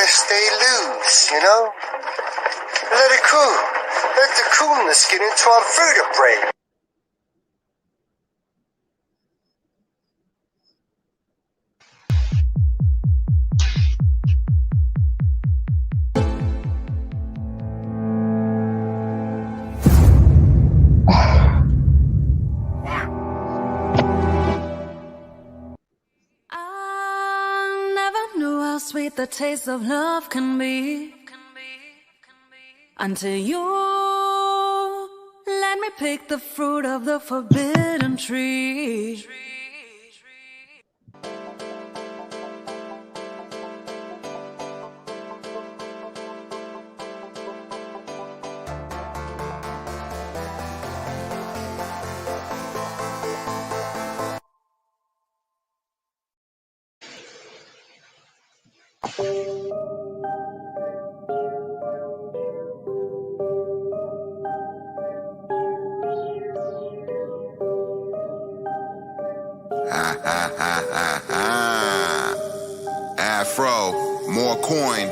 guess they lose, you know? Let it cool. Let the coolness get into our vertebrae. Sweet the taste of love can be, until you let me pick the fruit of the forbidden tree. Afro, more coin.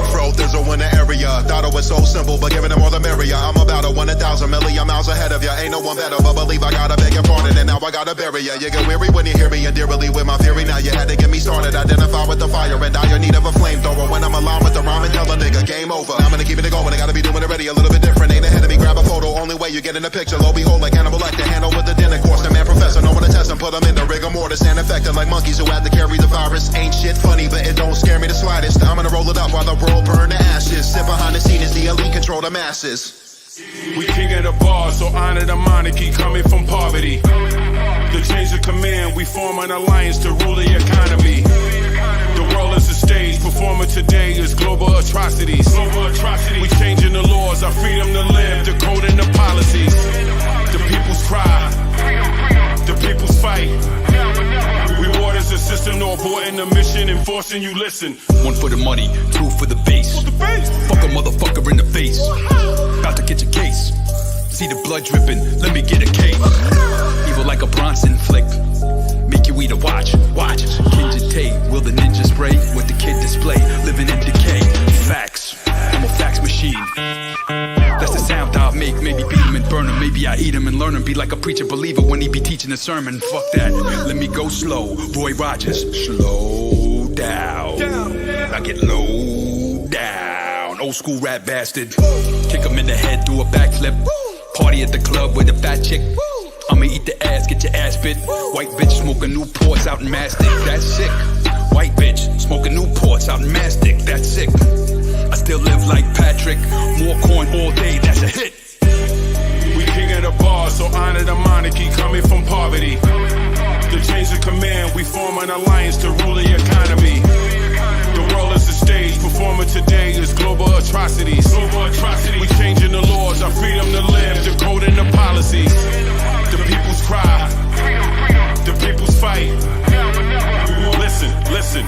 Fro thizzle in the area. Thought it was so simple, but giving them all the merrier. I'm about to 1,000 million miles ahead of ya. Ain't no one better, but believe I gotta beg your pardon, and now I gotta bury ya. You get weary when you hear me endearly with my theory. Now you had to get me started. Identify with the fire and dire need of a flamethrower. When I'm aligned with the rhyme and tell a nigga game over. I'm gonna keep it going. I gotta be doing it ready. A little bit different. Ain't ahead of me. Grab a photo. Only way you get in the picture. Lo behold, like Hannibal Lecter. Handle with the dinner course. The man professor. No one to test and put them in the rigor mortis. And infected like monkeys who had to carry the virus. Ain't shit funny, but it don't scare me the slightest. I'm gonna roll it up while the world burn to ashes. Sit behind the scene as the elite control the masses. We king of the bar, so honor the monarchy coming from poverty. The change of command, we form an alliance to rule the economy. The world is a stage, performing today is global atrocities. We changing the laws, our freedom to live, decoding the policies. The people's cry, the people's fight. Reward is a system, no aborting the mission, enforcing you listen. One for the money, two for the base. Fuck a motherfucker in the face. About to get your case. See the blood dripping, let me get a cake. Evil like a Bronson flick. Make you eat a watch. Kinja Tate, will the ninja spray? With the kid display, living in decay. Facts, I'm a fax machine. That's the sound I'll make. Maybe beat him and burn him. Maybe I eat him and learn him. Be like a preacher believer when he be teaching a sermon. Fuck that, let me go slow. Roy Rogers, slow down. I get low down. Old school rap bastard. Kick him in the head, do a backflip. Party at the club with a fat chick. I'ma eat the ass, get your ass bit. White bitch smoking Newports out in Mastic. That's sick. White bitch smoking Newports out in Mastic. That's sick. I still live like Patrick. More coin all day, that's a hit. We king of the bar, so honor the monarchy coming from poverty. The change of command, we form an alliance to rule the economy. The world is a stage, performing today is global atrocities. We changing the laws, our freedom to live, decoding the policies. The people's cry, the people's fight. Listen.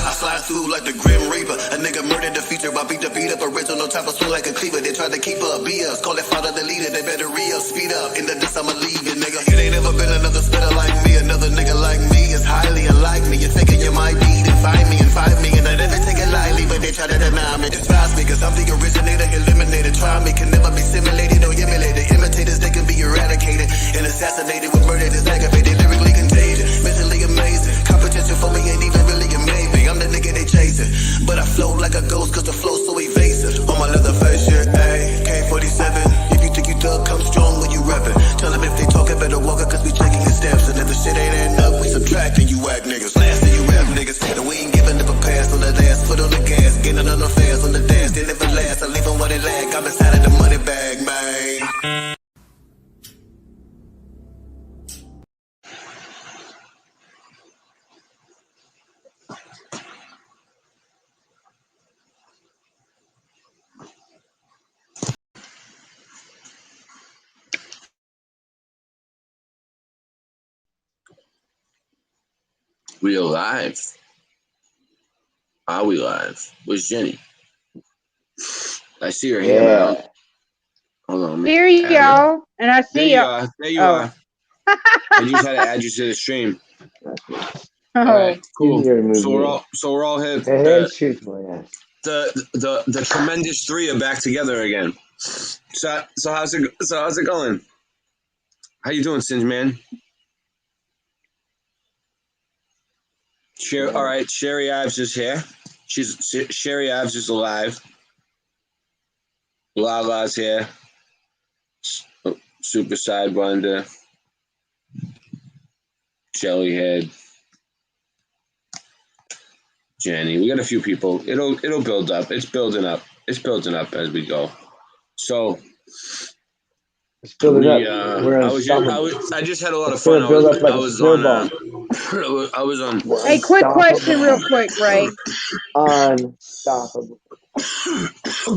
I slide through like the Grim Reaper. A nigga murdered the feature. I beat up original type of swing like a cleaver. They tried to keep up, be us. Call it father the leader. They better re-up, speed up. In the diss, I'ma leave it, nigga. It ain't never been another spitter like me. Another nigga like me is highly unlike me. You're thinking you might be, then find me and 5 million. I never take it lightly, but they try to deny me. Despise me, cause I'm the originator, eliminated. Try me, can never be simulated or emulated. Imitators, they can be eradicated and assassinated with murder that's aggravated. Lyrically contagious, mentally amazing. Competition for me ain't even really amazing. I'm the nigga they chasing, but I float like a ghost cause the flow's so evasive. On my leather face shit, ayy, K47. If you think you thug, come strong when you reppin'. Tell them if they talkin', better walk it cause we checking your steps. And if the shit ain't adding up, we subtracting you whack niggas. Blasting you rap niggas, and we ain't giving up a pass on the last. Foot on the gas, getting on the fans on the dance. They never last, I leave them what they lack. I'm inside of the money bag, man. We are live. Are we live? Where's Jenny? I see her hand out. Hold on. Here you go. And I see you. There you are. I just had to add you to the stream. All right, cool. Easier to move So me. we're all hip. It's truthful, yes. The tremendous three are back together again. So how's it going? How you doing, Singe man? All right, Sherry Ives is here. Sherry Ives is alive. Lala's here. Super Sidewinder. Jellyhead. Jenny. We got a few people. It'll build up. It's building up. It's building up as we go. So it's building up. I just had a lot of fun. I was on. Hey, quick question, real quick, Ray. Unstoppable.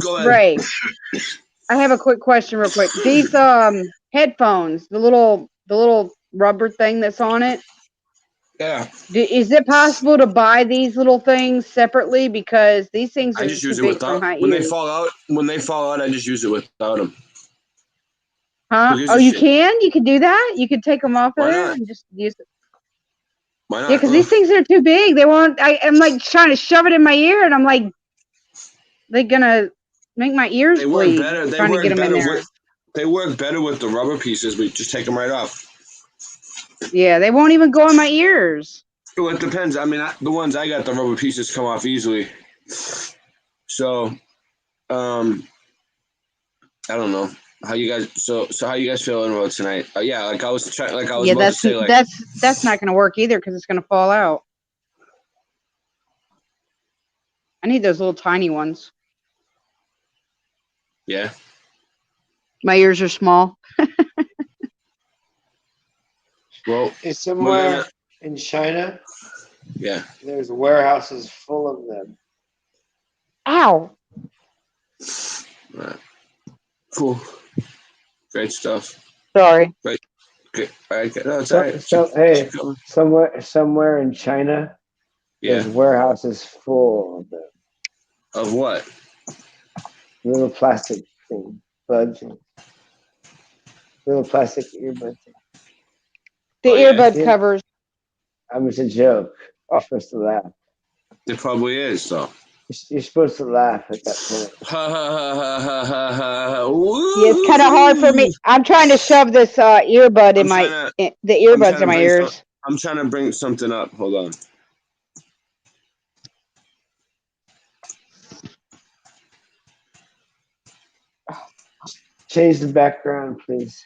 Go ahead. Ray, I have a quick question, real quick. These headphones, the little rubber thing that's on it. Yeah. Is it possible to buy these little things separately? Because these things are I just use too it big without. for my When ears. they fall out, I just use it without them. Huh? Oh, you can? You can do that? You can take them off of there and just use it. Why not? Yeah, because these things are too big. They won't. I'm like trying to shove it in my ear, and I'm like, they're gonna make my ears bleed. Trying to get them in there. They work better with the rubber pieces. We just take them right off. Yeah, they won't even go in my ears. Well, it depends. I mean, the ones I got, the rubber pieces come off easily. So, I don't know how you guys. So how you guys feeling about tonight? Yeah, like I was trying. Like I was about to say, like that's not gonna work either because it's gonna fall out. I need those little tiny ones. Yeah. My ears are small. Well, it's somewhere in China. Yeah. There's warehouses full of them. Ow. Right. Cool. Great stuff. Sorry. Great. Okay. All right. No, it's all right. Hey, somewhere in China, there's warehouses full of them. Of what? Little plastic thing, buds. Little plastic earbud thing. The earbud covers. It's a joke. You're supposed to laugh. It probably is, though. You're supposed to laugh at that point. Ha ha ha ha ha ha ha. Yeah, it's kind of hard for me. I'm trying to shove this earbud in the earbuds in my ears. I'm trying to bring something up. Hold on. Change the background, please.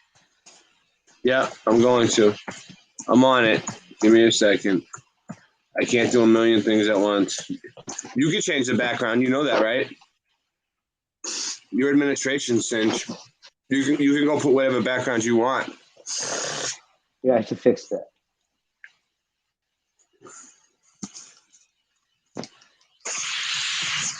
Yeah, I'm going to. I'm on it. Give me a second. I can't do a million things at once. You can change the background. You know that, right? Your administration, Cinch. You can go put whatever background you want. Yeah, I should fix that.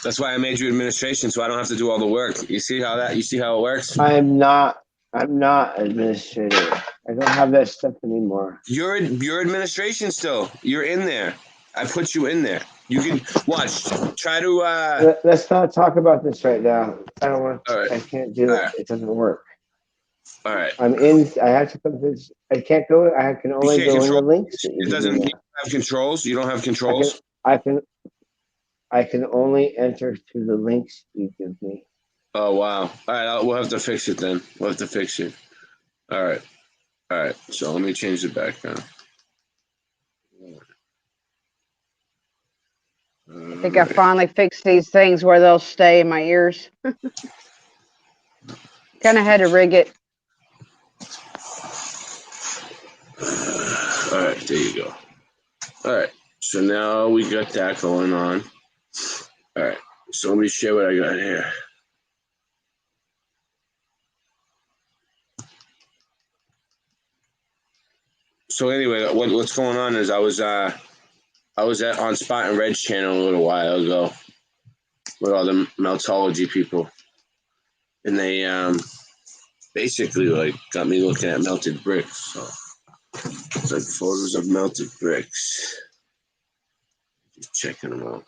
That's why I made you administration, so I don't have to do all the work. You see how it works? I'm not administrator. I don't have that stuff anymore. You're administration still. You're in there. I put you in there. You can watch. Try to. Let's not talk about this right now. I don't want. All right. I can't do it. Right. It doesn't work. All right. I'm in. I have to come to this. I can't go. I can only go in the links. It doesn't have controls. You don't have controls. I can only enter through the links you give me. Oh wow! All right, we'll have to fix it then. We'll have to fix it. All right. So let me change the background. I think I finally fixed these things where they'll stay in my ears. Kind of had to rig it. All right, there you go. All right, so now we got that going on. All right, so let me share what I got here. So anyway, what's going on is I was on Spot and Red's channel a little while ago with all the Meltology people, and they basically like got me looking at melted bricks. So it's like photos of melted bricks. Just checking them out.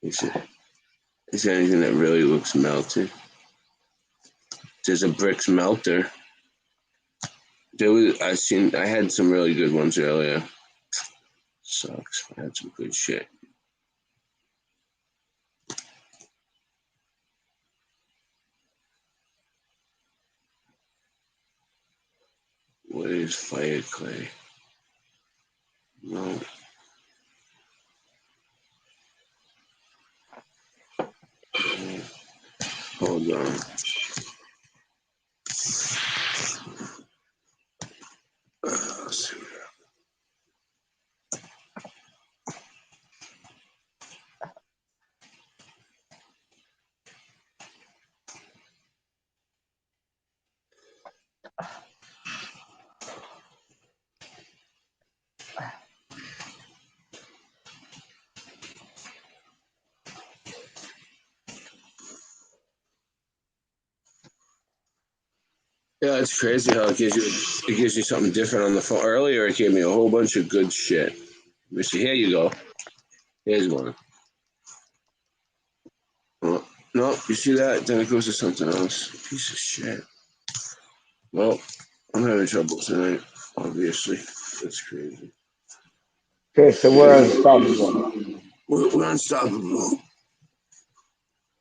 Is there anything that really looks melted? There's a bricks melter. I had some really good ones earlier. sucks. I had some good shit. What is Fire Clay? No. Hold on. Let's see. Yeah, it's crazy how it gives you something different on the phone. Earlier, it gave me a whole bunch of good shit. Let me see. Here you go. Here's one. Oh, no, you see that? Then it goes to something else. Piece of shit. Well, I'm having trouble tonight, obviously. That's crazy. Okay, so we're unstoppable. We're unstoppable.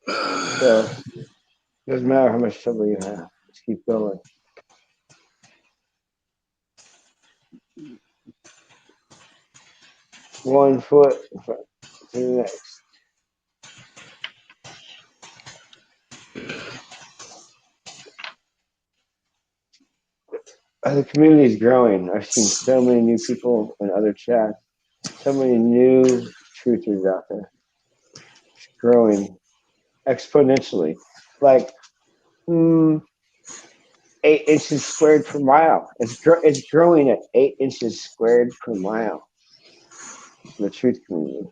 So, doesn't matter how much trouble you have. Just keep going. One foot in front to the next. The community is growing. I've seen so many new people in other chats. So many new truthers out there. It's growing exponentially. Like 8 inches squared per mile. It's growing at 8 inches squared per mile. The truth community.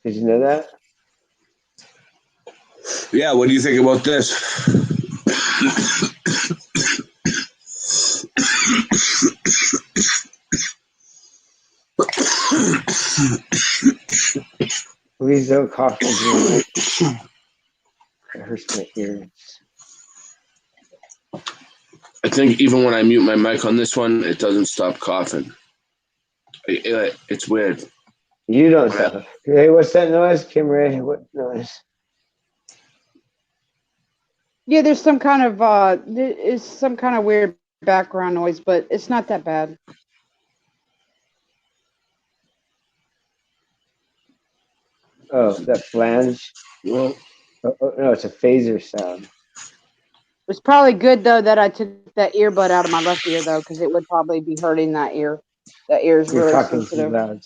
Did you know that? Yeah, what do you think about this? Please don't cough into your mic. It hurts my ears. I think even when I mute my mic on this one, it doesn't stop coughing. It's weird. You don't stop. Hey, what's that noise, Kim Ray? What noise? Yeah, there's some kind of weird background noise, but it's not that bad. Oh, that flange? Well, no, it's a phaser sound. It's probably good though that I took that earbud out of my left ear though, because it would probably be hurting that ear. That ear is You're really talking sensitive. too loud.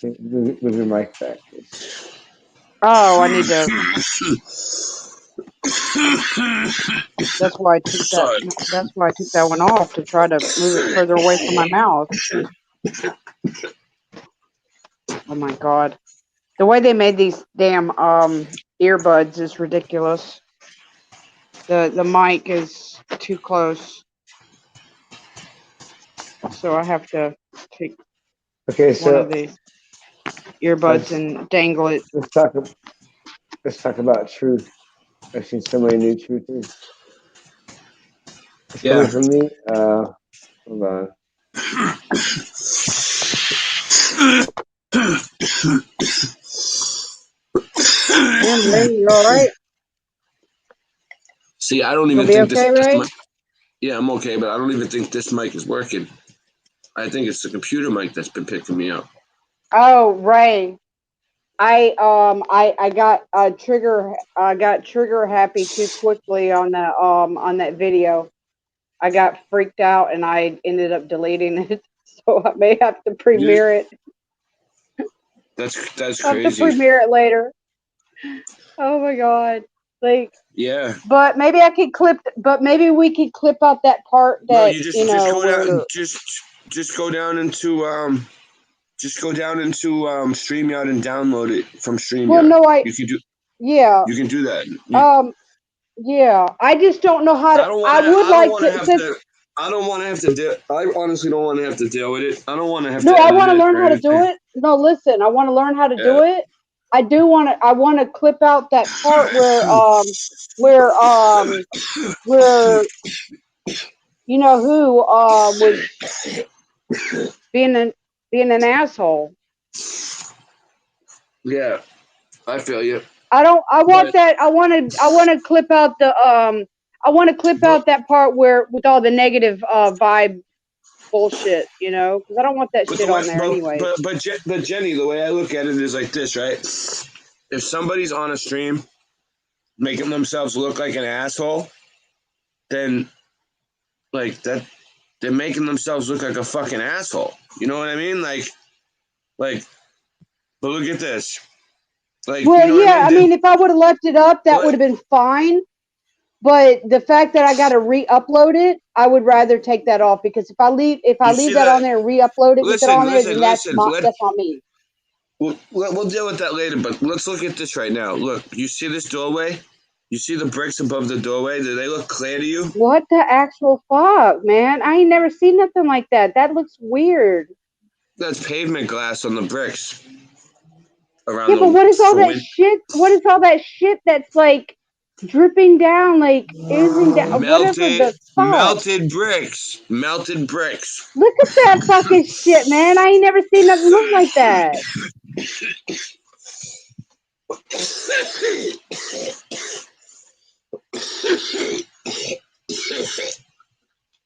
Move your mic back. Oh, I need to. That's why I took that. That's why I took that one off, to try to move it further away from my mouth. Oh my God, the way they made these damn earbuds is ridiculous. The mic is too close, so I have to take one of these earbuds and dangle it. Let's talk about truth. I've seen so many new truthers. It's coming from me. Hold on. Damn, Ray, you all right? See, I don't even think this. Yeah, I'm okay, but I don't even think this mic is working. I think it's the computer mic that's been picking me up. Oh, Ray, I got trigger happy too quickly on that video. I got freaked out and I ended up deleting it, so I may have to premiere it. That's crazy. I have to premiere it later. Oh my God! Like, yeah. But maybe I could clip. But maybe we could clip out that part that no, you just go down. Just go down into StreamYard and download it from StreamYard. Well, no, you can do. Yeah. You can do that. Yeah. I just don't know how to. I don't want to have to deal. I honestly don't want to have to deal with it. I don't want to have to. No, I want to learn how to do it. No, listen, I want to learn how to do it. I do want to. I want to clip out that part where you know who was being an asshole. Yeah, I feel you. I don't. I want But- that. I want to clip out the. I want to clip out that part where with all the negative vibe bullshit. You know, because I don't want that But shit the way, on there anyway. but Jenny, the way I look at it is like this, right? If somebody's on a stream making themselves look like an asshole, then like that, they're making themselves look like a fucking asshole. You know what I mean? Like, but look at this. Like, Well, you know yeah. what I mean, if I would have left it up, that What? would have been fine. But the fact that I got to re-upload it, I would rather take that off because if I leave You see that that? on there and re-upload it with it on there, then that's on me. We'll deal with that later, but let's look at this right now. Look, you see this doorway? You see the bricks above the doorway? Do they look clear to you? What the actual fuck, man? I ain't never seen nothing like that. That looks weird. That's pavement glass on the bricks. Around Yeah, but what is all the that win- shit? What is all that shit that's like dripping down, like oozing down? Whatever the fuck. melted bricks. Melted bricks. Look at that fucking shit, man. I ain't never seen nothing look like that.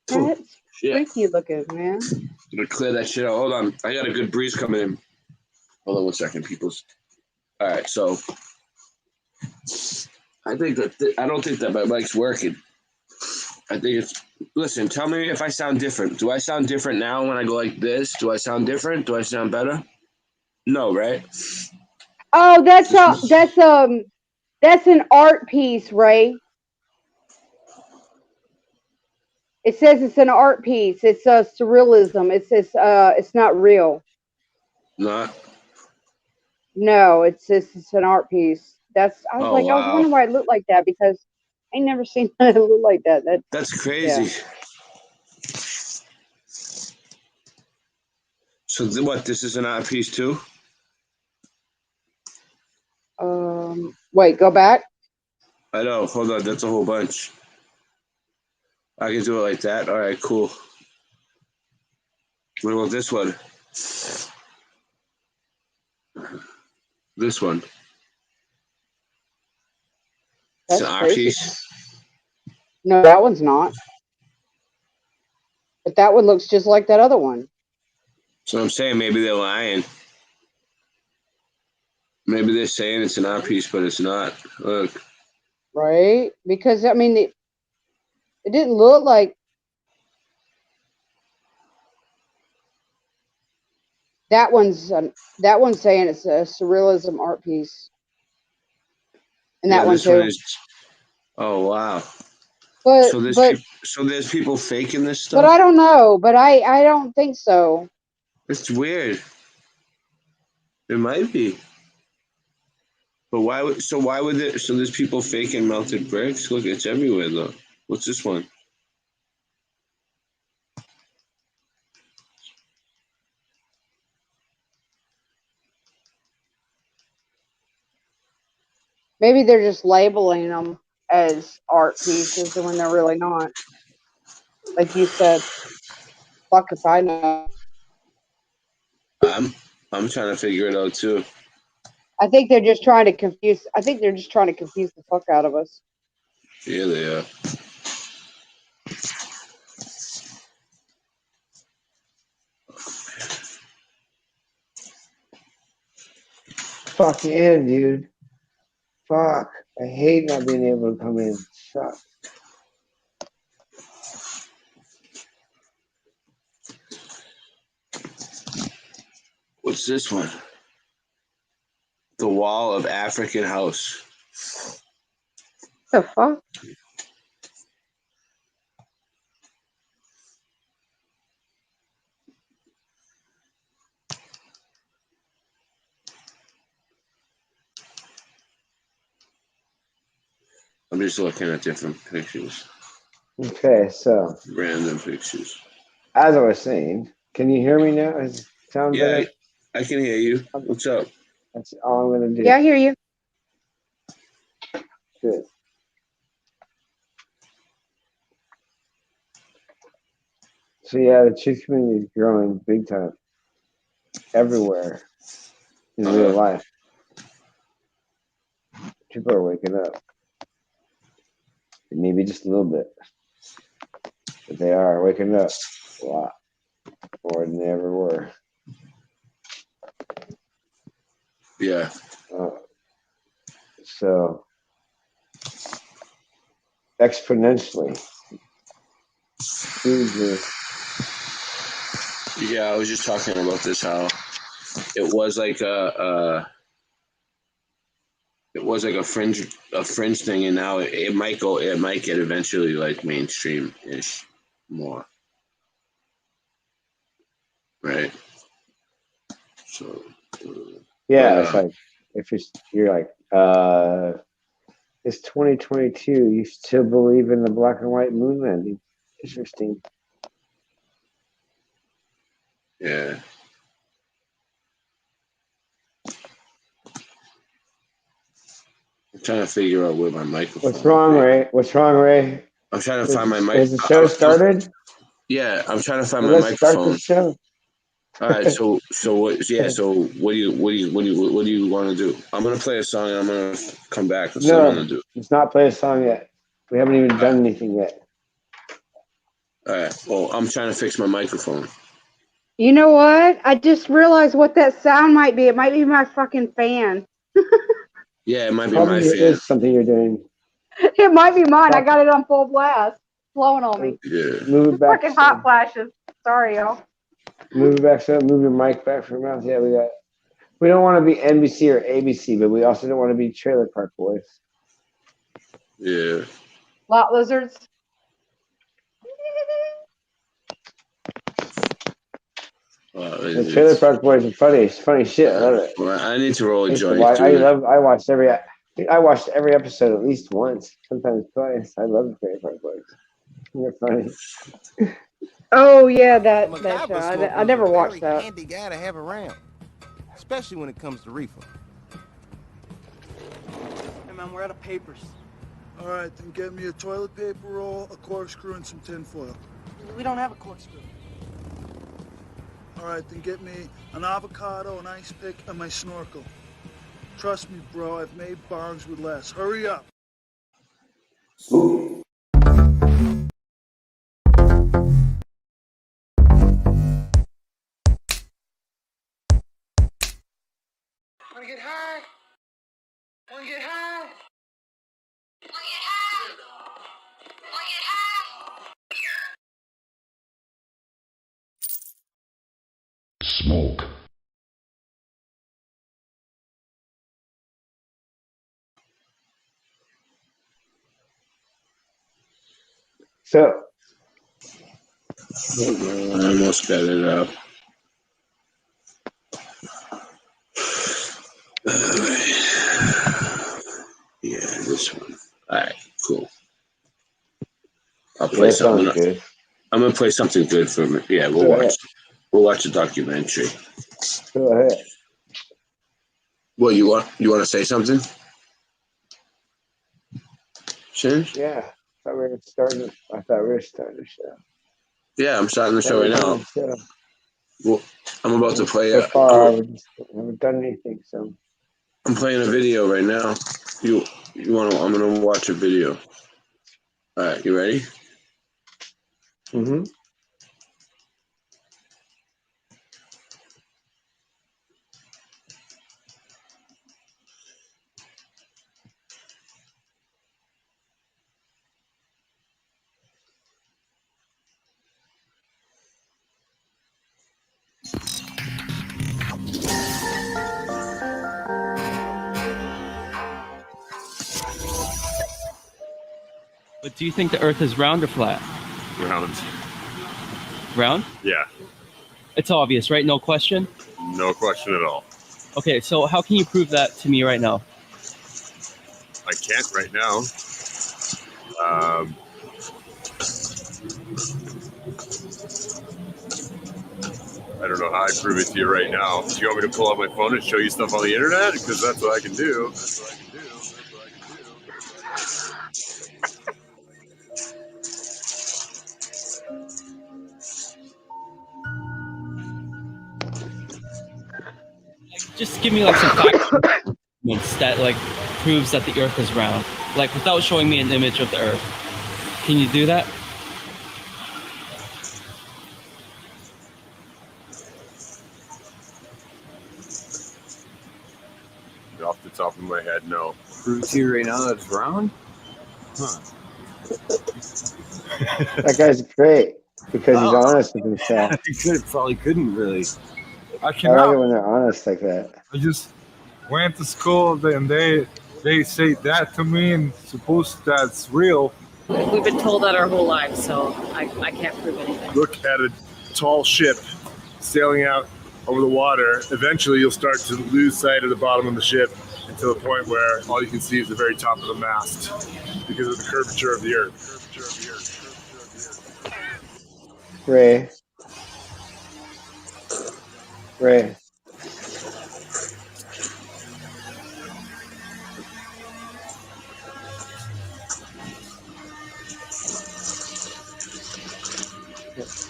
That's Shit. freaky looking, man. Gonna clear that shit out. Hold on. I got a good breeze coming in. Hold on 1 second, peoples. All right, so I think I don't think that my mic's working. I think it's. Listen, tell me if I sound different. Do I sound different now when I go like this? Do I sound different? Do I sound better? No, right? Oh, that's an art piece, Ray. It says it's an art piece. It's surrealism. It's not real. Not. No, it's an art piece. I was Oh, like, I was wow. wondering why it looked like that because I ain't never seen it look like that. That's crazy. Yeah. So what? This is an art piece too? Wait, go back. I know. Hold on. That's a whole bunch. I can do it like that. All right, cool. What about this one? This one. It's That's an art crazy. piece. No, that one's not. But that one looks just like that other one. So I'm saying maybe they're lying. Maybe they're saying it's an art piece, but it's not. Look. Right? Because I mean, it didn't look like that one's saying it's a surrealism art piece, and that one this one too. is. Oh wow. But So there's people faking this stuff. but I don't know. But I don't think so. It's weird. It might be. But why would it? So there's people faking melted bricks. Look, it's everywhere though. What's this one? Maybe they're just labeling them as art pieces when they're really not. Like you said, fuck if I know. I'm trying to figure it out too. I think they're just trying to confuse. I think they're just trying to confuse the fuck out of us. Yeah, they are. Fuck yeah, dude. Fuck. I hate not being able to come in. Fuck. What's this one? The Wall of African House. The fuck? I'm just looking at different pictures. Okay, so Random pictures. as I was saying, can you hear me now? Does it sound Yeah, better? I can hear you. What's up? That's all I'm gonna do. Yeah, I hear you. Good. So yeah, the cheese community is growing big time. everywhere in real life. People are waking up. Maybe just a little bit. But they are waking up a lot more than they ever were. Yeah. So exponentially. Hugely. Yeah, I was just talking about this, how it was like a fringe thing, and now it might get eventually like mainstream-ish more. Right. So yeah, it's like if you're like it's 2022, you still believe in the black and white moon landing. Interesting. Yeah. I'm trying to figure out where my microphone. What's wrong, Ray? What's wrong, Ray? I'm trying to find my mic. Has the show started? Yeah, I'm trying to find Well, my let's start microphone. the show. All right, so what? Yeah, so what do you want to do? I'm gonna play a song and I'm gonna come back and see what I'm gonna do. Let's not play a song yet. We haven't even done anything yet. All right. Well, I'm trying to fix my microphone. You know what? I just realized what that sound might be. It might be my fucking fan. Yeah, it might be Probably my fan. is something you're doing. It might be mine. I got it on full blast. Blowing on me. Yeah. Move it back. Fucking hot flashes. Sorry, y'all. Move it back. So move your mic back from your mouth. Yeah, we got. We don't want to be NBC or ABC, but we also don't want to be Trailer Park Boys. Yeah. Lot lizards. The Trailer Park Boys are funny. It's funny shit. I love it. Well, I need to roll a joint. I watched every episode at least once, sometimes twice. I love the Trailer Park Boys. They're funny. Oh yeah, that show. I never watched that. Handy guy to have around, especially when it comes to reefer. Hey man, we're out of papers. All right, then get me a toilet paper roll, a corkscrew, and some tin foil. We don't have a corkscrew. All right, then get me an avocado, an ice pick, and my snorkel. Trust me, bro, I've made bongs with less. Hurry up. Wanna get high? Wanna get high? Smoke. So I almost got it up. Yeah, this one. All right, cool. I'll play something. Good. I'm gonna play something good for me. Yeah, we'll watch a documentary. Go ahead. What you want? You want to say something? Sure. Yeah, I thought we were starting the show. Yeah, I'm starting the show right now. Well, I'm about to play. So far, I haven't done anything. So I'm playing a video right now. You want to? I'm gonna watch a video. All right, you ready? Mm-hmm. But do you think the Earth is round or flat? Round. Round? Yeah. It's obvious, right? No question? No question at all. Okay, so how can you prove that to me right now? I can't right now. I don't know how I prove it to you right now. Do you want me to pull out my phone and show you stuff on the internet? Because that's what I can do. just give me like some facts that like proves that the Earth is round, like without showing me an image of the Earth. Can you do that? Off the top of my head, no. Prove to you right now that it's round? Huh. That guy's great because he's honest with himself. He probably couldn't really. I like it when they're honest like that. I just went to school and they say that to me and suppose that's real. We've been told that our whole lives, so I can't prove anything. Look at a tall ship sailing out over the water. Eventually, you'll start to lose sight of the bottom of the ship until the point where all you can see is the very top of the mast because of the curvature of the Earth. Ray.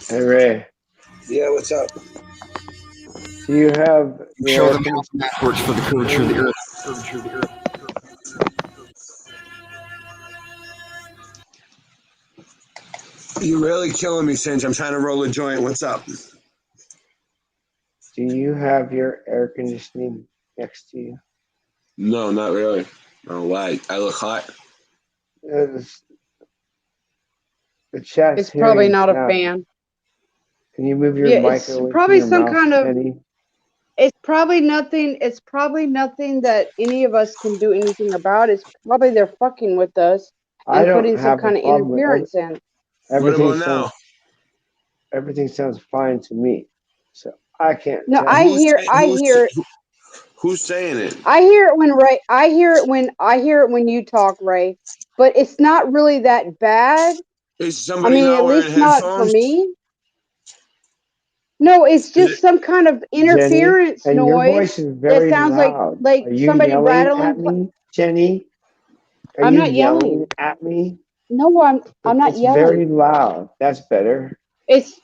Hey Ray. Yeah, what's up? Do you have Show the math backwards for the curvature of the Earth. You're really killing me, Singe. I'm trying to roll a joint. What's up? Do you have your air conditioning next to you? No, not really. Oh, why? I look hot. The chat's It's probably hearing not a sound. fan. Can you move your Yeah, mic it's away probably from your some mouth, kind of. Penny? It's probably nothing. It's probably nothing that any of us can do anything about. It's probably they're fucking with us I and don't putting some have a kind of problem with interference in. Everything sounds fine to me. So I can't. No, tell. I hear. Who's saying it? I hear it when Ray. I hear it when you talk, Ray. But it's not really that bad. Is I somebody mean, not at wearing least not for headphones? me. No, it's just some kind of interference Jenny, and your voice noise is very that sounds loud. like Are you somebody yelling rattling. at me, Jenny? Are I'm you not yelling at me. No, I'm not It's yelling. very loud. That's better. It's.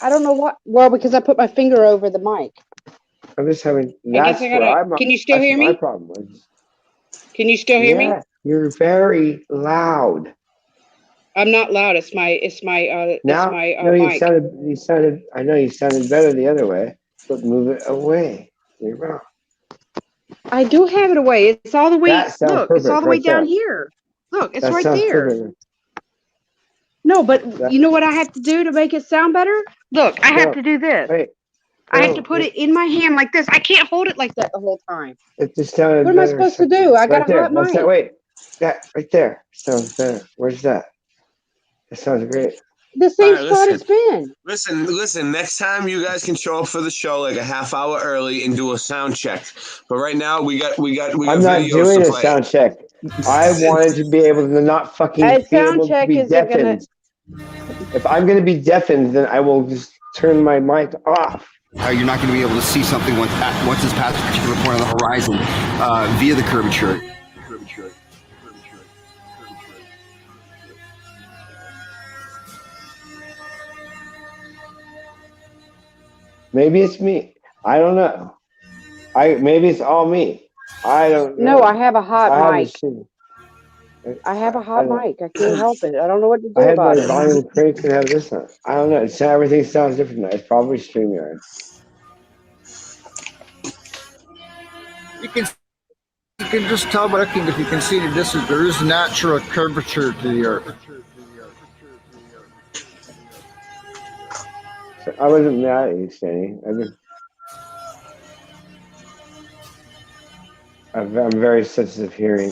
I don't know what. Well, because I put my finger over the mic. I'm just having. I guess That's I what gotta. I'm. Can you still that's hear what my me? problem was. Can you still hear me? You're very loud. I'm not loud. It's my. Now, no, mic. you sounded. I know you sounded better the other way, but move it away. You're wrong. I do have it away. It's all the way. That sounds Look, it's all the way perfect right down there. here. Look, it's That right sounds there. perfect. No, but you know what I have to do to make it sound better? Look, I have No, to do this. Wait, I have no, to put it in my hand like this. I can't hold it like that the whole time. it just sounded What am I better. supposed to do? I got Right a there. hot That's mic. that. Wait, that right there sounds better. Where's that? That sounds great. The same All right, spot listen. it's been. Listen. Next time you guys can show up for the show like a half hour early and do a sound check. But right now we got I'm not videos doing to a play. sound check. I wanted to be able to not fucking A be sound able to check be isn't gonna. deafened. If I'm going to be deafened, then I will just turn my mic off. You're not going to be able to see something once it's past a particular point on the horizon via the curvature. Maybe it's me. I don't know. Maybe it's all me. I don't know. No, I have a hot I haven't mic. seen. I have a hot don't- mic. I can't help it. I don't know what to do I had about my it. volume cranked and have this on. I don't know. Everything sounds different now. It's probably StreamYard. You can just tell by looking if you can see the distance. There is natural curvature to the Earth. I wasn't mad at you, Stanny. I'm very sensitive hearing.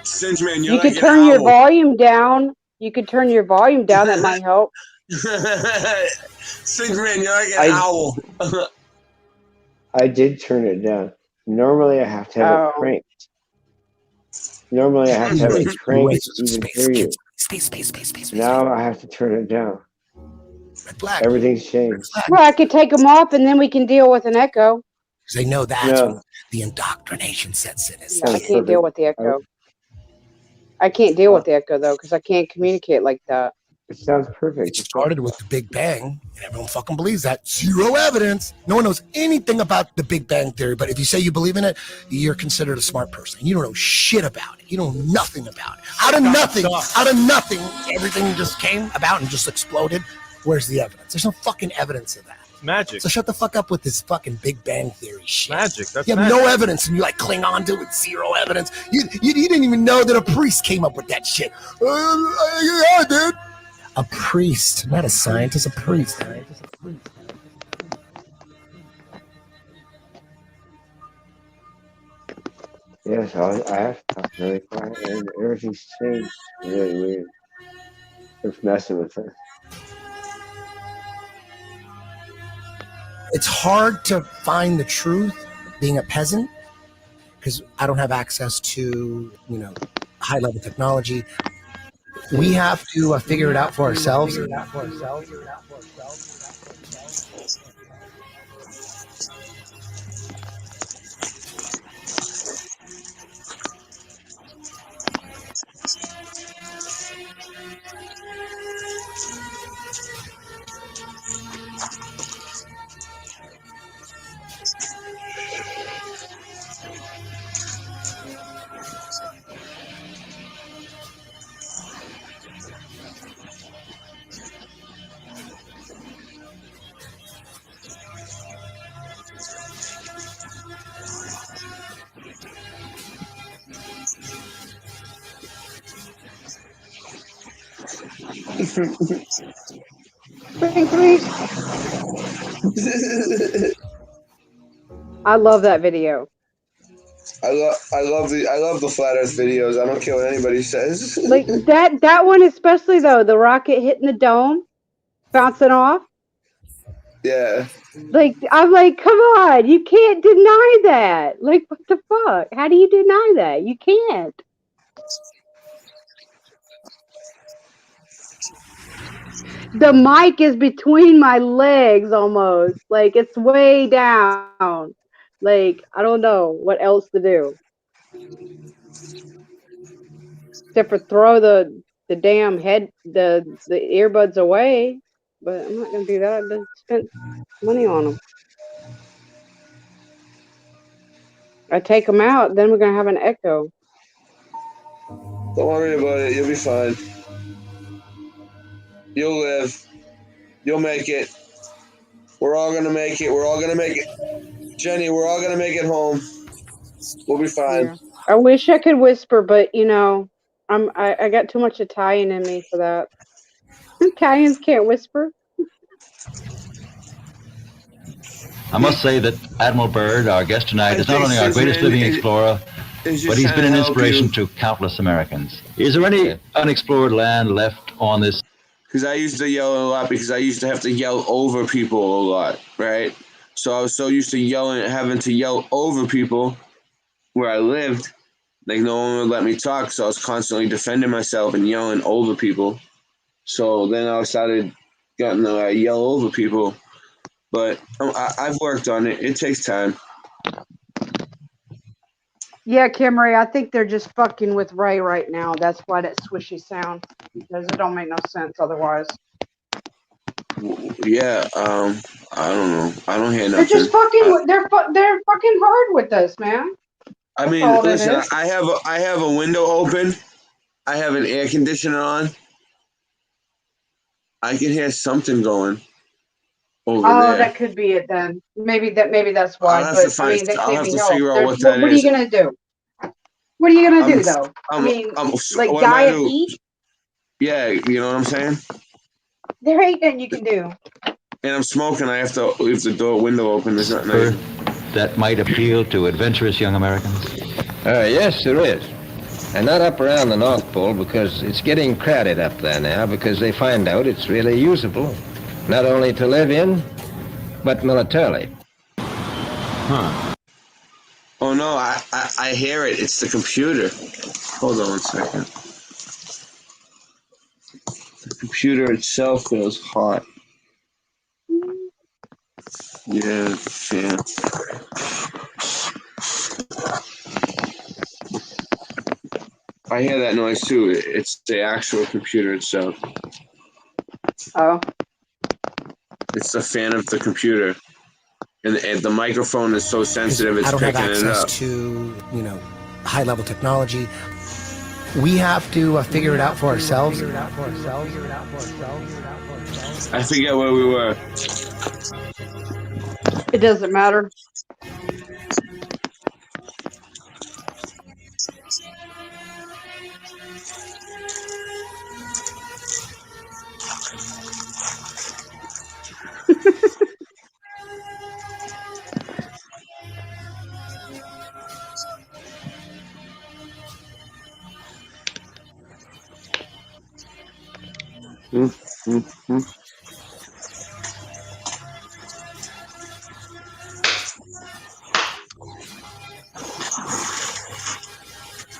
Singe man, You could turn your volume down. You could turn your volume down. That might help. Singe man, you're like an owl. I did turn it down. Normally, I have to have it cranked. Normally, I have to have it cranked to even hear you. Now I have to turn it down. Everything's changed. Well, I could take them off, and then we can deal with an echo. They know that's No. what the indoctrination sets in. No, I can't deal with the echo. I can't deal with the echo though, because I can't communicate like that. It sounds perfect. It started with the Big Bang, and everyone fucking believes that. Zero evidence. No one knows anything about the Big Bang Theory, but if you say you believe in it, you're considered a smart person. You don't know shit about it. You know nothing about it. Out of nothing, everything just came about and just exploded. Where's the evidence? There's no fucking evidence of that. Magic. So shut the fuck up with this fucking Big Bang Theory shit. Magic. That's you have magic. no evidence, and you like cling on to it. Zero evidence. You didn't even know that a priest came up with that shit. Yeah, dude. A priest, not a scientist. A priest. Yeah, so I have to talk really quiet, and everything's changed. Really weird. They're messing with us. It's hard to find the truth being a peasant because I don't have access to, high level technology. We have to figure it out for ourselves. I love that video. I love the flat Earth videos. I don't care what anybody says. Like that one especially though, the rocket hitting the dome, bouncing off. Yeah. Like I'm like, come on, you can't deny that. Like what the fuck? How do you deny that? You can't. The mic is between my legs almost. Like it's way down. Like I don't know what else to do. Except for throw the damn the earbuds away. But I'm not gonna do that. I just spent money on them. I take them out, then we're gonna have an echo. Don't worry about it. You'll be fine. You'll live. You'll make it. We're all gonna make it. We're all gonna make it. Jenny, we're all gonna make it home. We'll be fine. Yeah. I wish I could whisper, but I got too much Italian in me for that. Italians can't whisper. I must say that Admiral Byrd, our guest tonight, is not only our greatest living explorer, but he's been an inspiration to countless Americans. Is there any unexplored land left on this? Because I used to yell a lot because I used to have to yell over people a lot, right? So I was so used to having to yell over people where I lived. Like no one would let me talk, so I was constantly defending myself and yelling over people. So then I started getting to yell over people. But I've worked on it. It takes time. Yeah, Kimmery, I think they're just fucking with Ray right now. That's why that swishy sound, because it don't make no sense otherwise. Yeah, I don't know. I don't hear nothing. They're just fucking. They're fucking hard with us, man. I mean, listen. I have a window open. I have an air conditioner on. I can hear something going over there. That could be it then. Maybe that's why. I'll have to figure out what that is. What are you gonna do? What are you gonna do though? Like die of heat? Yeah, you know what I'm saying. There ain't nothing you can do. And I'm smoking. I have to leave the window open. There's nothing. That might appeal to adventurous young Americans? Yes, there is. And not up around the North Pole because it's getting crowded up there now because they find out it's really usable, not only to live in, but militarily. Huh. Oh no, I hear it. It's the computer. Hold on 1 second. The computer itself feels hot. Yeah, fan. I hear that noise too. It's the actual computer itself. Oh. It's the fan of the computer, and the microphone is so sensitive it's I don't have picking it access up. to, you know, high level technology. We have to figure it out for ourselves. I forget where we were. It doesn't matter.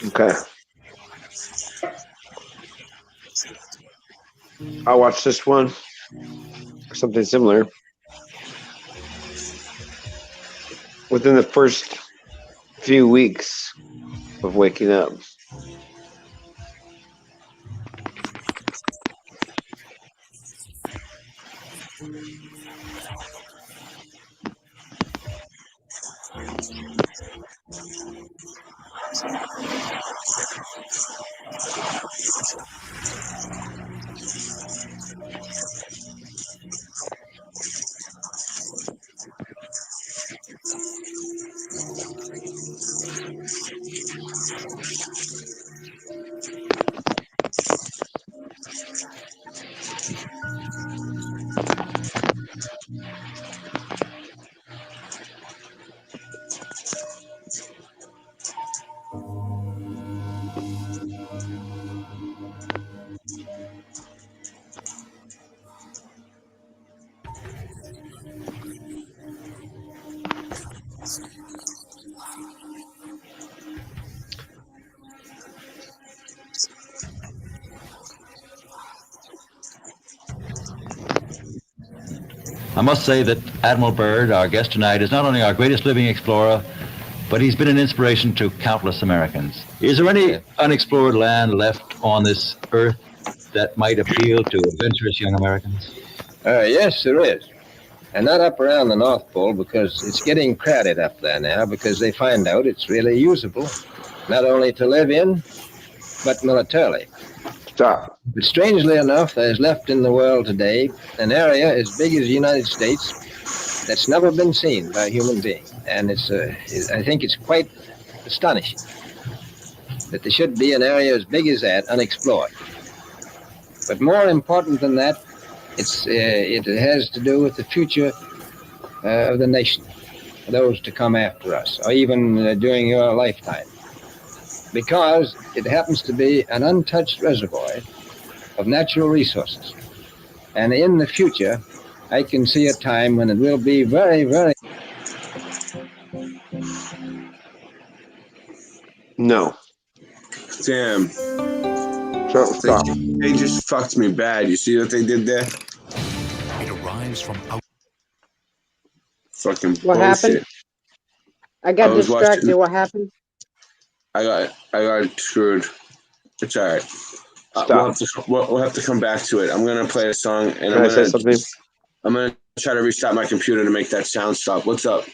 Okay. I watched this one. Something similar. Within the first few weeks of waking up. I must say that Admiral Byrd, our guest tonight, is not only our greatest living explorer, but he's been an inspiration to countless Americans. Is there any unexplored land left on this earth that might appeal to adventurous young Americans? Yes, there is. And not up around the North Pole, because it's getting crowded up there now, because they find out it's really usable, not only to live in, but militarily. Stop. But strangely enough, there's left in the world today an area as big as the United States that's never been seen by a human being. And I think it's quite astonishing that there should be an area as big as that unexplored. But more important than that, it has to do with the future of the nation, those to come after us, or even during your lifetime. Because it happens to be an untouched reservoir of natural resources. And in the future, I can see a time when it will be very, very... No. Damn. Stop. They just fucked me bad. You see what they did there? It arrives from out. Fucking What bullshit. happened? I got was distracted. watching- What happened? I got screwed. It's all right. We'll have to come back to it. I'm gonna play a song, and Can I say something? I'm gonna try to restart my computer to make that sound stop. What's up?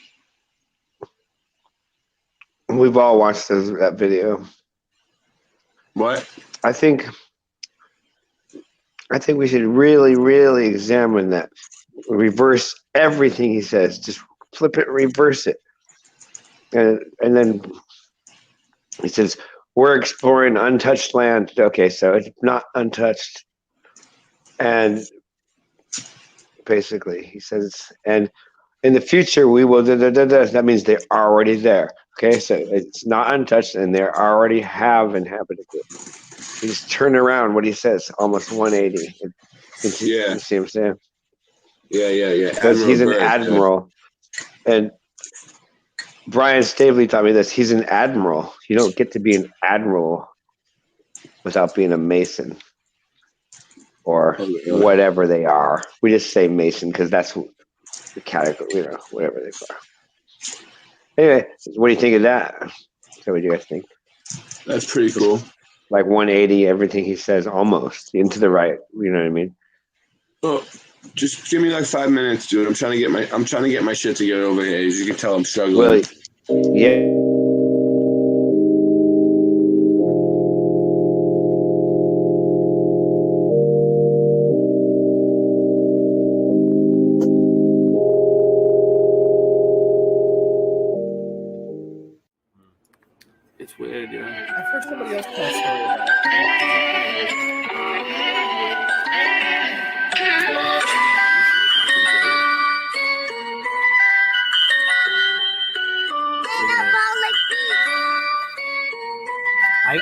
We've all watched that video. What? I think we should really, really examine that. Reverse everything he says. Just flip it, reverse it. And then he says, we're exploring untouched land. Okay, so it's not untouched. And basically, he says, and in the future, we will, that means they're already there. Okay, so it's not untouched, and they already have inhabited it. You just turn around what he says, almost 180. Yeah. You see what I'm saying? Yeah. Because he's an Byrd, admiral. And Brian Stavely taught me this. He's an admiral. You don't get to be an admiral without being a mason or whatever they are. We just say mason because that's the category, whatever they are. Anyway, what do you think of that? So what do you guys think? That's pretty cool. Like 180, everything he says almost into the right. You know what I mean? Oh, just give me like 5 minutes, dude. I'm trying to get my shit together over here. As you can tell, I'm struggling. Well, yeah. It's weird, yeah. I've heard somebody else tell a story about it.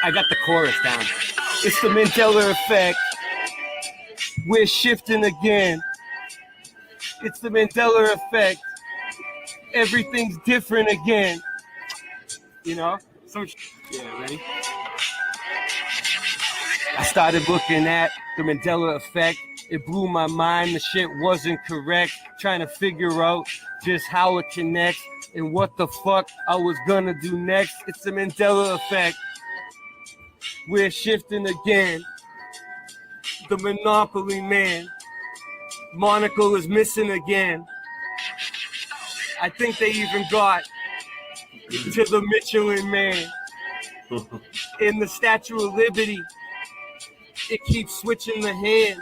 I got the chorus down. It's the Mandela effect. We're shifting again. It's the Mandela effect. Everything's different again. You know? Yeah, ready? I started looking at the Mandela effect. It blew my mind. The shit wasn't correct. Trying to figure out just how it connects and what the fuck I was gonna do next. It's the Mandela effect. We're shifting again. The Monopoly man. Monocle is missing again. I think they even got to the Michelin man. In the Statue of Liberty, it keeps switching the hand.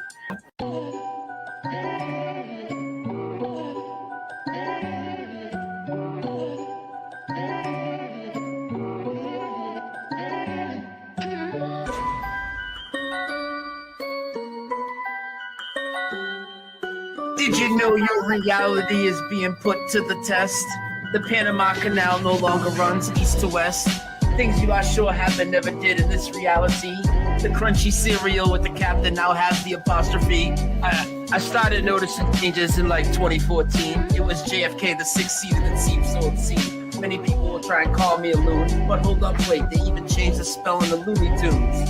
Did you know your reality is being put to the test? The Panama Canal no longer runs east to west. Things you are sure happen never did in this reality. The crunchy cereal with the captain now has the apostrophe. I started noticing changes in like 2014. It was JFK, the sixth seat, and it seemed so obscene. Many people will try and call me a loon, but hold up, wait, they even changed the spelling of Looney Tunes.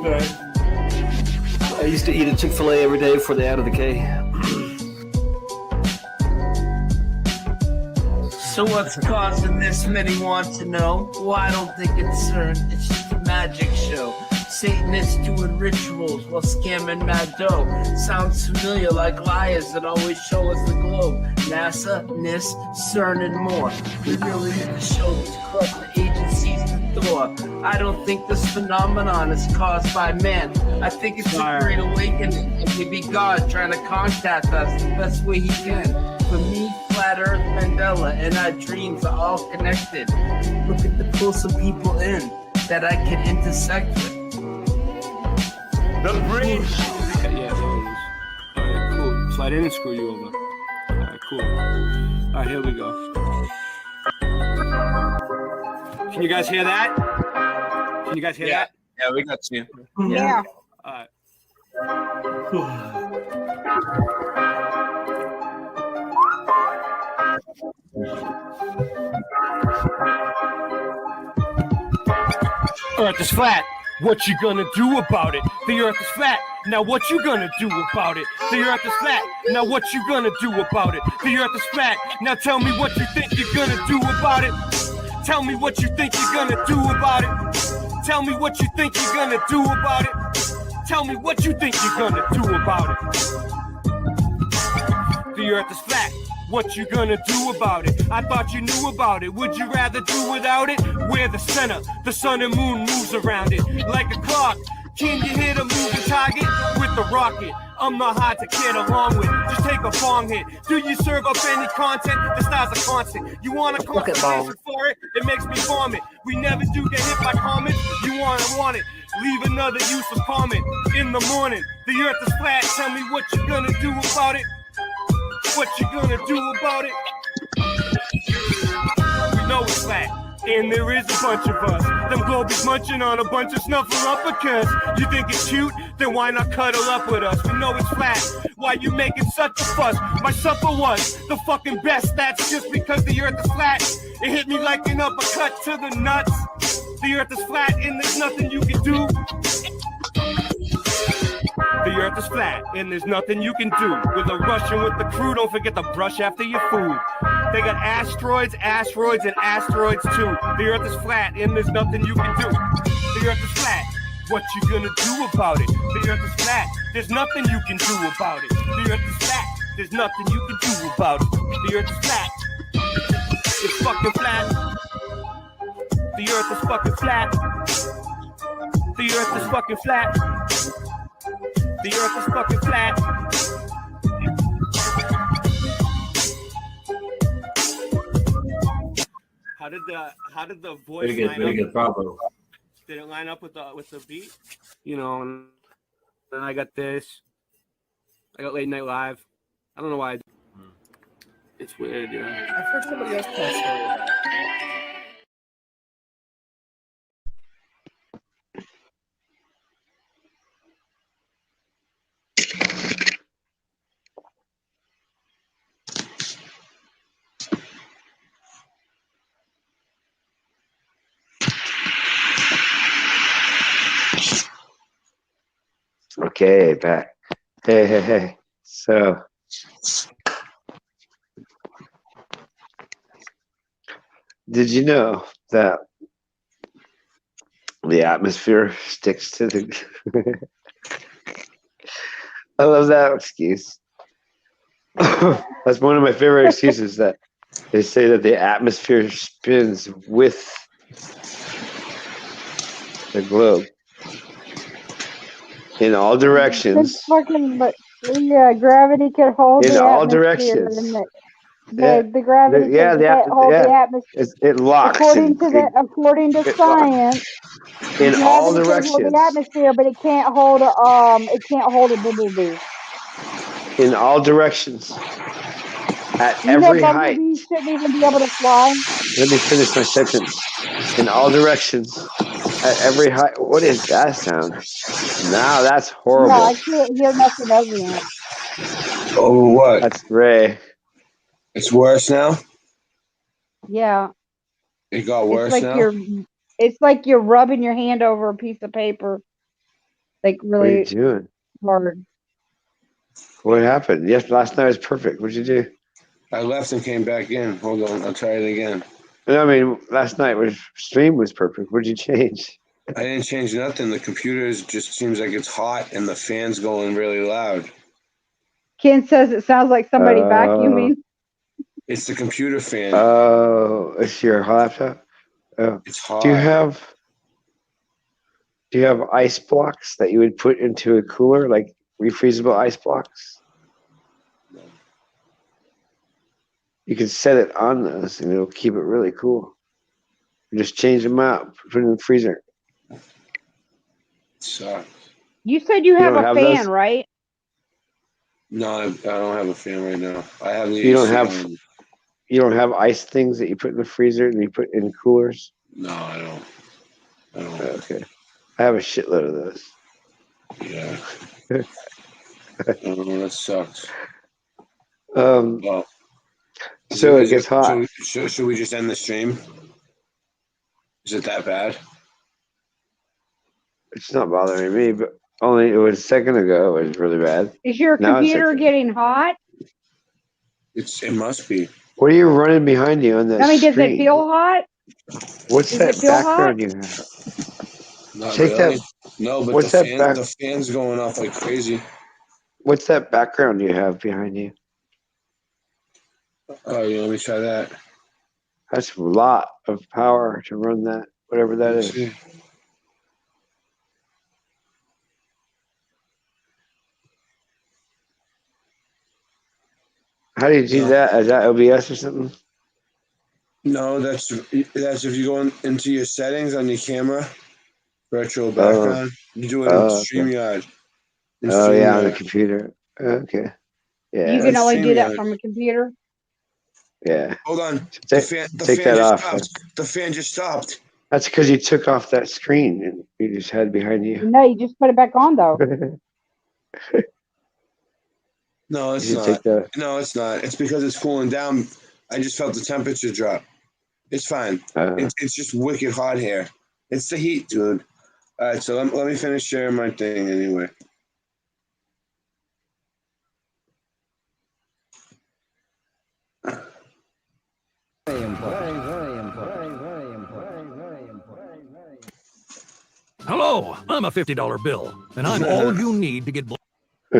Okay. I used to eat a Chick-fil-A every day before they added the K. So what's causing this? Many want to know. Well, I don't think it's CERN. It's just a magic show. Satanists doing rituals while scamming mad dough. Sounds familiar, like liars that always show us the globe. NASA, NIST, CERN, and more. We really need to show these corrupt agencies the door. I don't think this phenomenon is caused by man. I think it's a great awakening. It may be God trying to contact us the best way he can. For me, Flat Earth, Mandela, and our dreams are all connected. Look at the pull some people in that I can intersect with. The bridge! Yeah, there it is. Alright, cool. So I didn't screw you over. Alright, cool. Alright, here we go. Can you guys hear that? Can you guys hear that? Yeah, we got you. Yeah. Alright. Earth is flat. What you gonna do about it? The earth is flat. Now what you gonna do about it? The earth is flat. Now what you gonna do about it? The earth is flat. Now tell me what you think you're gonna do about it. Tell me what you think you're gonna do about it. Tell me what you think you're gonna do about it. Tell me what you think you're gonna do about it. The earth is flat. What you gonna do about it? I thought you knew about it. Would you rather do without it? We're the center. The sun and moon moves around it like a clock. Can you hit a moving target with the rocket? I'm not hard to get along with. Just take a bong hit. Do you serve up any content? The stars are constant. You want a conversation for it? It makes me vomit. We never do get hit by comments. You want it. Leave another useless comment in the morning. The earth is flat. Tell me what you gonna do about it. What you gonna do about it? We know it's flat, and there is a bunch of us. Them globies munching on a bunch of snuffleupagus. You think it's cute? Then why not cuddle up with us? We know it's flat. Why you making such a fuss? My supper was the fucking best. That's just because the earth is flat. It hit me like an uppercut to the nuts. The earth is flat, and there's nothing you can do. The earth is flat, and there's nothing you can do. With a Russian with the crew, don't forget to brush after your food. They got asteroids, asteroids, and asteroids too. The earth is flat, and there's nothing you can do. The earth is flat. What you gonna do about it? The earth is flat. There's nothing you can do about it. The earth is flat. There's nothing you can do about it. The earth is flat. It's fucking flat. The earth is fucking flat. The earth is fucking flat. The earth is fucking flat. How did the voice line up? Very good, bravo. Did it line up with the beat? You know, and then I got this. I got Late Night Live. I don't know why. It's weird, yeah. I've heard somebody else tell a story about it. Okay, back. Hey. So, did you know that the atmosphere sticks to the... I love that excuse. That's one of my favorite excuses, that they say that the atmosphere spins with the globe in all directions. It's fucking, but yeah, gravity can hold In the all atmosphere, directions. and Yeah. the gravity Yeah, can hold the atmosphere. It locks. According to it science, in all gravity can hold directions. the atmosphere, but it can't hold a bumblebee. In all directions. At You know, every height. bumblebees shouldn't even be able to fly. Let me finish my sentence. In all directions. At every height. What is that sound? Now that's horrible. No, I can't hear nothing other than that. Oh, what? That's Ray. It's worse now? Yeah. It got worse it's like now? It's like you're rubbing your hand over a piece of paper. Like What are you really doing? hard. What happened? Yes, last night was perfect. What'd you do? I left and came back in. Hold on, I'll try it again. I mean, last night stream was perfect. What'd you change? I didn't change nothing. The computer just seems like it's hot and the fan's going really loud. Ken says it sounds like somebody vacuuming. It's the computer fan. Oh, it's your laptop? Oh. It's hot. Do you have ice blocks that you would put into a cooler, like refreezable ice blocks? No. You can set it on those and it'll keep it really cool. You just change them out, put it in the freezer. It sucks. You said you have don't a have fan, those? right? No, I don't have a fan right now. I have the You don't AC have on. you don't have ice things that you put in the freezer and you put in coolers? No, I don't. Okay. I have a shitload of those. Yeah. Oh, that sucks. Well, so it gets hot. Should we just end the stream? Is it that bad? It's not bothering me, but only it was a second ago. It was really bad. Is your Now it's computer okay. getting hot? It must be. What are you running behind you on that I mean, does it screen? feel hot? What's Does that it feel background hot? you have? Not Take really. that. No, but What's the that fan, back? the fan's going off like crazy. What's that background you have behind you? Oh, you want me to try that? That's a lot of power to run that, whatever that Let's is. see. How do you do that? Is that OBS or something? No, that's if you go into your settings on your camera, virtual background. You do it in okay. StreamYard. In Oh yeah, on the StreamYard. computer. Okay. Yeah. You can only do that StreamYard. from a computer. Yeah. Hold on. Take The fan that just off. stopped. The fan just stopped. That's because you took off that screen and you just had behind you. No, you just put it back on though. No, it's You should take not. that. No, it's not. It's because it's cooling down. I just felt the temperature drop. It's fine. It's just wicked hot here. It's the heat, dude. All right, so let me finish sharing my thing anyway. Hello, I'm a $50 bill, and I'm all you need to get. I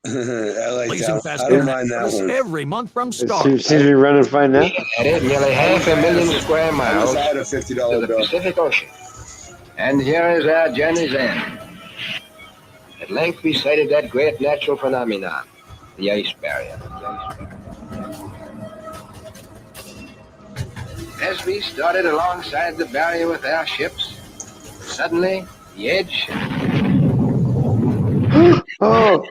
like Blazing that. Fast I don't Internet mind that service one. every month from Star. Seems to be running fine now. Added nearly 500,000 square miles I had a to $50 the bill. Pacific Ocean. And here is our journey's end. At length we sighted that great natural phenomenon, the ice barrier. As we started alongside the barrier with our ships, suddenly the edge. Oh,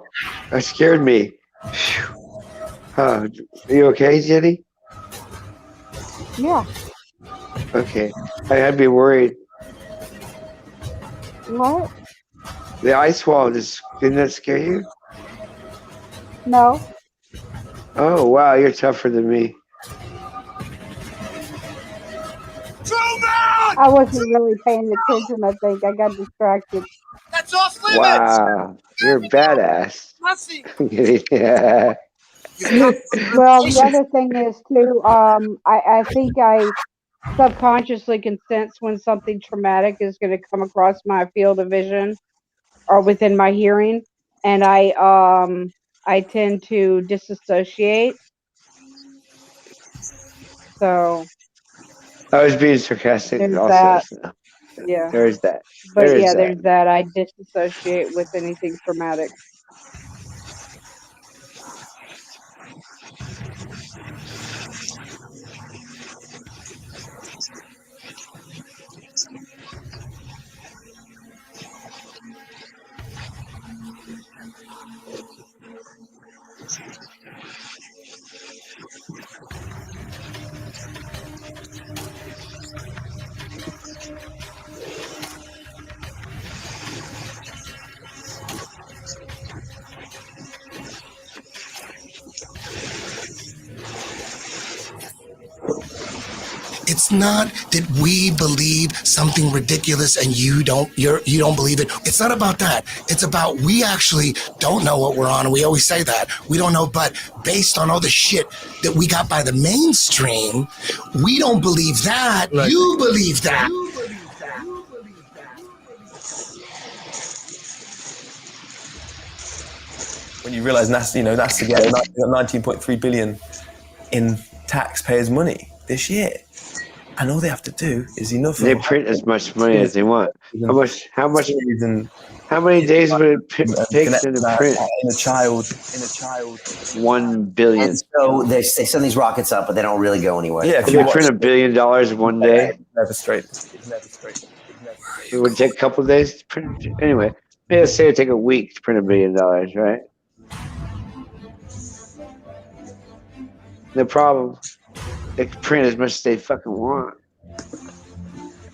that scared me. Phew. Are you okay, Jenny? Yeah. Okay. I'd be worried. What? The ice wall didn't that scare you? No. Oh wow, you're tougher than me. I wasn't really paying attention, I think. I got distracted. That's off limits. Wow, you're badass. Nothing. Yeah. Well, the other thing is too, I think I subconsciously can sense when something traumatic is going to come across my field of vision or within my hearing, and I tend to disassociate. So I was being sarcastic. there's Also, that. so Yeah. there's that. But There is yeah, that. there's that. I disassociate with anything traumatic. It's not that we believe something ridiculous and you don't believe it. It's not about that. It's about we actually don't know what we're on, and we always say that. We don't know, but based on all the shit that we got by the mainstream, we don't believe that. Right. You believe that. When you realize NASA to get 19.3 billion in taxpayers' money this year. And all they have to do is enough. They print as much money as they want. How many days would it take to print? In a child. 1 billion. And so they send these rockets up, but they don't really go anywhere. Yeah, if they print $1 billion in one day, never straight. it would take a couple of days to print. Anyway, let's say it'd take a week to print $1 billion, right? The problem, they can print as much as they fucking want.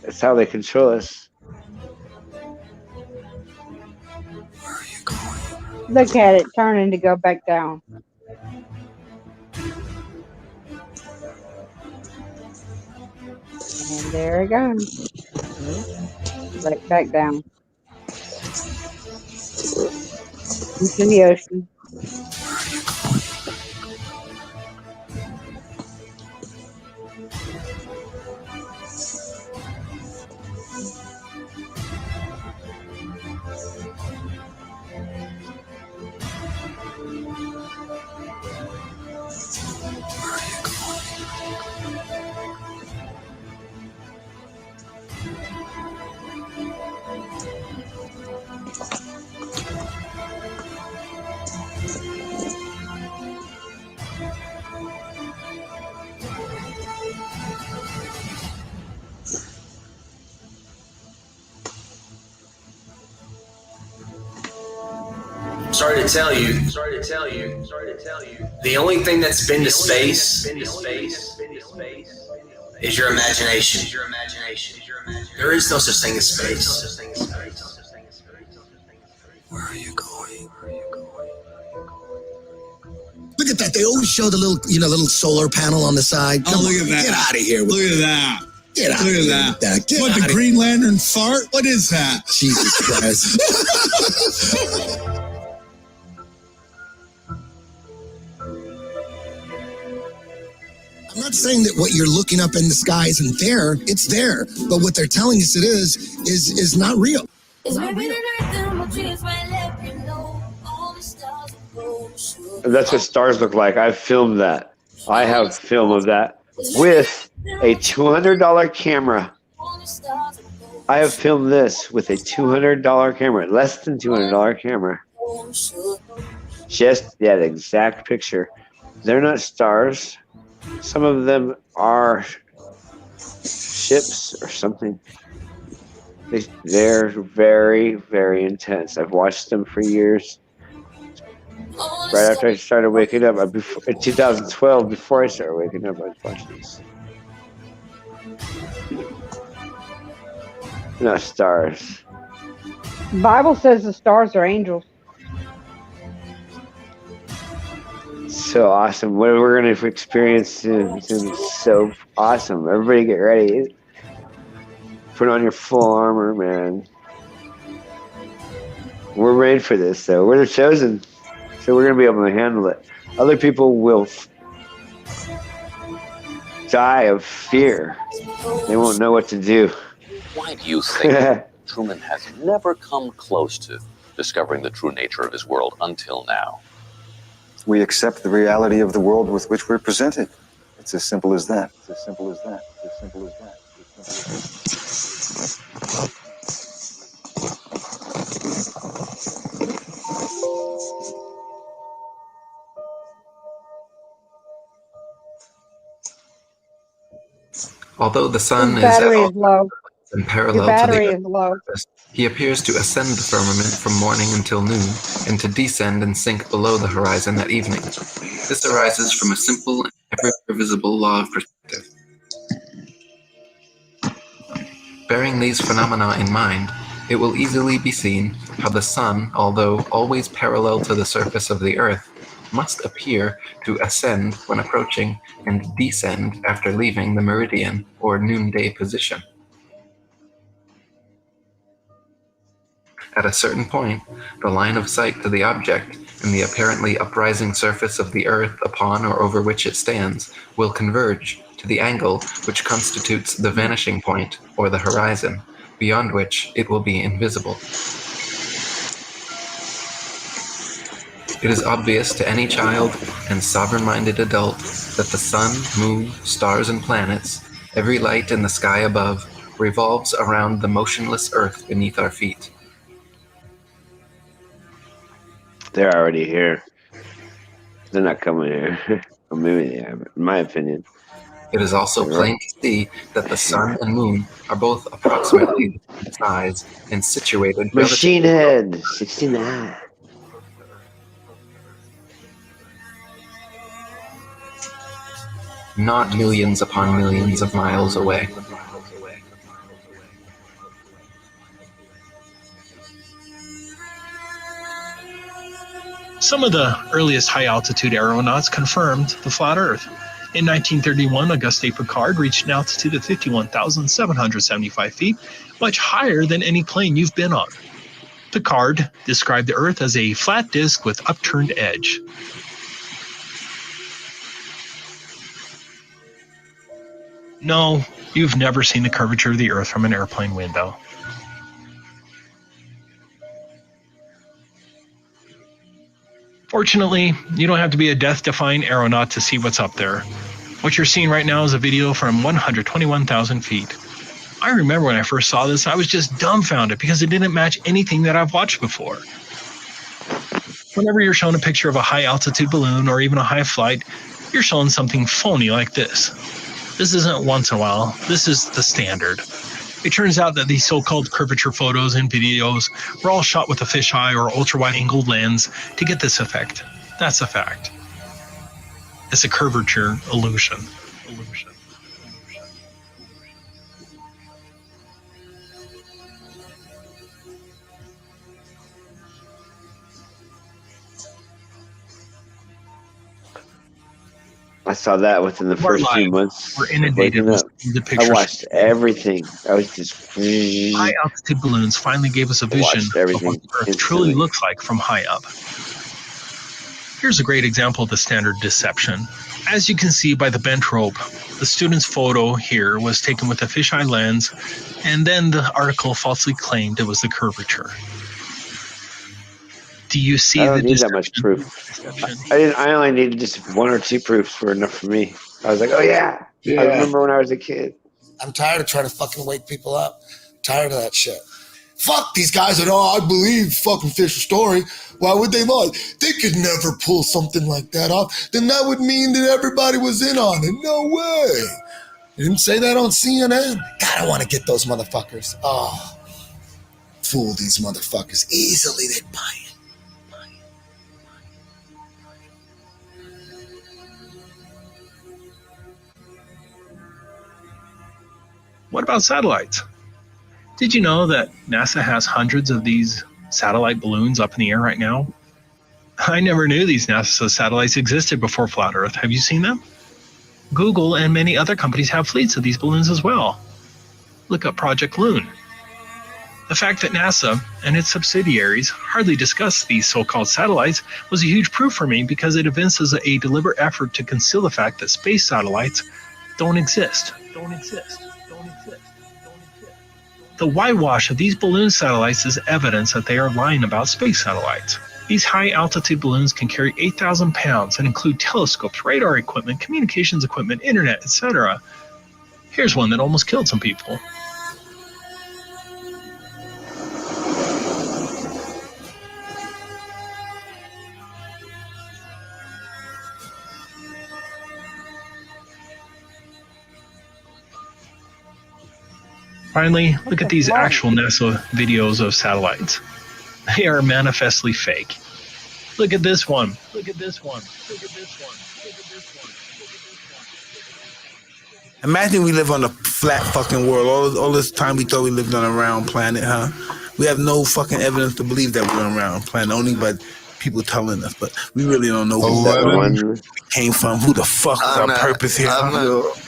That's how they control us. Look at it turning to go back down. And there it goes. Back down. Into the ocean. Sorry to tell you. The only thing that's been to space is your imagination. There is no such thing as space. Where are you going? Look at that. They always show the little solar panel on the side. Come look on, at that. Get out of here. Look at that. Get out Look of at here that. with that. Get What, out the of Green Lantern fart? What is that? Jesus Christ. I'm not saying that what you're looking up in the sky isn't there. It's there. But what they're telling us it is not real. It's not real. That's what stars look like. I've filmed that. I have film of that with a $200 camera. I have filmed this with a $200 camera, less than $200 camera. Just that exact picture. They're not stars. Some of them are ships or something. They're very, very intense. I've watched them for years. Right after I started waking up, in 2012, before I started waking up, I was watching this. Not stars. Bible says the stars are angels. So awesome. What we're going to experience soon is so awesome. Everybody get ready. Put on your full armor, man. We're made for this, though. We're the chosen. So we're going to be able to handle it. Other people will die of fear. They won't know what to do. Why do you think Truman has never come close to discovering the true nature of his world until now? We accept the reality of the world with which we're presented. It's as simple as that. It's as simple as that. It's as simple as that. It's as simple as that. Although the sun His battery is low. and Your parallel to battery the is low. Earth, he appears to ascend the firmament from morning until noon, and to descend and sink below the horizon at evening. This arises from a simple and ever visible law of perspective. Bearing these phenomena in mind, it will easily be seen how the sun, although always parallel to the surface of the earth, must appear to ascend when approaching and descend after leaving the meridian or noonday position. At a certain point, the line of sight to the object and the apparently uprising surface of the earth upon or over which it stands will converge to the angle which constitutes the vanishing point or the horizon, beyond which it will be invisible. It is obvious to any child and sovereign-minded adult that the sun, moon, stars, and planets, every light in the sky above, revolves around the motionless earth beneath our feet. They're already here. They're not coming here. Or maybe they are, in my opinion. It is also plain to see that the sun and moon are both approximately the same size and situated. Machine Head 69. Not millions upon millions of miles away. Some of the earliest high-altitude aeronauts confirmed the flat Earth. In 1931, Auguste Piccard reached an altitude of 51,775 feet, much higher than any plane you've been on. Piccard described the Earth as a flat disk with upturned edge. No, you've never seen the curvature of the Earth from an airplane window. Fortunately, you don't have to be a death-defying aeronaut to see what's up there. What you're seeing right now is a video from 121,000 feet. I remember when I first saw this, I was just dumbfounded because it didn't match anything that I've watched before. Whenever you're shown a picture of a high-altitude balloon or even a high flight, you're shown something phony like this. This isn't once in a while, this is the standard. It turns out that these so-called curvature photos and videos were all shot with a fisheye or ultra-wide-angled lens to get this effect. That's a fact. It's a curvature illusion. I saw that within the first few months. We're inundated with the pictures. I watched everything. I was just high altitude balloons finally gave us a vision of what the Earth truly looks like from high up. Here's a great example of the standard deception. As you can see by the bent rope, the student's photo here was taken with a fisheye lens, and then the article falsely claimed it was the curvature. Do you see I don't the need that much proof. I only needed just 1 or 2 proofs for enough for me. I was like, oh yeah. I remember when I was a kid. I'm tired of trying to fucking wake people up. Tired of that shit. Fuck these guys that, I believe fucking Fisher's story. Why would they lie? They could never pull something like that off. Then that would mean that everybody was in on it. No way. You didn't say that on CNN? God, I want to get those motherfuckers. Oh, fool these motherfuckers. Easily they'd buy it. What about satellites? Did you know that NASA has hundreds of these satellite balloons up in the air right now? I never knew these NASA satellites existed before Flat Earth. Have you seen them? Google and many other companies have fleets of these balloons as well. Look up Project Loon. The fact that NASA and its subsidiaries hardly discuss these so-called satellites was a huge proof for me, because it evinces a deliberate effort to conceal the fact that space satellites don't exist. The whitewash of these balloon satellites is evidence that they are lying about space satellites. These high-altitude balloons can carry 8,000 pounds and include telescopes, radar equipment, communications equipment, internet, etc. Here's one that almost killed some people. Finally, look at these actual NASA videos of satellites. They are manifestly fake. Look at this one. Imagine we live on a flat fucking world. All this time we thought we lived on a round planet, huh? We have no fucking evidence to believe that we're on a round planet, only by people telling us. But we really don't know where we came from, who the fuck is our purpose here.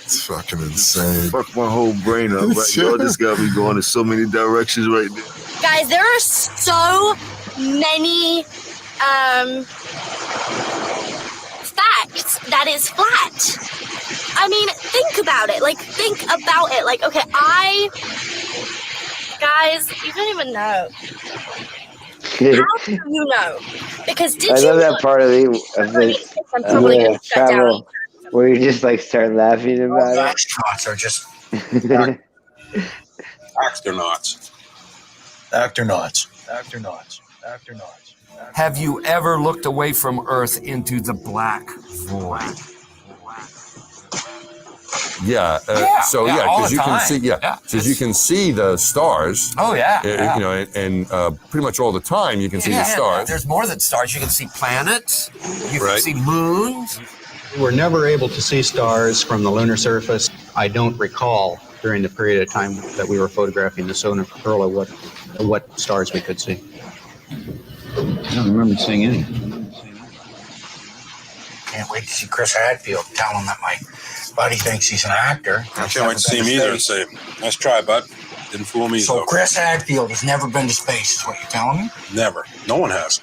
It's fucking insane. Fuck my whole brain up right now. This got me going in so many directions right now. Guys, there are so many facts that is flat. I mean, think about it. Okay, guys, you don't even know. How do you know? Because I love that part of the travel where you just like start laughing about it. Astronauts are just Actronauts. Have you ever looked away from Earth into the black void? Yeah. Because you can see. Because you can see the stars. Oh yeah. You know, and pretty much all the time you can see the stars. There's more than stars. You can see planets. You can see moons. We were never able to see stars from the lunar surface. I don't recall during the period of time that we were photographing the solar pearl what stars we could see. I don't remember seeing any. Can't wait to see Chris Hadfield tell him that my buddy thinks he's an actor. I can't wait to see him either and say, nice try, bud. Didn't fool me. So Chris Hadfield has never been to space, is what you're telling me? Never. No one has.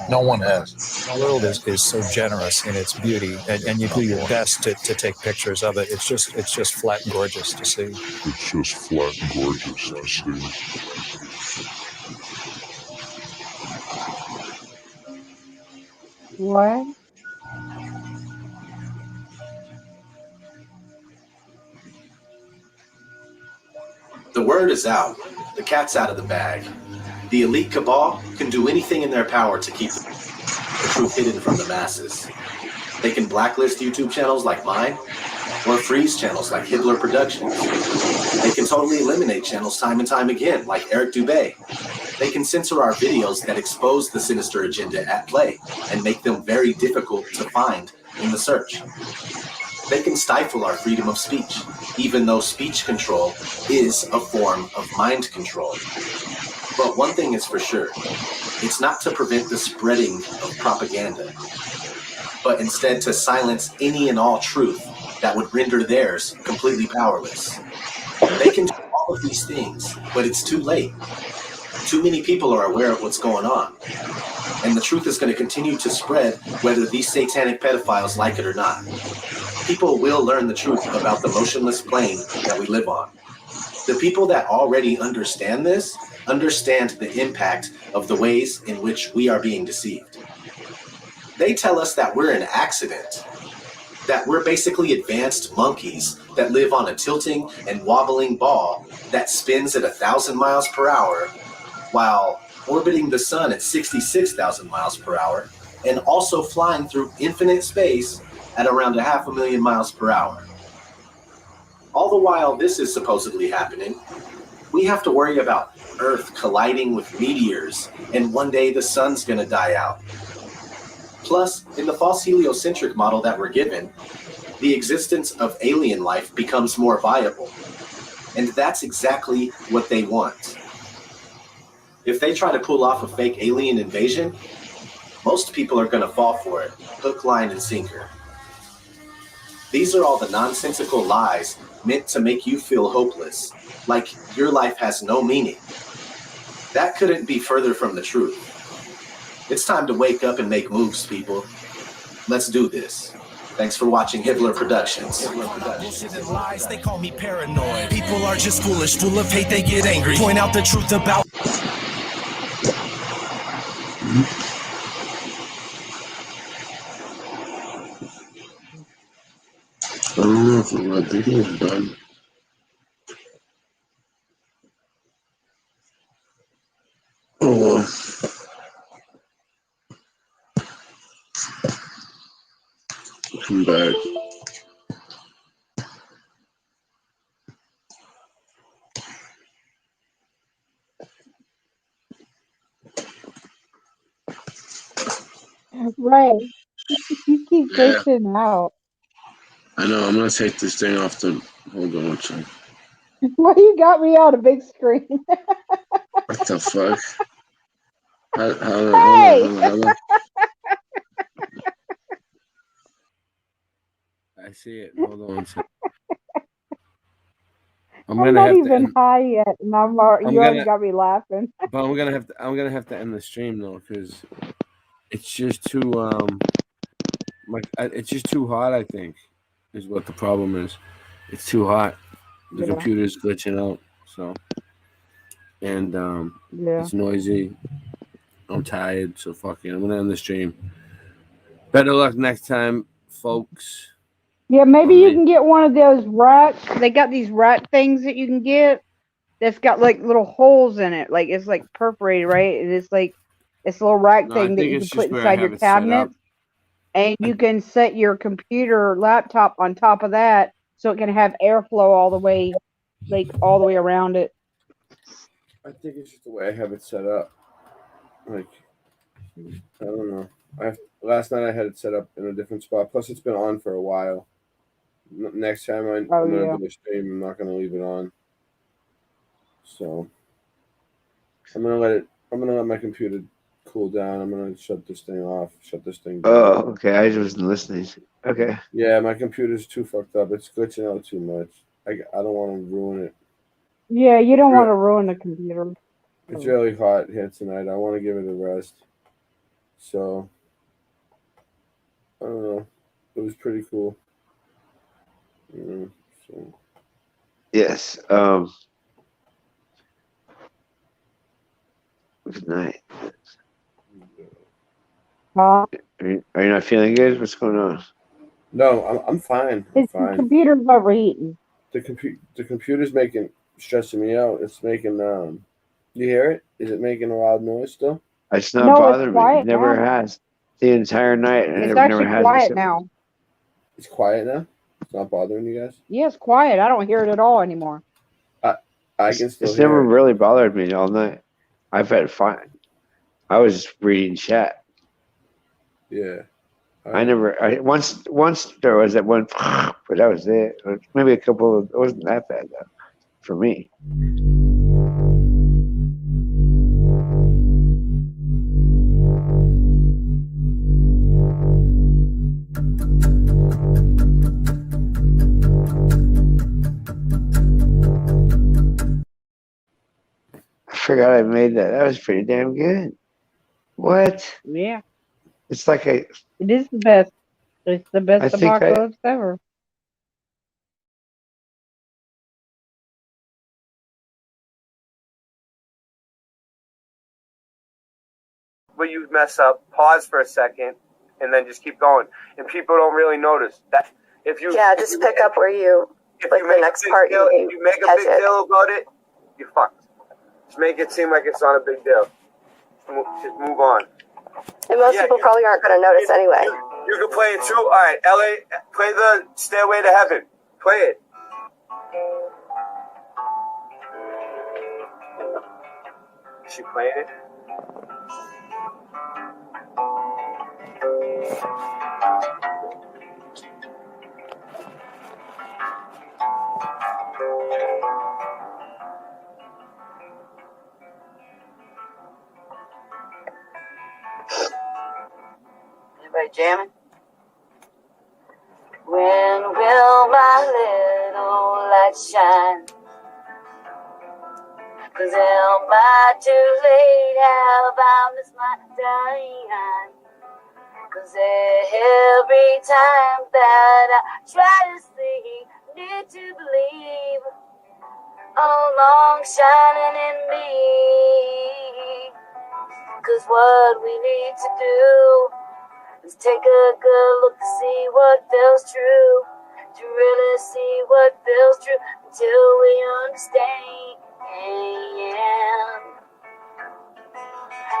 No one has. The world is so generous in its beauty, and you do your best to take pictures of it. It's just flat and gorgeous to see. It's just flat and gorgeous to see. What? The word is out. The cat's out of the bag. The elite cabal can do anything in their power to keep the truth hidden from the masses. They can blacklist YouTube channels like mine, or freeze channels like Hibbler Productions. They can totally eliminate channels time and time again, like Eric Dubé. They can censor our videos that expose the sinister agenda at play and make them very difficult to find in the search. They can stifle our freedom of speech, even though speech control is a form of mind control. But one thing is for sure, it's not to prevent the spreading of propaganda, but instead to silence any and all truth that would render theirs completely powerless. They can do all of these things, but it's too late. Too many people are aware of what's going on, and the truth is going to continue to spread whether these satanic pedophiles like it or not. People will learn the truth about the motionless plane that we live on. The people that already understand this understand the impact of the ways in which we are being deceived. They tell us that we're an accident, that we're basically advanced monkeys that live on a tilting and wobbling ball that spins at 1,000 miles per hour while orbiting the sun at 66,000 miles per hour and also flying through infinite space at around 500,000 miles per hour. All the while this is supposedly happening, we have to worry about Earth colliding with meteors and one day the sun's gonna die out. Plus, in the false heliocentric model that we're given, the existence of alien life becomes more viable. And that's exactly what they want. If they try to pull off a fake alien invasion, most people are going to fall for it, hook, line, and sinker. These are all the nonsensical lies meant to make you feel hopeless, like your life has no meaning. That couldn't be further from the truth. It's time to wake up and make moves, people. Let's do this. Thanks for watching Hibbler Productions. Bullshit and lies, they call me paranoid. People are just foolish, full of hate, they get angry. Point out the truth about. I don't know if my video is done. Oh well. Come back. Right. You keep glitching out. I know, I'm gonna take this thing off the. Hold on one second. Why you got me on a big screen? What the fuck? Hey! Hold on. I see it. Hold on one second. I'm not even high yet, and you already got me laughing. But I'm gonna have to end the stream though, because it's just too it's just too hot. I think is what the problem is. It's too hot. The computer's glitching out. So, and it's noisy. I'm tired, so fuck it. I'm gonna end the stream. Better luck next time, folks. Yeah, maybe you can get one of those racks. They got these rack things that you can get that's got like little holes in it. Like it's like perforated, right? And it's like it's a little rack thing that you can put inside your cabinet. And you can set your computer laptop on top of that so it can have airflow all the way, like all the way around it. I think it's just the way I have it set up. Like, I don't know. Last night I had it set up in a different spot. Plus, it's been on for a while. Next time I'm gonna do a stream, I'm not gonna leave it on. So I'm gonna let my computer cool down. I'm gonna shut this thing off. Shut this thing down. Oh, okay. I just wasn't listening. Okay. Yeah, my computer's too fucked up. It's glitching out too much. I don't want to ruin it. Yeah, you don't want to ruin the computer. It's really hot here tonight. I want to give it a rest. So I don't know. It was pretty cool. So. Yes. Good night. Are you not feeling good? What's going on? No, I'm fine. I'm fine. The computer's overheating. The computer's stressing me out. It's making you hear it? Is it making a loud noise still? It's not bothering me. It never has. The entire night. It's actually quiet now. It's quiet now? It's not bothering you guys? Yeah, it's quiet. I don't hear it at all anymore. I can still It's hear never it. really bothered me all night. I've had fun. I was just reading chat. Yeah. Once there was that one, but that was it. Maybe a couple of, it wasn't that bad though, for me. I forgot I made that. That was pretty damn good. What? Yeah. It's like It is the best. It's the best apocalypse ever. where you mess up, pause for a second, and then just keep going. And people don't really notice that. If you just pick up where you like the next part. If you make a big deal about it, you're fucked. Just make it seem like it's not a big deal. Just move on. And most people probably aren't going to notice anyway. You can play it too. All right, LA, play the Stairway to Heaven. Play it. Is she playing it? Everybody jamming? When will my little light shine? 'Cause am I too late? Have I missed my time? 'Cause every time that I try to see, need to believe, a long shining in me. 'Cause what we need to do is take a good look to see what feels true, to really see what feels true until we understand.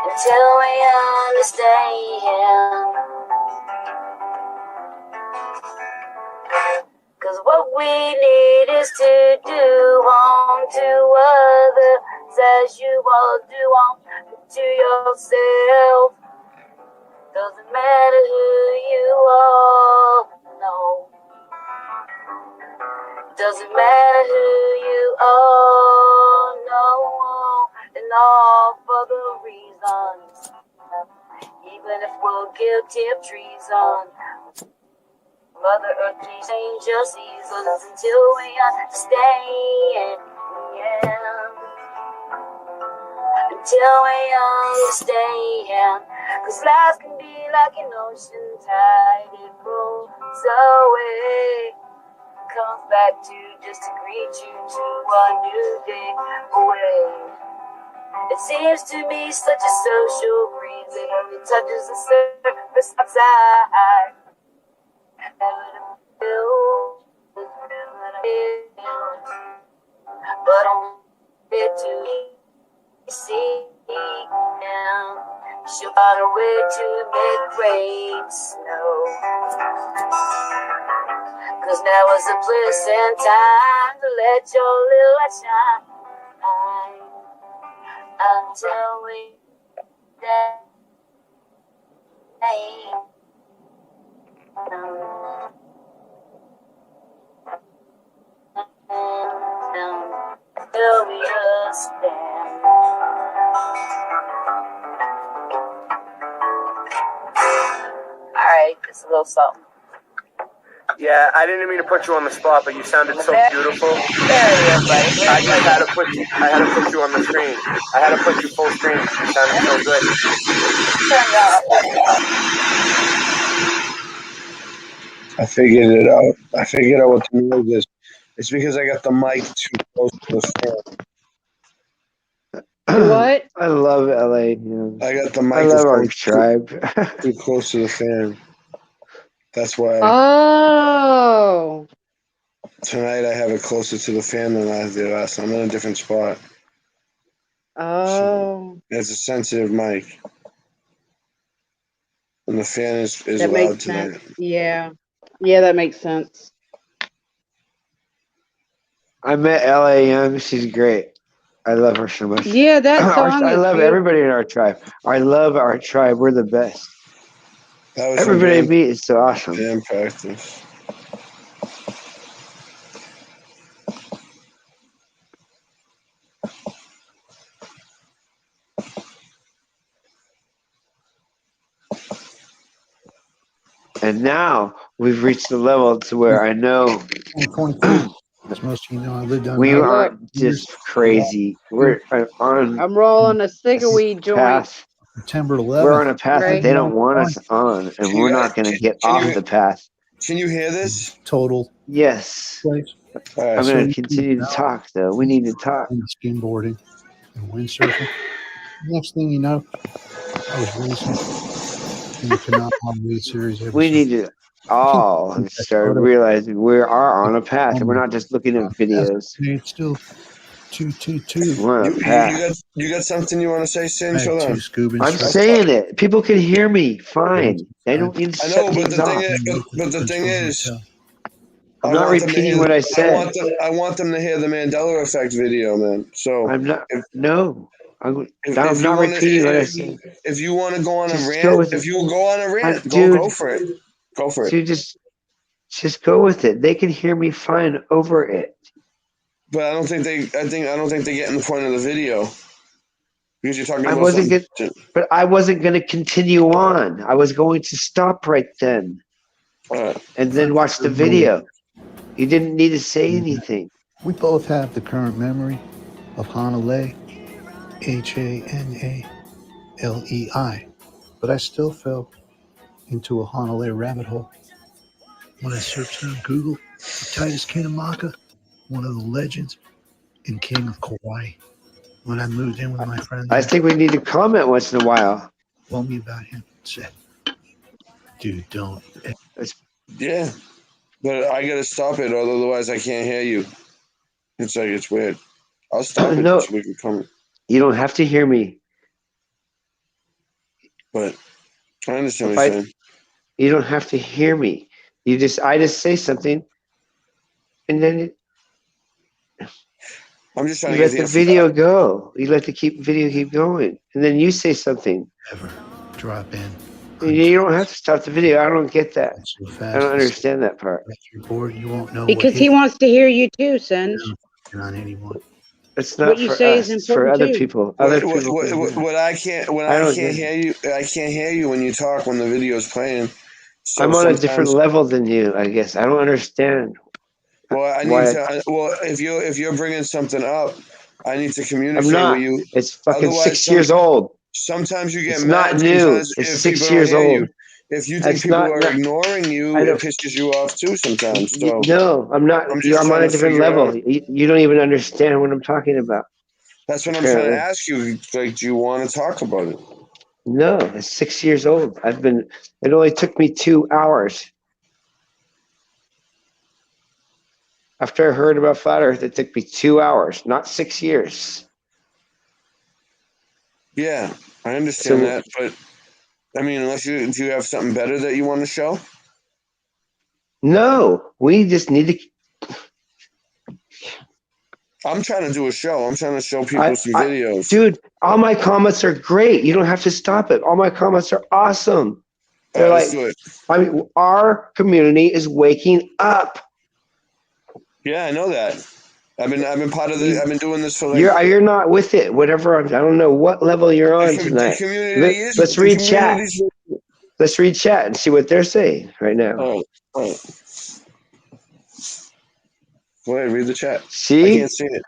Until we understand. 'Cause what we need is to do unto others as you all do unto yourself. Doesn't matter who you are, no. Doesn't matter who you are, no. And all for the reasons, even if we're guilty of treason. Mother Earth can change your seasons until we understand. Until we understand. 'Cause life can be like an ocean tide, it rolls away, comes back to just to greet you to a new day away. It seems to me such a social breeze, it only touches the surface outside. But I'm here to see now. She'll find a way to make rain snow. 'Cause now is a pleasant time to let your little light shine until we die. Until we understand. Alright, it's a little something. Yeah, I didn't mean to put you on the spot, but you sounded so beautiful. I just had to put you. I had to put you on the screen. I had to put you full screen. You sounded so good. I figured it out. I figured out what the noise is. It's because I got the mic too close to the fan. What? I love LA. I got the I mic love our tribe. too close to the fan. That's why Oh. tonight I have it closer to the fan than I did last time. I'm in a different spot. Oh. It's a sensitive mic. And the fan is That loud makes tonight. sense. Yeah. Yeah, that makes sense. I met LA Young. She's great. I love her so much. Yeah, that song I is love beautiful. everybody in our tribe. I love our tribe. We're the best. That was Everybody I from meet is so awesome. band practice. And now we've reached the level to where I know As most of you know, I lived on. we Nine aren't years. just crazy. We're on I'm rolling a cigar weed joint. path. September 11th. We're on a path Right. that they don't want us on, and we're not going to get off the path. Can you hear this? Total. Yes. Place. I'm So going we to continue to talk, though. We need to talk. And skimboarding and windsurfing. Next thing you know, I was racing in the Phenomenon Weed series. We need to all start realizing we are on a path, and we're not just looking at videos. It's still 222. We're on a path. You got something you want to say, Sin? Hold on. I'm saying it. People can hear me fine. They don't need to I shut know, but things the off. thing is, but the thing is, I'm not repeating what I said. I want them to hear the Mandela Effect video, man. So I'm not. No, I'm if not you wanna- repeating what I said. If you want to go on Just a go rant, with if it. you go on a rant, Dude, go for it. Go for it. So just go with it. They can hear me fine over it. But I don't think they get in the point of the video because you're talking I about wasn't something. but I wasn't going to continue on. I was going to stop right then, and then watch the video. You didn't need to say anything. We both have the current memory of Hanalei, Hanalei, but I still fell into a Hanalei rabbit hole. When I searched on Google for Titus Kinamaka, one of the legends and king of Kauai. When I moved in with my friend, I think we need to comment once in a while. told me about him, said, dude, don't. Yeah, but I gotta stop it, otherwise I can't hear you. It's like it's weird. I'll stop it No. so we can come. You don't have to hear me. But I understand If what you're saying. You don't have to hear me. I just say something, and then I'm just trying you to let get the video go. You let the video keep going, and then you say something. Drop in. You don't have to stop the video. I don't get that. fast. I don't understand that part. You're bored, you won't know Because he wants to hear you too, son. on anyone. It's not What you for say us. is It's for important other too. people. Other people. What I can't hear you. I can't hear you when you talk when the video's playing. So I'm on a sometimes- different level than you, I guess. I don't understand. Well, I Why need to. Well, if you're bringing something up, I need to communicate I'm not. with you. It's fucking Otherwise, 6 years old. Sometimes you get It's mad. not new. Sometimes It's if 6 people years don't hear old. you. If you think It's people not- are not- ignoring you, I it don't- pisses you off too sometimes. So No, I'm not. I'm just I'm on trying a to different figure level. out- You don't even understand what I'm talking about. that's what I'm trying Apparently. to ask you. Like, do you want to talk about it? No, it's 6 years old. It only took me 2 hours. After I heard about Flat Earth, it took me 2 hours, not 6 years. Yeah, I understand So- that, but I mean, do you have something better that you want to show? No, we just need to. I'm trying to do a show. I'm trying to show people some videos. Dude, all my comments are great. You don't have to stop it. All my comments are awesome. They're All right, like, let's do it. I mean, our community is waking up. Yeah, I know that. I've been part of the. I've been doing this for like. You're not with it. Whatever. I don't know what level you're on tonight. Let's read chat. Let's read chat and see what they're saying right now. All right. Go ahead, read the chat. See? I can't see it.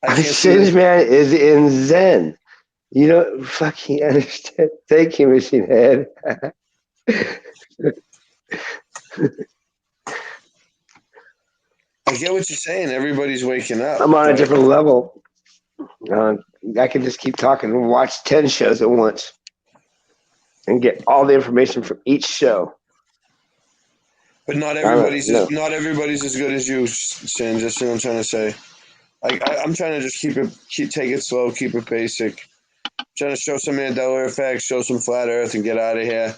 I can't see Singe it. Man is in Zen. You don't fucking understand. Thank you, Machine Head. I get what you're saying. Everybody's waking up. I'm on a but- different level. I can just keep talking and watch 10 shows at once and get all the information from each show. But not don't everybody's know. not everybody's as good as you, Sin. That's what I'm trying to say. I'm trying to just take it slow, keep it basic. Trying to show some Mandela Effect, show some Flat Earth, and get out of here.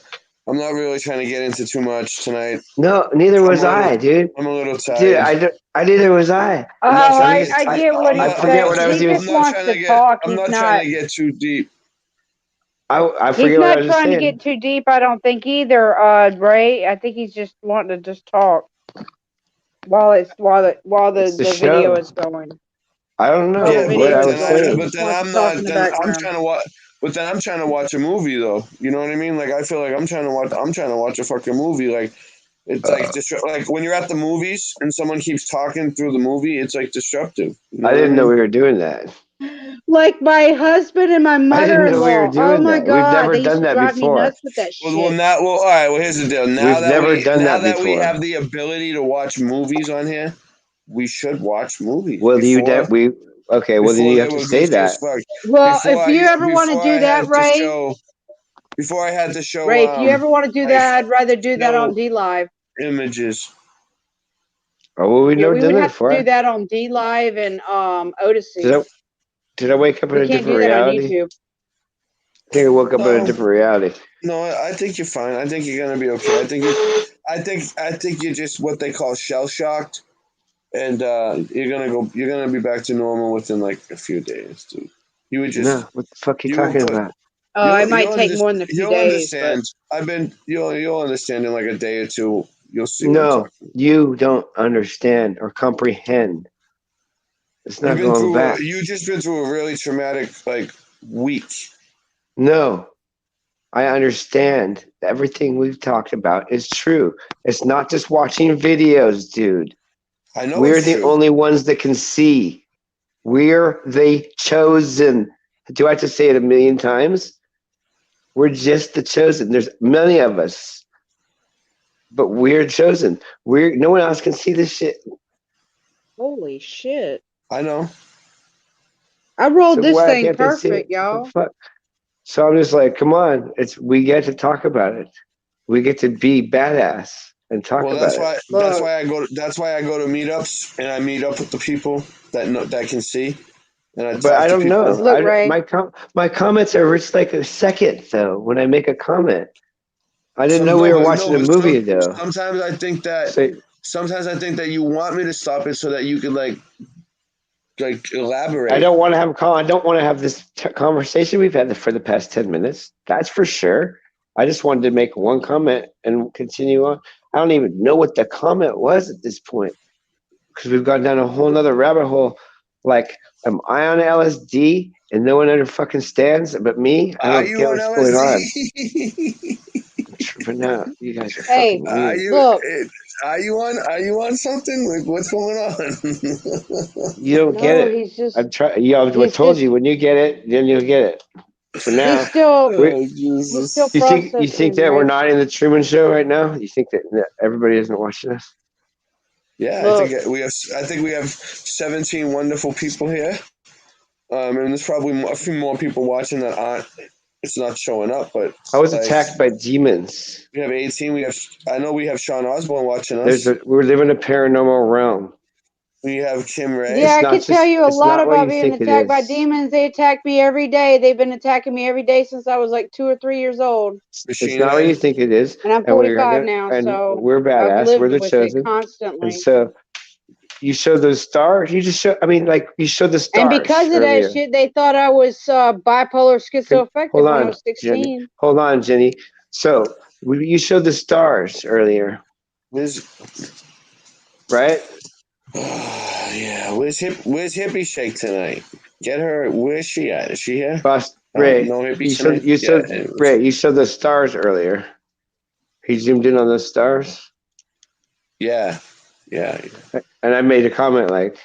I'm not really trying to get into too much tonight. No, neither was I, dude. I'm a little tired. Dude, I neither was I. Oh, I get what I he's forget saying. what I was He even. just wants to talk. I'm He's not trying to get too deep. I He's forget what I not was trying to saying. get too deep, I don't think either, Ray. I think he's just wanting to just talk while the the video show. is going. I don't know Yeah, what I was but saying. then I'm Talk in not. the Then I'm background. trying to watch. But then I'm trying to watch a movie, though. You know what I mean? Like I feel like I'm trying to watch a fucking movie. Like it's like like when you're at the movies and someone keeps talking through the movie, it's like disruptive. You I what didn't know mean? we were doing that. Like my husband and my I didn't know mother-in-law. we were doing Oh my that. We've god, never they used done to that drive me before. nuts with that shit. All right. Well, here's the deal. Now We've never done now that that we before. have the ability to watch movies on here, we should watch movies. Well, before. Okay, well then Before you they have to were say goofy as that. fuck. Well, Before if you I ever want to before I do that, had to Ray, show before I had to show Ray, if you ever want to do like that, I'd rather do that on no D Live. images. Oh, well, we've Yeah, never we done would that have to do before. that on D Live and Odyssey. Did I wake up in We a can't different do that on reality? YouTube. I think I woke up in a No. different reality. No, I think you're fine. I think you're gonna be okay. I think you're just what they call shell shocked, and you're gonna be back to normal within like a few days, dude. You would just No, what the fuck are you you will talking put about? Oh, it might take more than a few you'll days, but understand. You'll understand in like a day or two. You'll see what I'm No, talking. you don't understand or comprehend. It's not going back. You just been through a really traumatic like week. No, I understand everything we've talked about is true. It's not just watching videos, dude. I know We're it's the true. only ones that can see. We're the chosen. Do I have to say it a million times? We're just the chosen. There's many of us, but we're chosen. No one else can see this shit. holy shit. I know. I rolled So this why thing can't they see it? perfect, y'all. Fuck. So I'm just like, come on, we get to talk about it. We get to be badass and talk Well, about that's it. why that's why I go to meetups and I meet up with the people that can see, and I But talk I to don't people. know. Look, Ray. My comments are just like a second though. When I make a comment, I didn't know we were watching a movie though. Sometimes I think that you want me to stop it so that you can like elaborate. I don't want to have a call. I don't want to have this conversation we've had for the past 10 minutes. That's for sure. I just wanted to make one comment and continue on. I don't even know what the comment was at this point because we've gone down a whole nother rabbit hole. Like, am I on LSD and no one understands but me? I don't get what's going on. For now, you guys are Hey, fucking weird. look. Are you on something? Like, what's going on? You don't get No, it. he's just. I'm trying. Yeah, I he's told just- you when you get it, then you'll get it. For now, He's still. Jesus. He's still you processing. think that we're not in the Truman Show right now? You think that everybody isn't watching us? Yeah, Look. I think we have 17 wonderful people here. And there's probably a few more people watching that aren't. It's not showing up, but I was attacked by demons. We have 18. I know we have Sean Osborne watching us. We're living a paranormal realm. We have Kim Ray. Yeah, I can tell you a lot about being attacked by is. demons. They attack me every day. They've been attacking me every day since I was like 2 or 3 years old. It's not what you think it is. And I'm we're 45 now, and so we're I've badass. lived We're the with chosen. it constantly. And so you show those stars. You just show. I mean, like you show the stars. And because of earlier. that shit, they thought I was bipolar schizoaffective Hold when I on, was 16. Jenny. Hold on, Jenny. So you showed the stars earlier, right? Yeah, where's Hippie Shake tonight? Get her. Where's she at? Is she here? Boss Ray, no Hippie you tonight? Ray, you showed the stars earlier. He zoomed in on those stars. Yeah. And I made a comment like,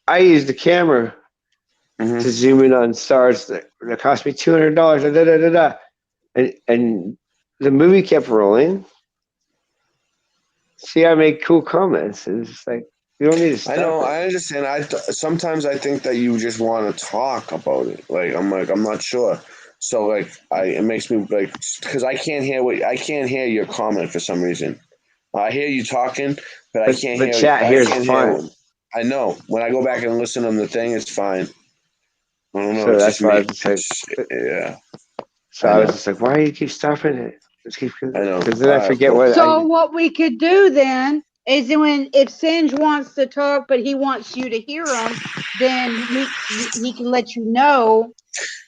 I used the camera to zoom in on stars that cost me $200. And the movie kept rolling. See, I make cool comments. It's just like you don't need to stop. I know. it. I understand. Sometimes I think that you just want to talk about it. I'm not sure. So it makes me because I can't hear your comment for some reason. I hear you talking, but I can't hear. The chat here is fine. I know. When I go back and listen on the thing, it's fine. I don't know. So that's why I was just like, yeah. So I was just like, why do you keep stopping it? Just keep. I know. Because then I forget what. So what we could do then is if Singe wants to talk, but he wants you to hear him, then he can let you know.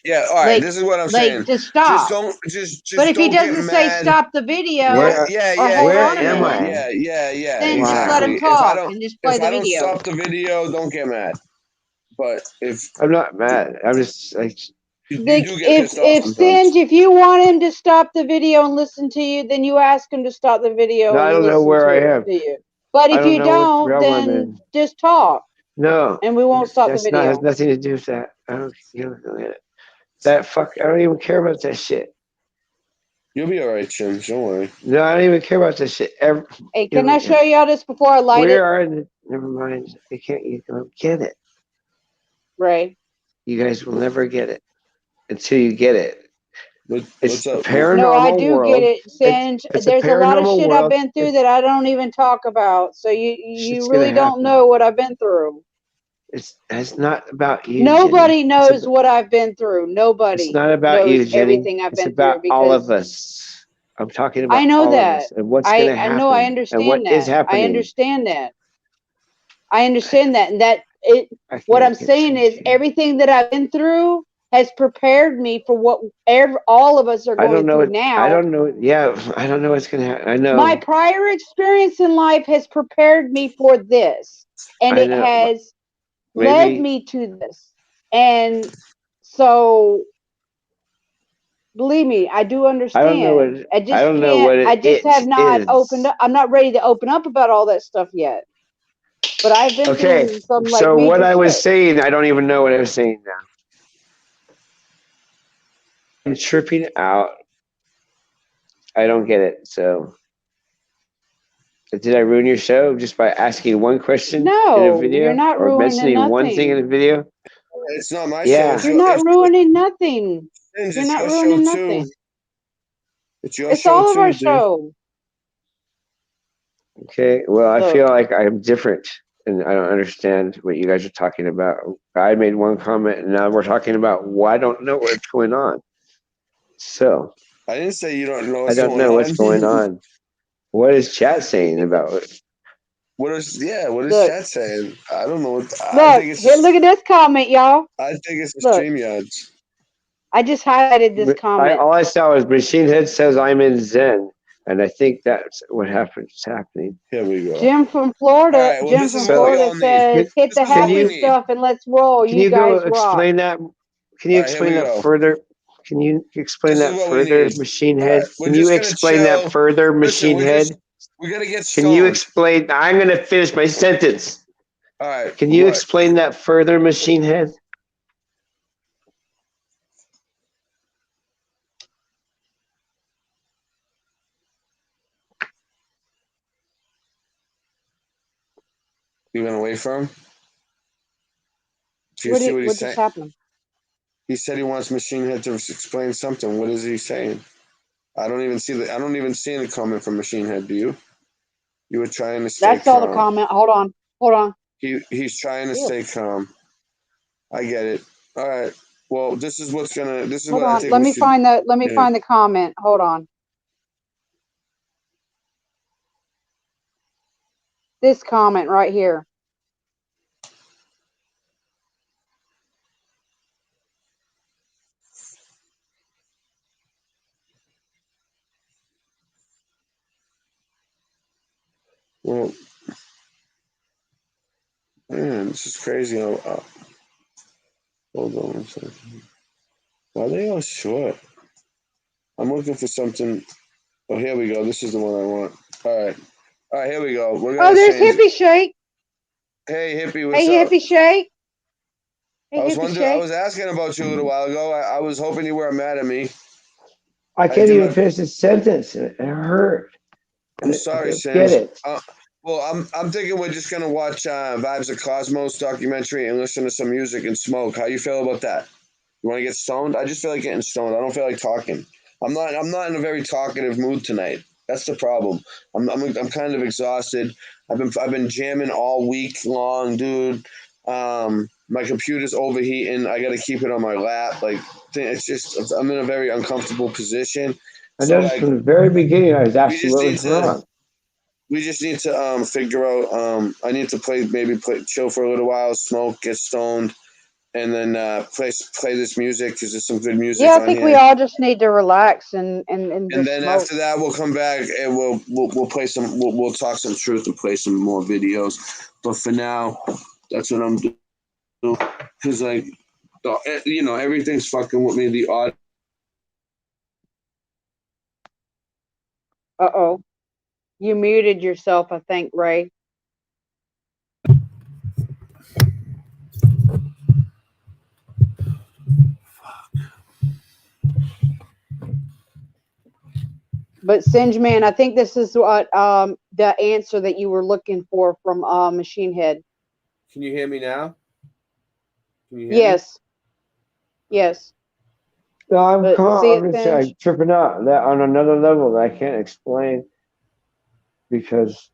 Yeah, all right. This is what I'm saying. To stop. Just but if he don't doesn't get say mad. stop the video, Where am I? Yeah. Then exactly. just let him talk and just play if the I don't video. stop the video, don't get mad. But if I'm not mad, I'm just like. You do get pissed off If sometimes. Singe, if you want him to stop the video and listen to you, then you ask him to stop the video. No, I don't know where I am. To you. But if you don't, then just talk. No. And we won't stop the video. That has nothing to do with that. I don't. That fuck. I don't even care about that shit. You'll be all right, Jim. Don't worry. No, I don't even care about that shit. Hey, can I show y'all this before I light it? Never mind. You don't get it. Ray. You guys will never get it until you get it. It's a up? paranormal No, I do world. get it, Singe. It's There's a lot of paranormal shit I've world. been through that I don't even talk about. So Shit's you gonna really don't happen. know what I've been through. It's not about you. Nobody Jenny. knows what I've been through. Nobody It's not about you, knows Jenny. everything I've It's been about through all of because us. I'm talking about I know all that. of us and what's going to I happen know. I and understand what is that. I happening. understand that. I understand that. And that it. I What can't I'm get saying is everything that I've been through has prepared me for what all of us are I don't going know. through What, now. I don't know. Yeah, I don't know what's going to happen. I know. My prior experience in life has prepared me for this, and I it know. has Maybe- led me to this. And so, believe me, I do understand. I don't know what. I just I don't know can't. what I just have not is. opened up. I'm not ready to open up about all that stuff yet. But I've been Okay. through some like So what major I was shit. saying, I don't even know what I was saying now. I'm tripping out. I don't get it. So, did I ruin your show just by asking one question in a No, video you're not or ruining mentioning one thing in a nothing. video? It's not my Yeah. show. It's You're your, not it's, ruining nothing. it's You're not your ruining show too. nothing. It's your It's show all of too, our dude. show. Okay. Well, I Look. feel like I'm different and I don't understand what you guys are talking about. I made one comment and now we're talking about, well, I don't know what's going on. So I didn't say you don't know I what's don't going know on. what's going on. What is chat saying about it? What is Look. chat saying? I don't know. I Look, think it's here, look at this comment, y'all. I think it's the Look. StreamYards. I just highlighted this comment. All I saw was Machine Head says I'm in Zen. And I think that's what is happening. Here we go. Jim from Florida. All right, well, Jim this from is what we Florida all need. says, "Hit the This is what we happy need. stuff and let's roll. Can You you go guys rock." explain that? Can you All right, here explain we that go. further? Can you explain This is that what we further, need. Machine All Head? right, we're Can you just gonna explain chill. that further, Listen, Machine Head? we gotta get Can you stoned. explain? I'm going to finish my sentence. All right. Can you what? explain that further, Machine Head? You went away from him? Do you What see what he's just saying? happened? He said he wants Machine Head to explain something. What is he saying? I don't even see any comment from Machine Head. Do you? You were trying to stay That's all the calm. comment. Hold on. He's trying to Ew. stay calm. I get it. All right. Well, this is what Hold I on. think Let we me should. find the. Let me yeah. find the comment. Hold on. This comment right here. Well, man, this is crazy. Hold on one second. Why are they all short? I'm looking for something. Oh, here we go. This is the one I want. All right, here we go. We're gonna Oh, there's change. Hippie Shake. Hey, Hippie, what's Hey, up? Hippie Shake. Hey, I was Hippie wondering. I Shake. was asking about you a little while ago. I was hoping you weren't mad at me. I can't do even not- finish the sentence. It hurt. I'm sorry, I Sam. get it. Well, I'm thinking we're just gonna watch Vibes of Cosmos documentary and listen to some music and smoke. How you feel about that? You want to get stoned? I just feel like getting stoned. I don't feel like talking. I'm not in a very talkative mood tonight. That's the problem. I'm kind of exhausted. I've been jamming all week long, dude. My computer's overheating. I got to keep it on my lap. Like it's just I'm in a very uncomfortable position. I So noticed from the very beginning I was asking what need was to- wrong. we just need to figure out. I need to play chill for a little while, smoke, get stoned, and then play this music because there's some good music. Yeah, I on think here. we all just need to relax and And just then smoke. after that, we'll come back and we'll play some. We'll talk some truth and play some more videos. But for now, that's what I'm doing. Because everything's fucking with me. The odd. Uh-oh. You muted yourself, I think, Ray. But Singe Man, I think this is what the answer that you were looking for from Machine Head. Can you hear me now? Can you hear me? Yes. Yes. No, I'm But calm. see I'm it just finish? like tripping out that on another level that I can't explain because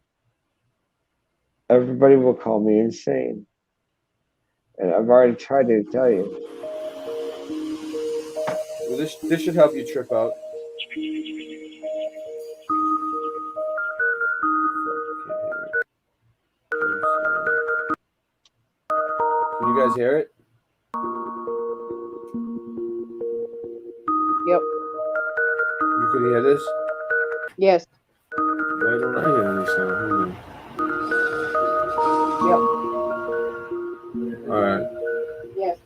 everybody will call me insane. And I've already tried to tell you. Well, this should help you trip out. Can you guys hear it? Yep. You can hear this? Yes. Why don't I hear any sound? Yep. All right. Yes.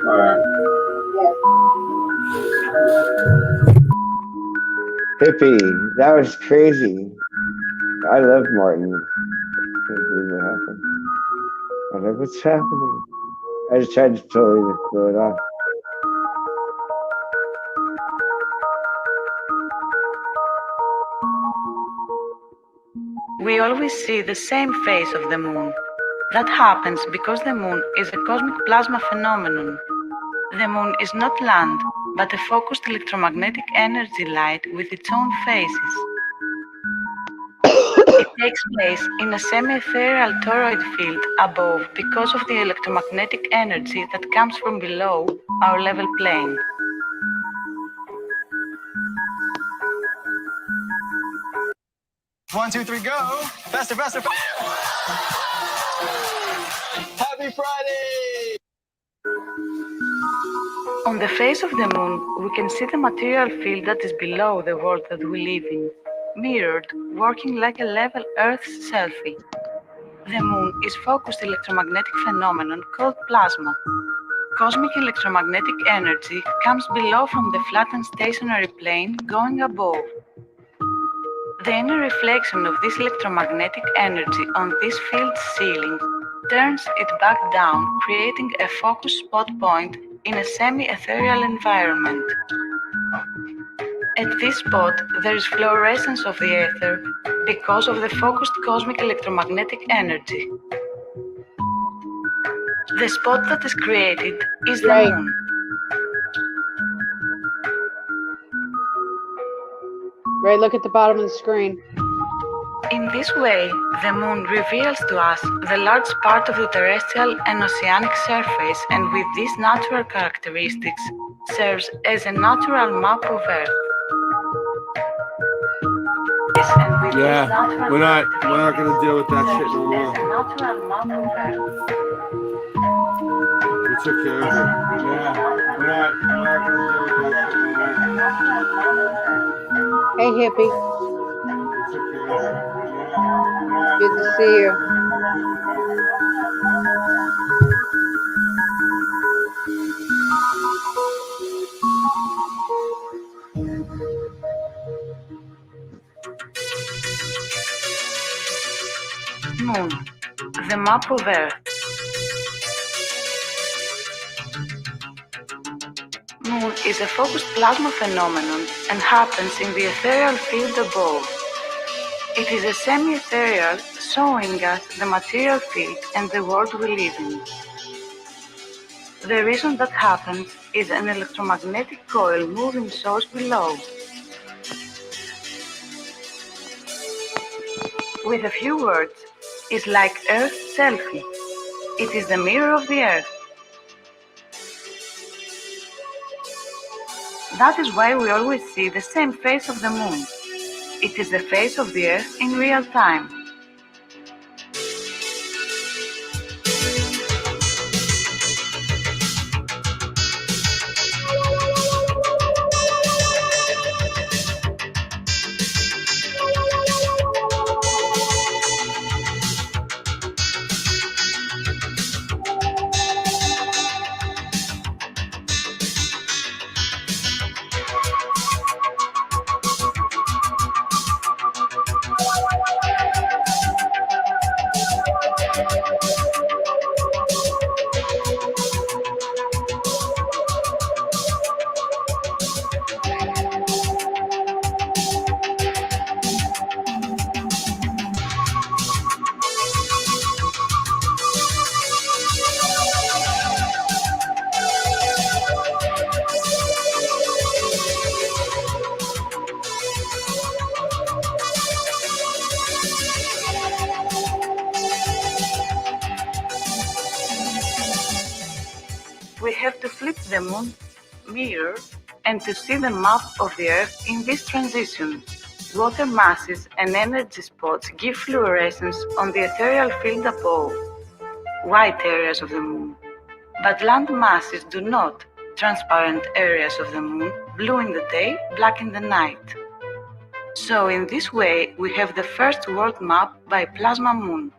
All right. Hippie, that was crazy. I love Martin. I can't believe what happened. I was like, what's happening? I just tried to totally just throw it off. We always see the same face of the moon. That happens because the moon is a cosmic plasma phenomenon. The moon is not land, but a focused electromagnetic energy light with its own phases. It takes place in a semi-ethereal toroid field above because of the electromagnetic energy that comes from below our level plane. One, two, three, go! Faster, faster, faster! Happy Friday! On the face of the moon, we can see the material field that is below the world that we live in, mirrored, working like a level Earth's selfie. The moon is a focused electromagnetic phenomenon called plasma. Cosmic electromagnetic energy comes below from the flattened stationary plane going above. The inner reflection of this electromagnetic energy on this field's ceiling turns it back down, creating a focused spot point in a semi-ethereal environment. At this spot, there is fluorescence of the ether because of the focused cosmic electromagnetic energy. The spot that is created is the moon. Ray, look at the bottom of the screen. In this way, the moon reveals to us the large part of the terrestrial and oceanic surface, and with these natural characteristics, serves as a natural map of Earth. Yeah, we're not gonna deal with that shit no more. We took care of it. Yeah, we're not gonna deal with that shit no more. Hey, hippie. We took care of it. Good to see you. Moon, the map of Earth. Moon is a focused plasma phenomenon and happens in the ethereal field above. It is a semi-ethereal, showing us the material field and the world we live in. The reason that happens is an electromagnetic coil moving source below. With a few words, it's like Earth's selfie. It is the mirror of the Earth. That is why we always see the same face of the moon. It is the face of the Earth in real time. the moon mirror and to see the map of the Earth in this transition. Water masses and energy spots give fluorescence on the ethereal field above, white areas of the moon. But land masses do not, transparent areas of the moon, blue in the day, black in the night. So in this way, we have the first world map by plasma moon.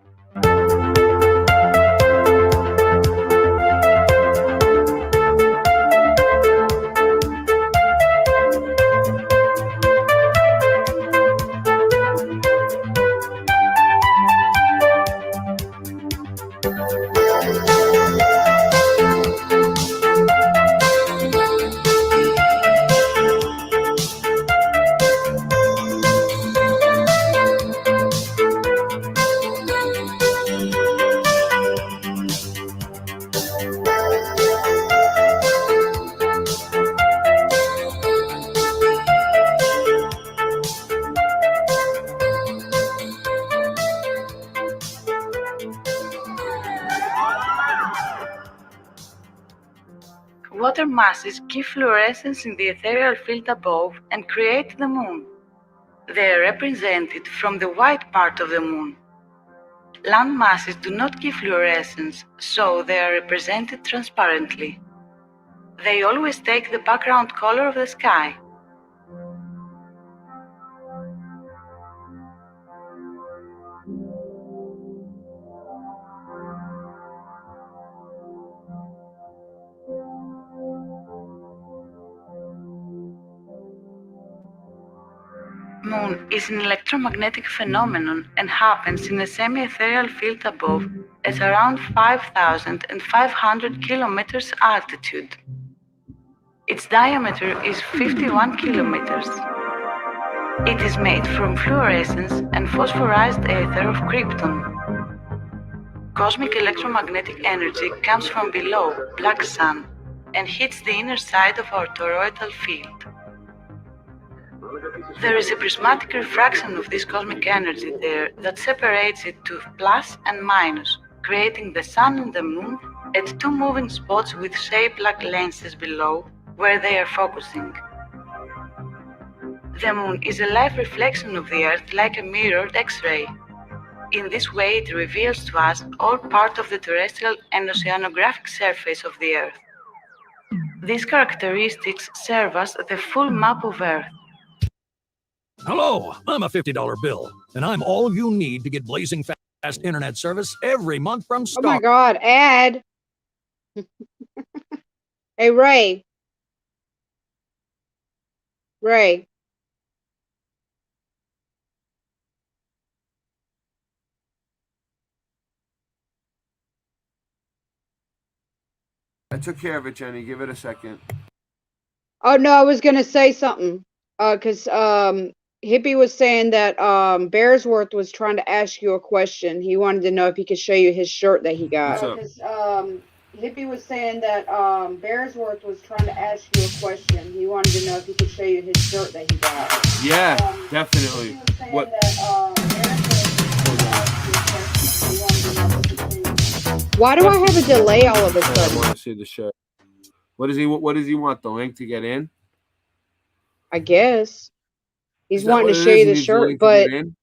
Water masses give fluorescence in the ethereal field above and create the moon. They are represented from the white part of the moon. Land masses do not give fluorescence, so they are represented transparently. They always take the background color of the sky. Moon is an electromagnetic phenomenon and happens in a semi-ethereal field above at around 5,500 kilometers altitude. Its diameter is 51 kilometers. It is made from fluorescence and phosphorized ether of krypton. Cosmic electromagnetic energy comes from below, black sun, and hits the inner side of our toroidal field. There is a prismatic refraction of this cosmic energy there that separates it to plus and minus, creating the sun and the moon at two moving spots with shape-like lenses below where they are focusing. The moon is a live reflection of the Earth like a mirrored X-ray. In this way it reveals to us all part of the terrestrial and oceanographic surface of the Earth. These characteristics serve as the full map of Earth. Hello, I'm a $50 bill, and I'm all you need to get blazing fast internet service every month from Star. Oh my God, ad. Hey, Ray. Ray. I took care of it, Jenny. Give it a second. Oh, no, I was going to say something. Because Hippie was saying that Bearsworth was trying to ask you a question. He wanted to know if he could show you his shirt that he got. What's up? Hippie was saying that Bearsworth was trying to ask you a question. He wanted to know if he could show you his shirt that he got. Yeah, definitely. What? Why do I have a delay all of a I sudden? want to see the shirt. What does he want? The link to get in? I guess. He's Is that wanting what to it show is? you He the needs shirt, link to but get in?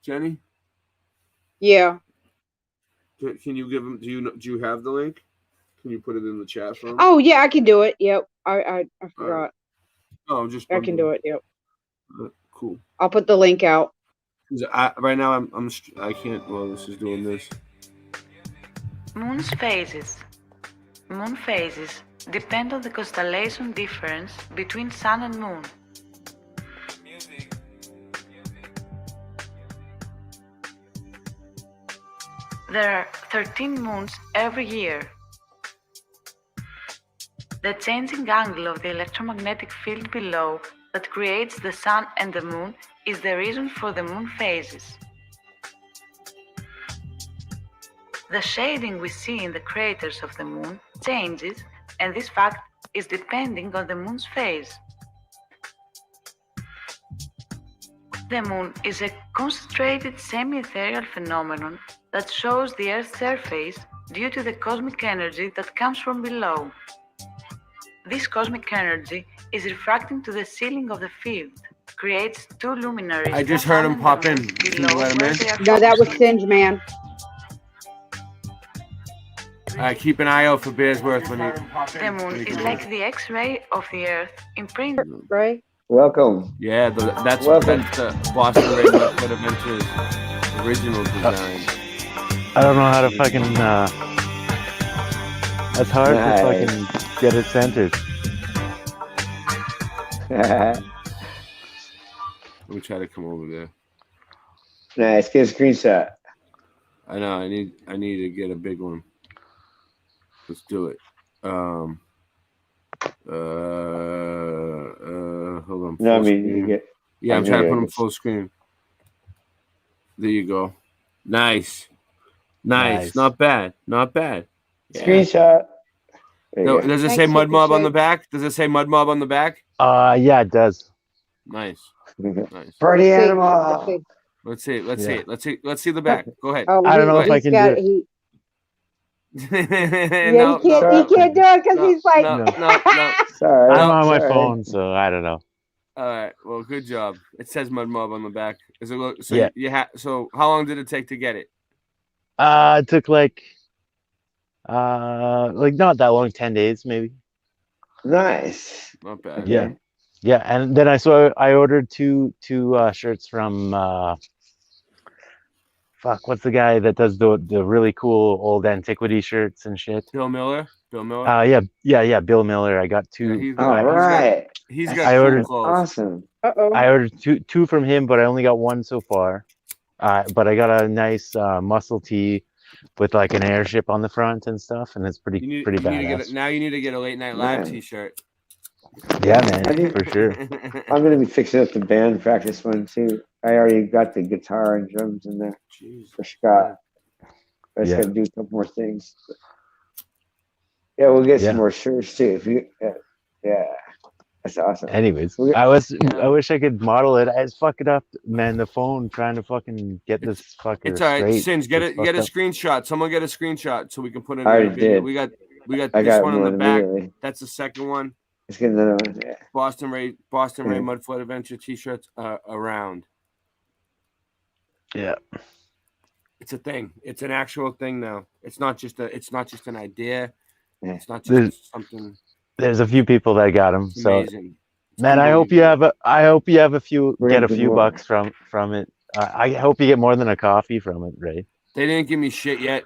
Jenny, yeah. can you give him? Do you have the link? Can you put it in the chat for him? Oh yeah, I can do it. Yep. I forgot. Oh, just I can do it. Yep. Cool. I'll put the link out. Right now I can't. Well, this is doing this. Moon's phases. Moon phases depend on the constellation difference between Sun and Moon. There are 13 moons every year. The changing angle of the electromagnetic field below that creates the Sun and the Moon is the reason for the moon phases. The shading we see in the craters of the Moon changes, and this fact is depending on the Moon's phase. The Moon is a concentrated semi-ethereal phenomenon that shows the Earth's surface due to the cosmic energy that comes from below. This cosmic energy is refracting to the ceiling of the field, creates two luminaries. I just the heard sun him and pop the in. moon, Can you below let him where in? they are No, that was focusing. Singe Man. All right, keep an eye out for Bearsworth when he. The moon is like the X-ray of the Earth imprinted. Right? Welcome. Yeah, that's Welcome. the Boston Ray Mudfoot Adventures original design. I don't know how to fucking. That's hard Nice. to fucking get it centered. Let me try to come over there. Nice. Get a screenshot. I know. I need to get a big one. Let's do it. Hold on. No, I Full mean, screen. you get. Yeah, I'm I trying to know put you them get- full screen. There you go. Nice. Nice. Not bad. Not bad. Yeah. Screenshot. There you No, go. does it Thanks, say Mud Super Mob on the Shake. back? Does it say Mud Mob on the back? Yeah, it does. Nice. Nice. Party Let's see. animal. Let's see it. Let's Yeah. see it. Let's see the back. Go ahead. Oh, I don't know if I he's can got, do it. he, yeah, No, he can't do it because no, he's like, no, No. no, no. Sorry. I'm on my sorry. phone, so I don't know. All right. Well, good job. It says Mud Mob on the back. Is it look? So Yeah. So how long did it take to get it? It took like not that long, 10 days maybe. Nice. Not bad. Yeah. Yeah, and then I ordered two shirts from what's the guy that does the really cool old antiquity shirts and shit? Bill Miller. Bill Miller. Yeah, Bill Miller. I got two. he's All right. He's got I cool ordered- clothes. Awesome. uh-oh. I ordered two from him, but I only got one so far. But I got a nice muscle tee with like an airship on the front and stuff, and it's pretty You need to badass. now you need to get a late night live Man. T-shirt. Yeah, I man, think- for sure. I'm gonna be fixing up the band practice one too. I already got the guitar and drums in there Jeez. for Scott. I just Yeah. gotta do a couple more things. Yeah, we'll get Yeah. some more shirts too. If you, yeah, that's awesome. Anyways, We- I wish I could model it. I just fuck it up, man. The phone trying to fucking get this fucker It's all right. straight. Singe, get is it. Get a fucked up. screenshot. Someone get a screenshot so we can put it in I the already video. did. We got I this got one in the one back. immediately. That's the second one. Let's get another one. Yeah. Boston Ray Yeah. Mudfoot Adventure T-shirts around. Yeah. It's a thing. It's an actual thing now. It's not just an idea. Yeah. It's not There's- just something There's a few people that got them. So, amazing. It's man, I hope you unbelievable. have a few We're get gonna a do few more. bucks from it. I hope you get more than a coffee from it, Ray. They didn't give me shit yet.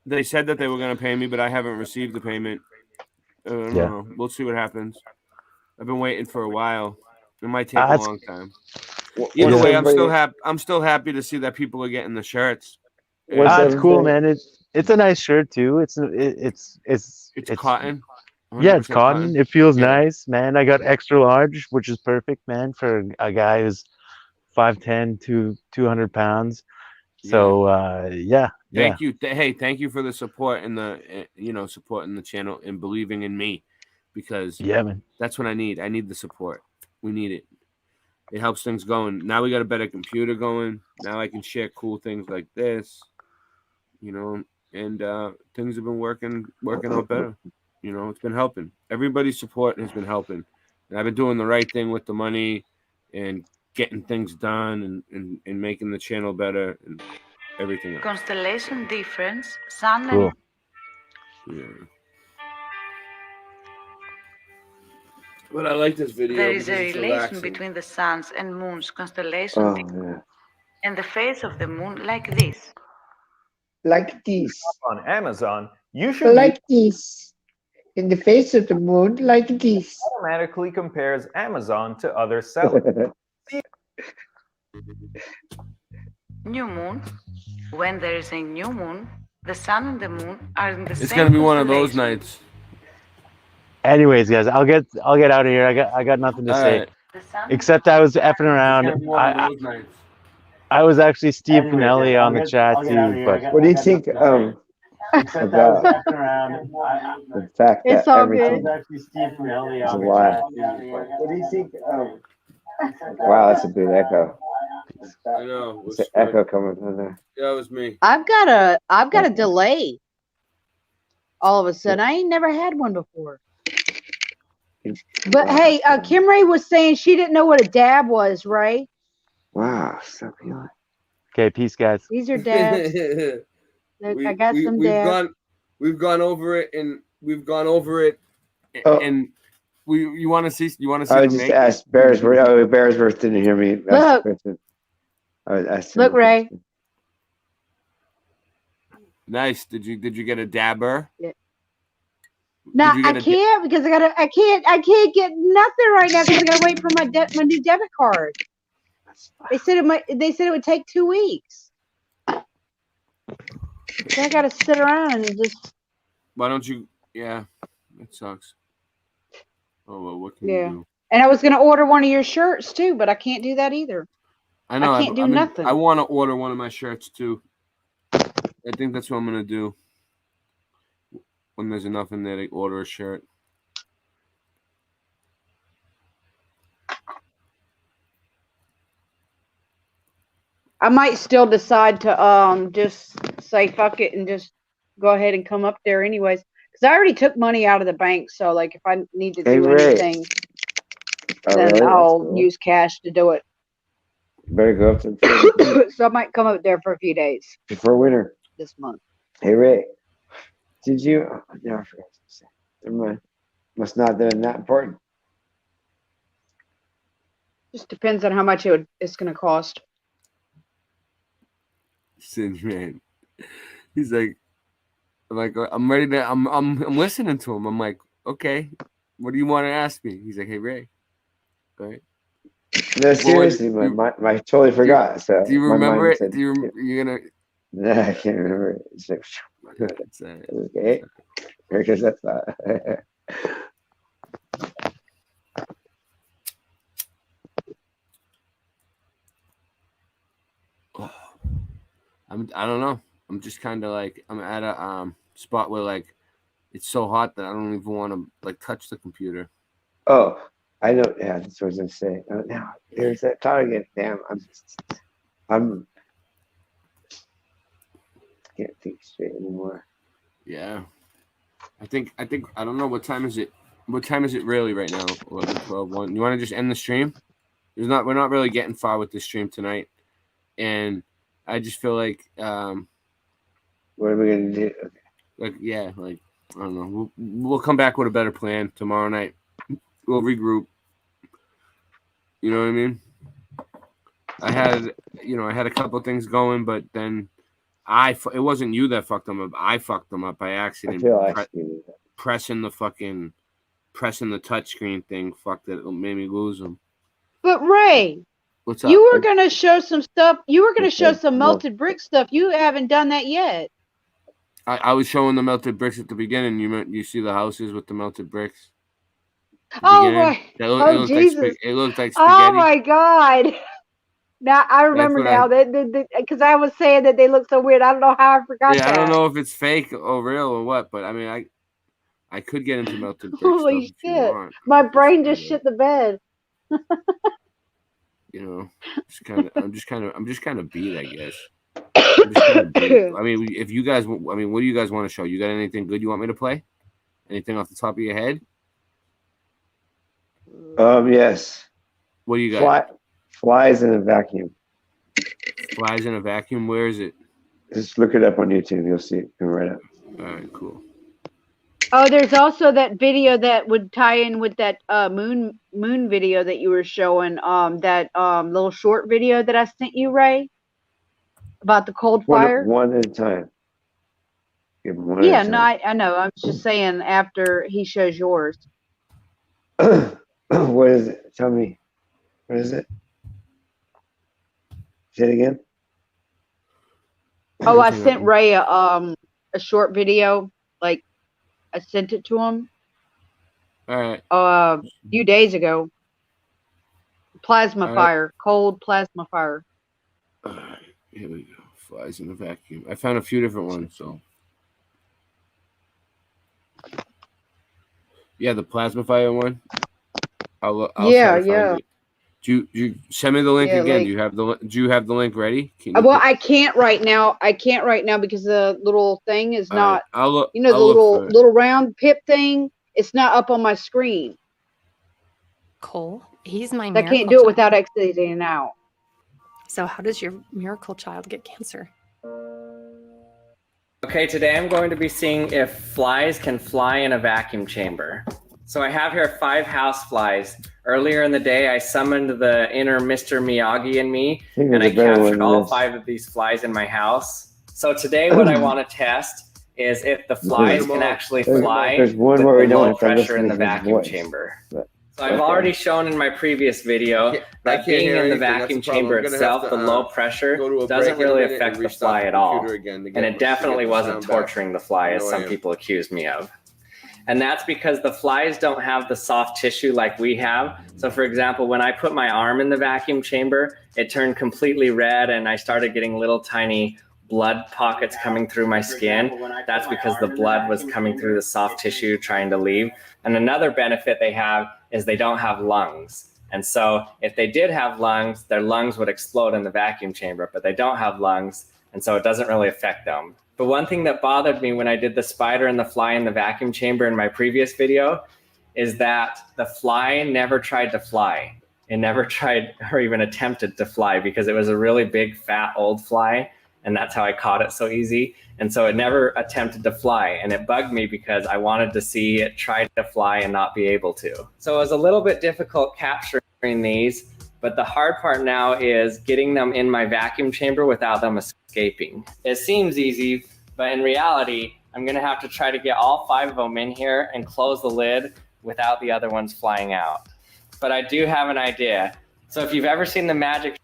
They said that they were gonna pay me, but I haven't received the payment. I don't Yeah. know. We'll see what happens. I've been waiting for a while. It might take a That's- long time. What's Either way, everybody- I'm still happy to see that people are getting the shirts. What's It's cool, everybody- man. It's a nice shirt too. It's cotton. Yeah, it's 100% cotton. It feels Yeah. nice, man. I got extra large, which is perfect, man, for a guy who's 5'10" to 200 pounds. So yeah. Thank you. Hey, thank you for the support and supporting the channel and believing in me, because Yeah, man. that's what I need. I need the support. We need it. It helps things going. Now we got a better computer going. Now I can share cool things like this, and things have been working out better. It's been helping. Everybody's support has been helping. And I've been doing the right thing with the money and getting things done and making the channel better and everything else. Constellation difference, sun and Cool. Yeah. But I like this video. there is a because it's relation relaxing. between the sun's and moon's constellation Oh difference yeah. and the face of the moon like this. Like this. On Amazon, you should Like this. In the face of the moon, like this. automatically compares Amazon to other sellers. New moon. When there is a new moon, the sun and the moon are in the same It's gonna be one of those constellation. nights. Anyways, guys, I'll get out of here. I got nothing to All say. right. The sun Except I was effing around. It's gonna be one of those nights. I was actually Steve Pinelli on the chat too, but What do you think about the fact that It's all everything good. is a lie? What do you think? Wow, that's a big echo. I know. It's an echo coming from there. Yeah, it was me. I've got a delay. All of a sudden, I ain't never had one before. But hey, Kim Ray was saying she didn't know what a dab was, right? Wow, so good. Okay, peace, guys. These are dabs. Look, I got some dabs. We've gone over it, and Oh. and you want to see I just asked Bearsworth. Oh, Bearsworth didn't hear me. Look. I was asking Look, Ray. Nice. Did you get a dabber? Yeah. No, I can't because I can't get nothing right now because I gotta wait for my new debit card. They said it would take 2 weeks. So I gotta sit around and just. Why don't you? Yeah, it sucks. Oh well, what can you do? And I was gonna order one of your shirts too, but I can't do that either. I know. I can't do nothing. I want to order one of my shirts too. I think that's what I'm gonna do. When there's enough in there to order a shirt. I might still decide to just say fuck it and just go ahead and come up there anyways. Because I already took money out of the bank, so like if I need to do anything, then I'll use cash to do it. Better go up to So I might come up there for a few days. Before winter. This month. Hey Ray, did you? Oh, no, I forgot to say. Never mind. Must not have been that important. Just depends on how much it's going to cost. Singe man, he's like, I'm ready to. I'm listening to him. I'm like, okay, what do you want to ask me? He's like, hey Ray, all right. No, seriously, I totally forgot. So do you remember it? Said, you're gonna? No, I can't remember it. It's like, okay, because that's not. I don't know. I'm just kind of like I'm at a spot where like it's so hot that I don't even want to like touch the computer. Oh, I know. Yeah, that's what I was gonna say. Now there's that target. Damn, I'm can't think straight anymore. Yeah, I think I don't know what time is it. What time is it really right now? 11, 12, 1. You want to just end the stream? We're not really getting far with this stream tonight, and I just feel like what are we gonna do? Okay. Like yeah, like I don't know. We'll come back with a better plan tomorrow night. We'll regroup. You know what I mean? I had a couple things going, but then it wasn't you that fucked them up. I fucked them up by accident. Pressing the touchscreen thing. Fucked it. It made me lose them. But Ray, what's up? You were gonna show some stuff. You were gonna show some melted brick stuff. You haven't done that yet. I was showing the melted bricks at the beginning. You see the houses with the melted bricks. Oh my! Oh Jesus! It looked like spaghetti. Oh my God! Now I remember now that because I was saying that they look so weird. I don't know how I forgot that. I don't know if it's fake or real or what, but I mean, I could get into melted bricks. Holy shit! My brain just shit the bed. You know, I'm just kind of beat, I guess. I mean, if you guys, what do you guys want to show? You got anything good you want me to play? Anything off the top of your head? Yes. What do you got? Flies in a vacuum. Flies in a vacuum. Where is it? Just look it up on YouTube. You'll see it right up. All right, cool. Oh, there's also that video that would tie in with that moon video that you were showing. That little short video that I sent you, Ray, about the cold fire. One at a time. Yeah, no, I know. I'm just saying after he shows yours. What is it? Tell me. What is it? Say it again. Oh, I sent Ray a short video. Like I sent it to him. All right. A few days ago. Plasma fire, cold plasma fire. All right, here we go. Flies in a vacuum. I found a few different ones. So. Yeah, the plasma fire one. I'll yeah. Do you send me the link again? Do you have the link ready? Well, I can't right now. Because the little thing is not. I'll look. You know, the little round pip thing. It's not up on my screen. Cole, he's my I miracle can't do it child. without exiting out. So how does your miracle child get cancer? Okay, today I'm going to be seeing if flies can fly in a vacuum chamber. So I have here 5 house flies. Earlier in the day, I summoned the inner Mr. Miyagi in me, think and I there's a better one captured than all this. 5 of these flies in my house. So today what I want to test is if the flies can actually fly There's one with where we low don't have to pressure in listen the to his vacuum voice. chamber. But, So I've okay. already shown in my previous video I that can't being hear in the anything. That's vacuum the problem. chamber I'm gonna itself, have to, the low pressure, go to a doesn't break in a really minute affect and the restart fly the at all. computer again to And get- it to definitely get the wasn't sound back. torturing the fly, as No, I some am. people accused me of. And that's because the flies don't have the soft tissue like we have. So for example, when I put my arm in the vacuum chamber, it turned completely red and I started getting little tiny blood pockets coming through my skin. That's because the blood was coming through the soft tissue trying to leave. And another benefit they have is they don't have lungs. And so if they did have lungs, their lungs would explode in the vacuum chamber, but they don't have lungs. And so it doesn't really affect them. But one thing that bothered me when I did the spider and the fly in the vacuum chamber in my previous video is that the fly never tried to fly. It never tried or even attempted to fly because it was a really big, fat, old fly. And that's how I caught it so easy. And so it never attempted to fly. And it bugged me because I wanted to see it try to fly and not be able to. So it was a little bit difficult capturing these. But the hard part now is getting them in my vacuum chamber without them escaping. It seems easy, but in reality, I'm gonna have to try to get all 5 of them in here and close the lid without the other ones flying out. But I do have an idea. So if you've ever seen the magic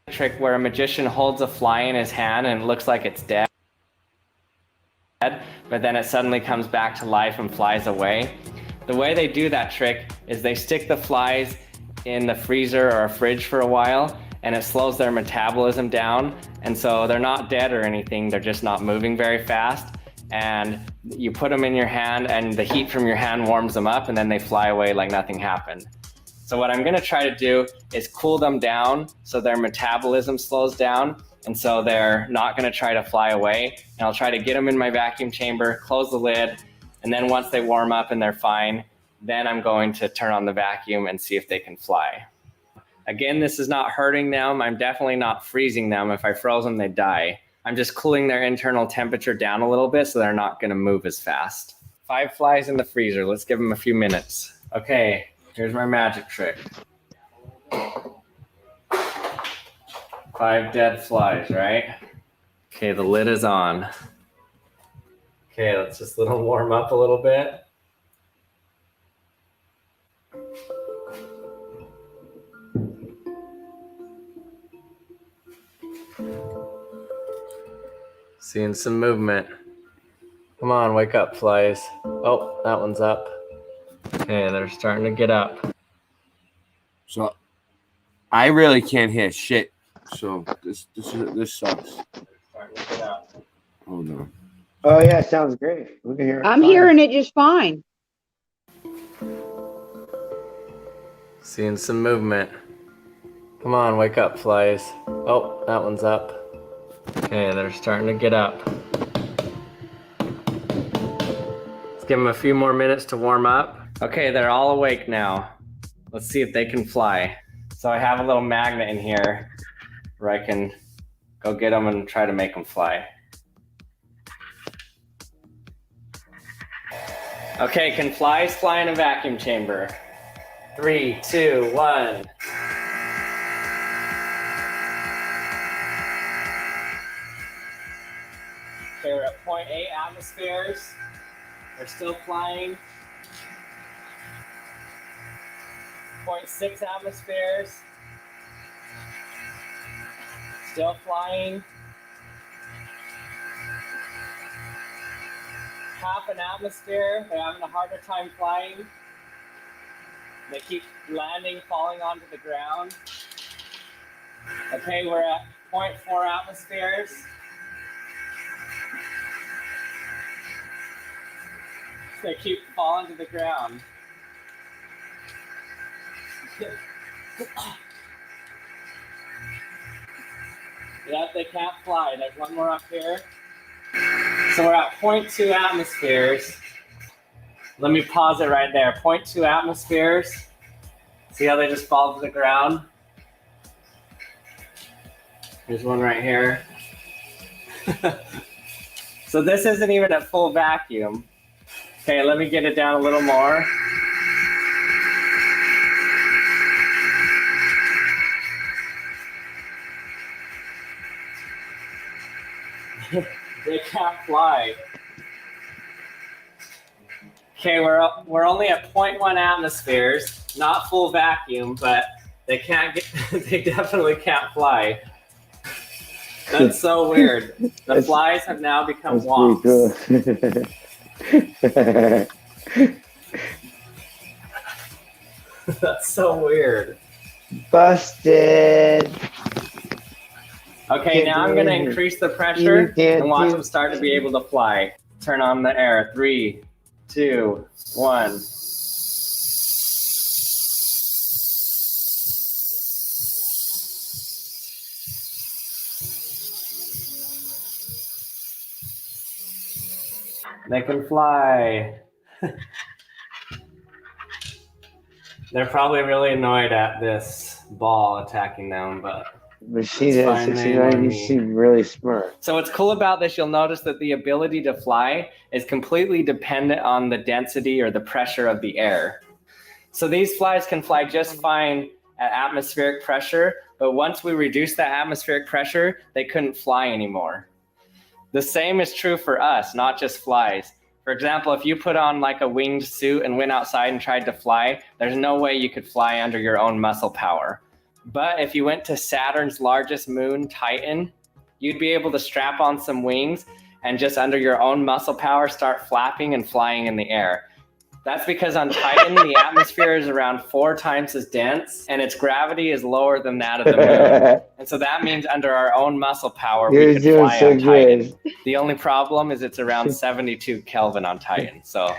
trick where a magician holds a fly in his hand and it looks like it's dead, but then it suddenly comes back to life and flies away. The way they do that trick is they stick the flies in the freezer or a fridge for a while and it slows their metabolism down. And so they're not dead or anything, they're just not moving very fast. And you put them in your hand and the heat from your hand warms them up and then they fly away like nothing happened. So what I'm gonna try to do is cool them down so their metabolism slows down and so they're not gonna try to fly away. And I'll try to get them in my vacuum chamber, close the lid, and then once they warm up and they're fine, then I'm going to turn on the vacuum and see if they can fly. Again, this is not hurting them. I'm definitely not freezing them. If I froze them, they'd die. I'm just cooling their internal temperature down a little bit so they're not gonna move as fast. 5 flies in the freezer. Let's give them a few minutes. Okay. Here's my magic trick. 5 dead flies, right? Okay, the lid is on. Okay, let's just let them warm up a little bit. Seeing some movement. Come on, wake up, flies. Oh, that one's up. Okay, they're starting to get up. So I really can't hear shit. So this sucks. Hold on. Oh yeah, sounds great. We can hear it. I'm fine. hearing it just fine. Seeing some movement. Come on, wake up, flies. Oh, that one's up. Okay, they're starting to get up. Let's give them a few more minutes to warm up. Okay, they're all awake now. Let's see if they can fly. So I have a little magnet in here where I can go get them and try to make them fly. Okay, can flies fly in a vacuum chamber? 3, 2, 1. Okay, we're at 0.8 atmospheres. They're still flying. 0.6 atmospheres. Still flying. Half an atmosphere. They're having a harder time flying. They keep landing, falling onto the ground. Okay, we're at 0.4 atmospheres. They keep falling to the ground. Yep, they can't fly. There's one more up here. So we're at 0.2 atmospheres. Let me pause it right there. 0.2 atmospheres. See how they just fall to the ground? There's one right here. So this isn't even at full vacuum. Okay, let me get it down a little more. They can't fly. Okay, we're only at 0.1 atmospheres, not full vacuum, but they can't get. They definitely can't fly. That's so weird. The flies have now become wasps. Pretty cool. That's so weird. Busted. Okay, now I'm going to increase the pressure and watch them start to be able to fly. Turn on the air. 3, 2, 1. They can fly. They're probably really annoyed at this ball attacking them, but Machine at 69, you seem really smart. so what's cool about this, you'll notice that the ability to fly is completely dependent on the density or the pressure of the air. So these flies can fly just fine at atmospheric pressure, but once we reduce that atmospheric pressure, they couldn't fly anymore. The same is true for us, not just flies. For example, if you put on like a winged suit and went outside and tried to fly, there's no way you could fly under your own muscle power. But if you went to Saturn's largest moon, Titan, you'd be able to strap on some wings and just under your own muscle power start flapping and flying in the air. That's because on Titan, the atmosphere is around 4 times as dense and its gravity is lower than that of the moon. And so that means under our own muscle power, we could fly on Titan. The only problem is it's around 72 Kelvin on Titan. So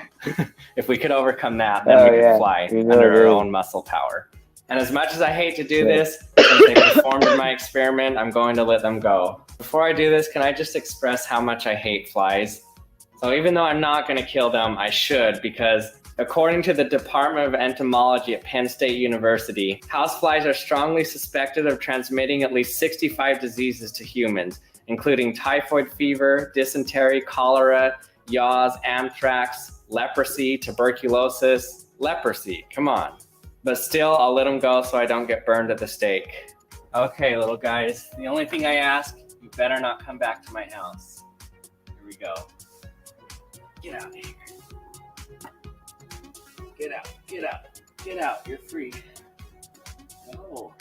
if we could overcome that, then we could fly under our own muscle power. And as much as I hate to do this, since they performed in my experiment, I'm going to let them go. Before I do this, can I just express how much I hate flies? So even though I'm not going to kill them, I should, because according to the Department of Entomology at Penn State University, houseflies are strongly suspected of transmitting at least 65 diseases to humans, including typhoid fever, dysentery, cholera, yaws, anthrax, leprosy, tuberculosis, leprosy, come on. But still, I'll let them go so I don't get burned at the stake. Okay, little guys, the only thing I ask, you better not come back to my house. Here we go. Get out of here. Get out, get out, get out, you're free. Oh.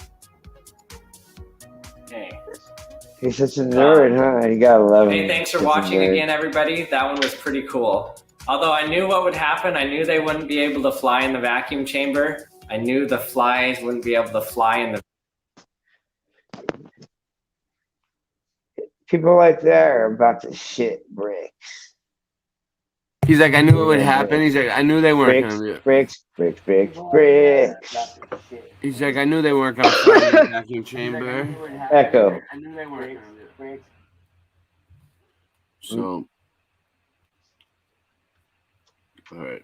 Okay. He's such a nerd, huh? You gotta love him. Hey, thanks for watching again, everybody. That one was pretty cool. Although I knew what would happen, I knew they wouldn't be able to fly in the vacuum chamber. I knew the flies wouldn't be able to fly in the... People like that are about to shit bricks. He's like, I knew it would happen. He's like, I knew they weren't gonna do it. Bricks. He's like, I knew they weren't gonna fly in the vacuum chamber. Echo. I knew they weren't gonna do it. So, all right.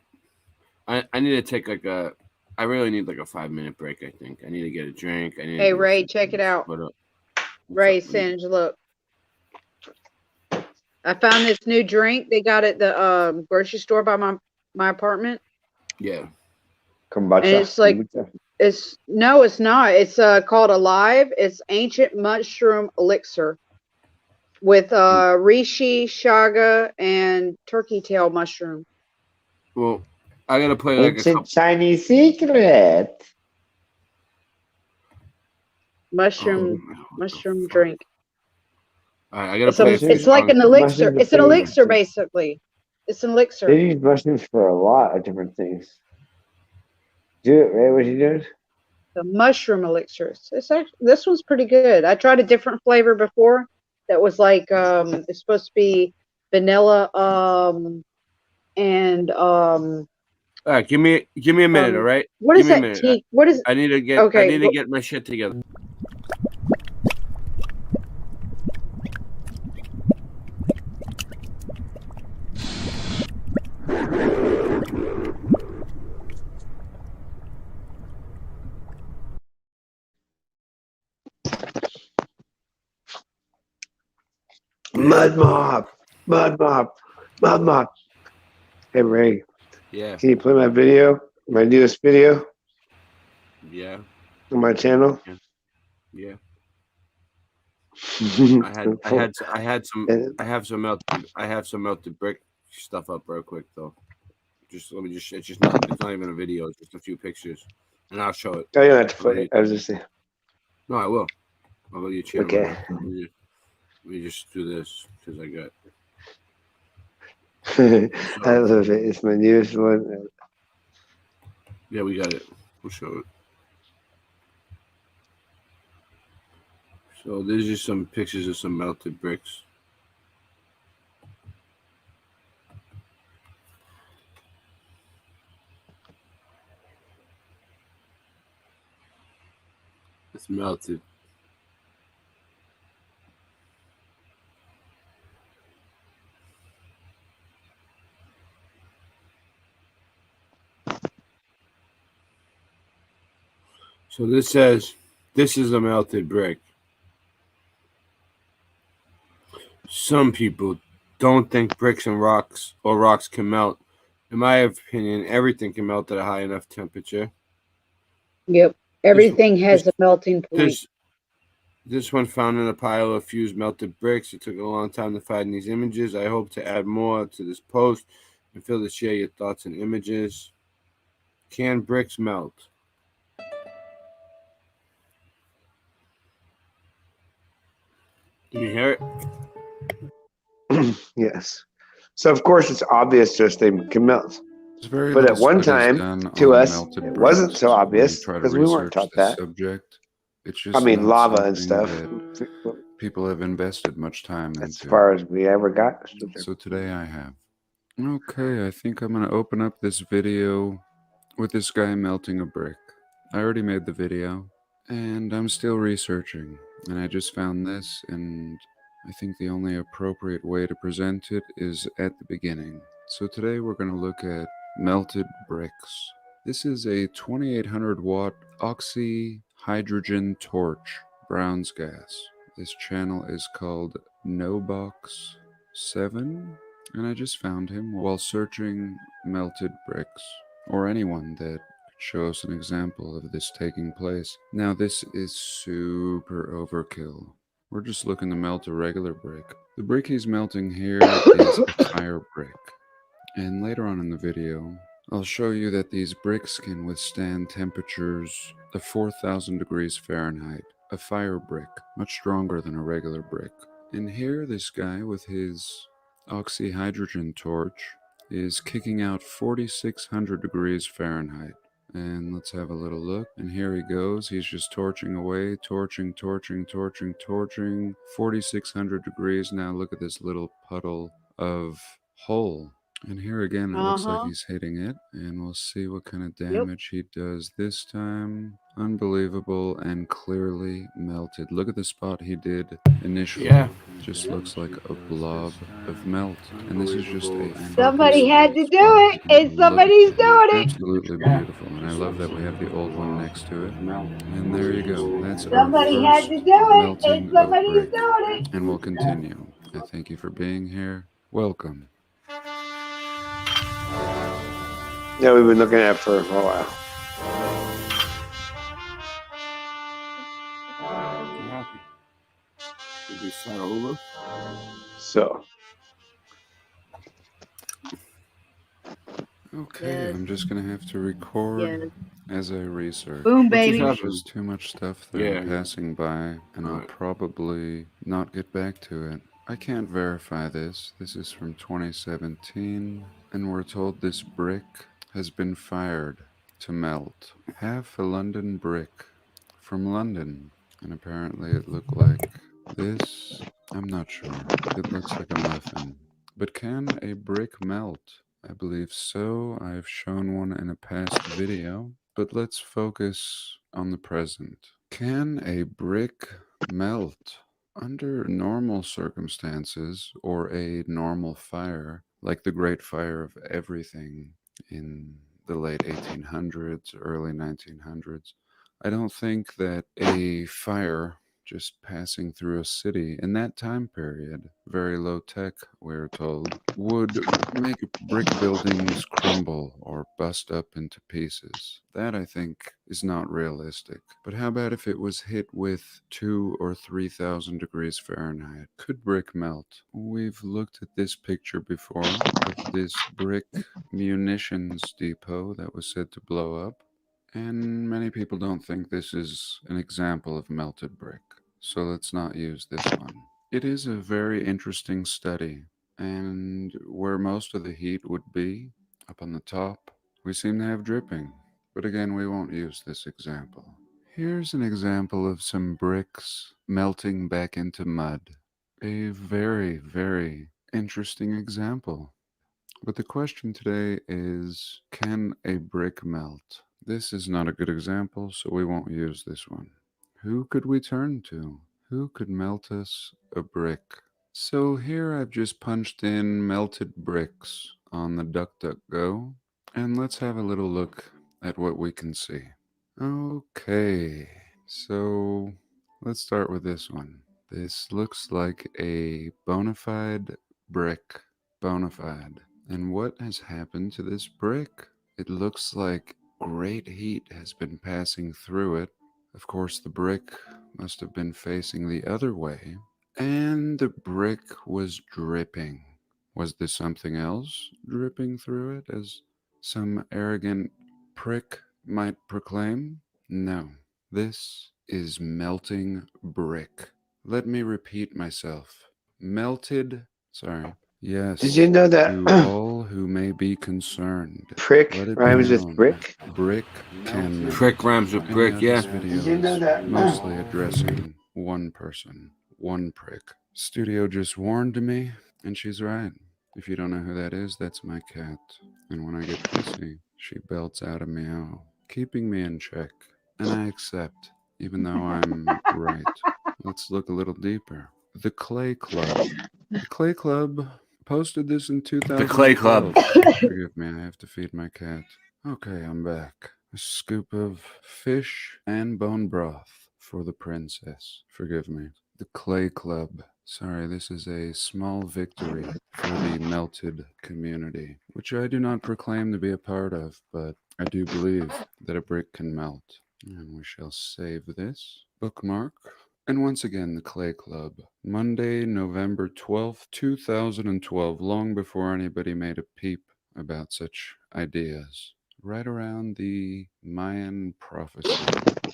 I need to take like a. I really need like a 5-minute break. I think I need to get a drink. I need. Hey Ray, check it out. Ray Singe, look. I found this new drink. They got it at the grocery store by my apartment. Yeah. Kombucha. And it's like it's not. It's called Alive. It's ancient mushroom elixir with reishi, chaga, and turkey tail mushroom. Well, I gotta play like it's a Chinese secret. Mushroom drink. I gotta play. It's like an elixir. It's an elixir, basically. It's an elixir. They use mushrooms for a lot of different things. Do it, Ray. What you doing? The mushroom elixirs. This one's pretty good. I tried a different flavor before that was like it's supposed to be vanilla and All right, give me a minute, all right? what Give is me a that minute. tea? What is I need to get okay, get my shit together. Mud mob, mud mob, mud mob. Hey Ray, Yeah. can you play my video? My newest video Yeah. on my channel? Yeah. I I have some melted brick stuff up real quick though. It's not even a video, it's just a few pictures. And I'll show it. Oh, you don't have to play it. I was just saying. No, I will. I'll go to your channel. Okay. Let me just do this because I got. I love it. It's my newest one. Yeah, we got it. We'll show it. So there's just some pictures of some melted bricks. It's melted. So this says, this is a melted brick. Some people don't think bricks and rocks can melt. In my opinion, everything can melt at a high enough temperature. Yep. Everything has a melting point. This one found in a pile of fused melted bricks. It took a long time to find these images. I hope to add more to this post and feel to share your thoughts and images. Can bricks melt? Can you hear it? Yes. So of course it's obvious to us they can melt. Very But at little one studies time, done to on us, melted it wasn't bricks so when we obvious try to because we weren't research taught this that. subject. It's I just mean, not lava and something stuff. that people have invested much time As into. far as we ever got. So today I have. Okay, I think I'm going to open up this video with this guy melting a brick. I already made the video, and I'm still researching, and I just found this, and I think the only appropriate way to present it is at the beginning. So today we're going to look at melted bricks. This is a 2800 watt oxyhydrogen torch, Brown's gas. This channel is called Nobox7, and I just found him while searching melted bricks, or anyone that could show us an example of this taking place. Now this is super overkill. We're just looking to melt a regular brick. The brick he's melting here is a fire brick. And later on in the video, I'll show you that these bricks can withstand temperatures of 4,000 degrees Fahrenheit. A fire brick, much stronger than a regular brick. And here this guy with his oxyhydrogen torch is kicking out 4,600 degrees Fahrenheit. And let's have a little look. And here he goes. He's just torching away, torching. 4,600 degrees. Now look at this little puddle of hole. And here again, it looks like he's hitting it. And we'll see what kind of damage he does this time. Unbelievable and clearly melted. Look at the spot he did initially. Yeah. Just looks like a blob of melt. And this is just a Somebody had to do it, and somebody's doing it. absolutely beautiful. And I love that we have the old one next to it. And there you go. That's Somebody our had first to do it, melting and of somebody's brick. doing it. And we'll continue. I thank you for being here. Welcome. Yeah, we've been looking at it for a while. Should we start over? So. Okay, I'm just gonna have to record as I research. Boom, baby. There's just too much stuff that Yeah. I'm passing by, and I'll probably not get back to it. I can't verify this. This is from 2017, and we're told this brick has been fired to melt. Half a London brick from London. And apparently it looked like this. I'm not sure. It looks like a muffin. But can a brick melt? I believe so. I've shown one in a past video. But let's focus on the present. Can a brick melt? Under normal circumstances or a normal fire, like the Great Fire of Everything in the late 1800s, early 1900s, I don't think that a fire just passing through a city in that time period, very low tech, we're told, would make brick buildings crumble or bust up into pieces. That, I think, is not realistic. But how about if it was hit with 2,000 or 3,000 degrees Fahrenheit? Could brick melt? We've looked at this picture before of this brick munitions depot that was said to blow up. And many people don't think this is an example of melted brick, so let's not use this one. It is a very interesting study, and where most of the heat would be, up on the top, we seem to have dripping. But again, we won't use this example. Here's an example of some bricks melting back into mud. A very, very interesting example. But the question today is, can a brick melt? This is not a good example, so we won't use this one. Who could we turn to? Who could melt us a brick? So here I've just punched in melted bricks on the DuckDuckGo, and let's have a little look at what we can see. Okay, so let's start with this one. This looks like a bona fide brick. Bona fide. And what has happened to this brick? It looks like great heat has been passing through it. Of course, the brick must have been facing the other way, and the brick was dripping. Was there something else dripping through it, as some arrogant prick might proclaim? No, this is melting brick. Let me repeat myself. Melted, yes. Did you know that to all who may be concerned, prick let it be rhymes with known, brick? Brick can melt. Prick rhymes with And brick, now yeah. this video Did you know is that? mostly addressing one person, one prick. Studio just warned me, and she's right. If you don't know who that is, that's my cat. And when I get pissy, she belts out a meow, keeping me in check. And I accept, even though I'm right. Let's look a little deeper. The Clay Club. The Clay Club posted this in 2012. The Clay Club. Forgive me, I have to feed my cat. Okay, I'm back. A scoop of fish and bone broth for the princess. Forgive me. The Clay Club. Sorry, this is a small victory for the melted community, which I do not proclaim to be a part of, but I do believe that a brick can melt. And we shall save this. Bookmark. And once again, the Clay Club. Monday, November 12th, 2012, long before anybody made a peep about such ideas. Right around the Mayan prophecy,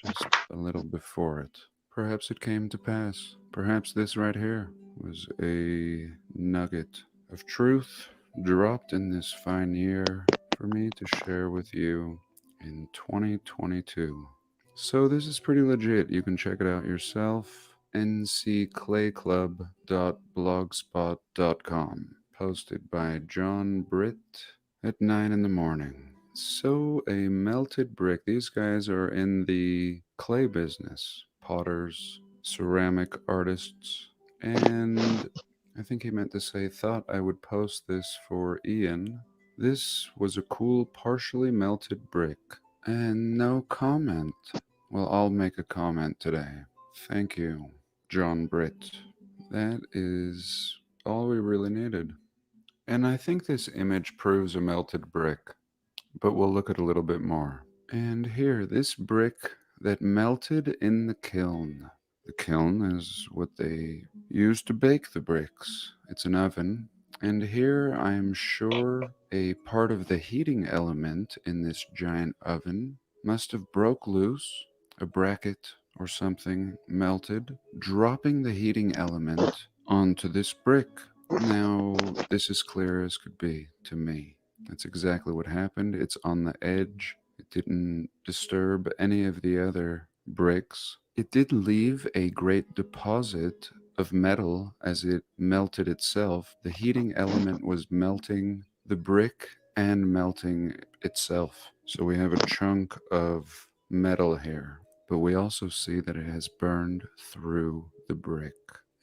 just a little before it. Perhaps it came to pass. Perhaps this right here was a nugget of truth dropped in this fine year for me to share with you in 2022. So this is pretty legit. You can check it out yourself. ncclayclub.blogspot.com. Posted by John Britt at 9 in the morning. So a melted brick. These guys are in the clay business. Potters, ceramic artists, and I think he meant to say, thought I would post this for Ian. This was a cool partially melted brick. And no comment. Well, I'll make a comment today. Thank you, John Britt. That is all we really needed. And I think this image proves a melted brick, but we'll look at a little bit more. And here, this brick that melted in the kiln. The kiln is what they use to bake the bricks. It's an oven. And here I am sure a part of the heating element in this giant oven must have broke loose, a bracket or something melted, dropping the heating element onto this brick. Now, this is clear as could be to me. That's exactly what happened. It's on the edge. It didn't disturb any of the other bricks. It did leave a great deposit of metal as it melted itself. The heating element was melting the brick and melting itself. So we have a chunk of metal here, but we also see that it has burned through the brick.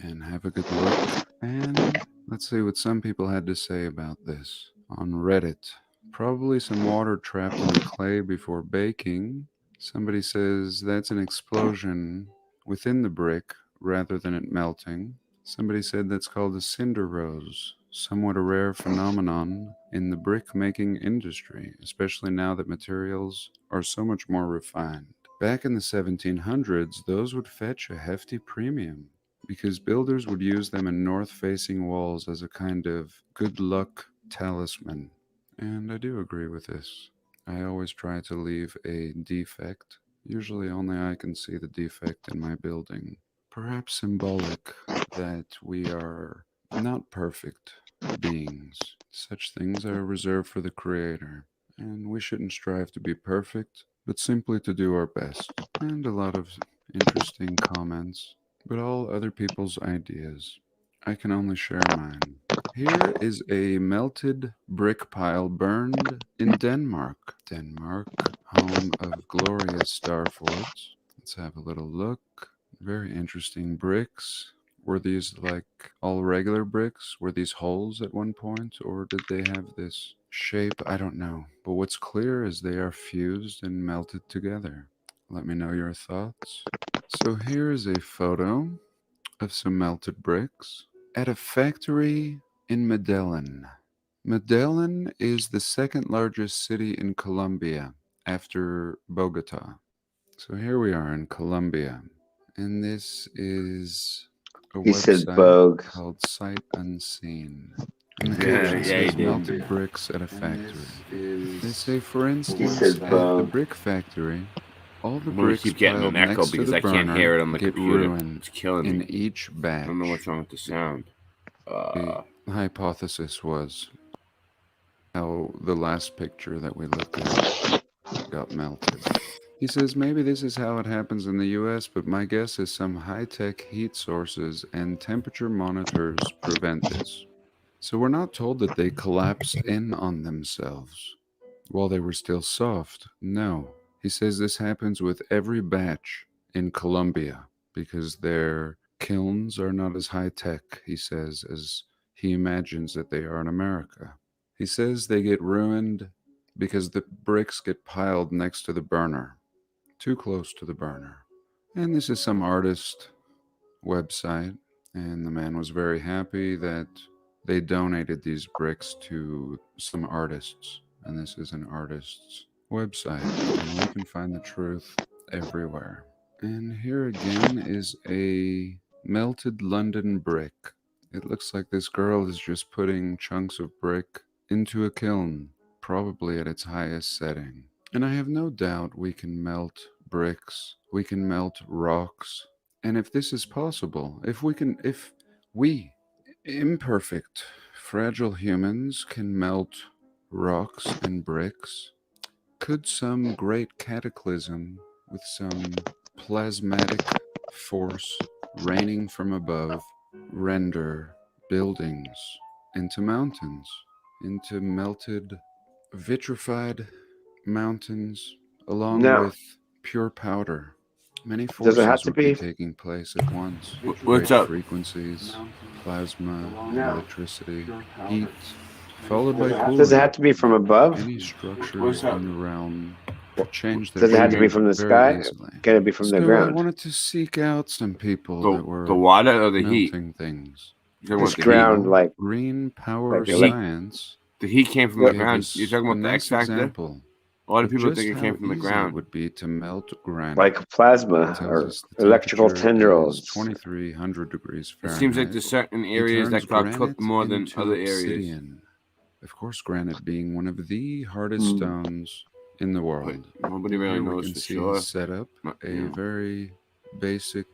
And have a good look. And let's see what some people had to say about this on Reddit. Probably some water trapped in the clay before baking. Somebody says that's an explosion within the brick rather than it melting. Somebody said that's called a cinder rose, somewhat a rare phenomenon in the brick making industry, especially now that materials are so much more refined. Back in the 1700s, those would fetch a hefty premium, because builders would use them in north-facing walls as a kind of good luck talisman. And I do agree with this. I always try to leave a defect. Usually only I can see the defect in my building. Perhaps symbolic that we are not perfect beings. Such things are reserved for the Creator. And we shouldn't strive to be perfect, but simply to do our best. And a lot of interesting comments, but all other people's ideas. I can only share mine. Here is a melted brick pile burned in Denmark. Denmark, home of glorious star forts. Let's have a little look. Very interesting bricks. Were these like all regular bricks? Were these holes at one point, or did they have this shape? I don't know. But what's clear is they are fused and melted together. Let me know your thoughts. So here is a photo of some melted bricks at a factory in Medellin. Medellin is the second largest city in Colombia after Bogota. So here we are in Colombia, and this is a He said website Bogue. called Sight Unseen. And the Yeah, caption yeah, says he did. melted bricks at a factory. They say, for instance, said at the Bogue. brick factory, all the I'm gonna bricks keep getting piled an echo next to because the I can't burner hear it on the get computer. ruined It's killing in me. each batch. I don't know what's wrong with the sound. The hypothesis was how the last picture that we looked at got melted. He says maybe this is how it happens in the US, but my guess is some high-tech heat sources and temperature monitors prevent this. So we're not told that they collapsed in on themselves while they were still soft. No. He says this happens with every batch in Colombia because their kilns are not as high-tech, he says, as he imagines that they are in America. He says they get ruined because the bricks get piled next to the burner, too close to the burner. And this is some artist website, and the man was very happy that they donated these bricks to some artists. And this is an artist's website, and we can find the truth everywhere. And here again is a melted London brick. It looks like this girl is just putting chunks of brick into a kiln, probably at its highest setting. And I have no doubt we can melt bricks, we can melt rocks, and if this is possible, if we, imperfect, fragile humans can melt rocks and bricks, could some great cataclysm with some plasmatic force raining from above render buildings into mountains, into melted, vitrified mountains, along No. with pure powder? Many Does it forces have to would be be? taking place at once. What's Great up? frequencies, plasma, No. electricity, heat, followed by cooling. Does it have to be from above? Any structure What's up? in the realm could change their Does it have to be shape from the very sky? easily. Can it be from the So I ground? wanted to seek out some people The- that were the water or the heat? melting things. You talking about It's the ground heat? like Green power like elec- science. The heat came from Give the ground. us You're talking a about the nice X Factor? example A lot of of people just think it how came from the easy it ground. would be to melt granite. like plasma It tells or us the electrical temperature is tendrils. 2,300 degrees It Fahrenheit. seems like there's certain It areas turns that got cooked granite more than into other areas. obsidian. Of course, granite being one of the hardest Hmm. stones in the world. But nobody really Here we knows can for see sure. set up a Yeah. very basic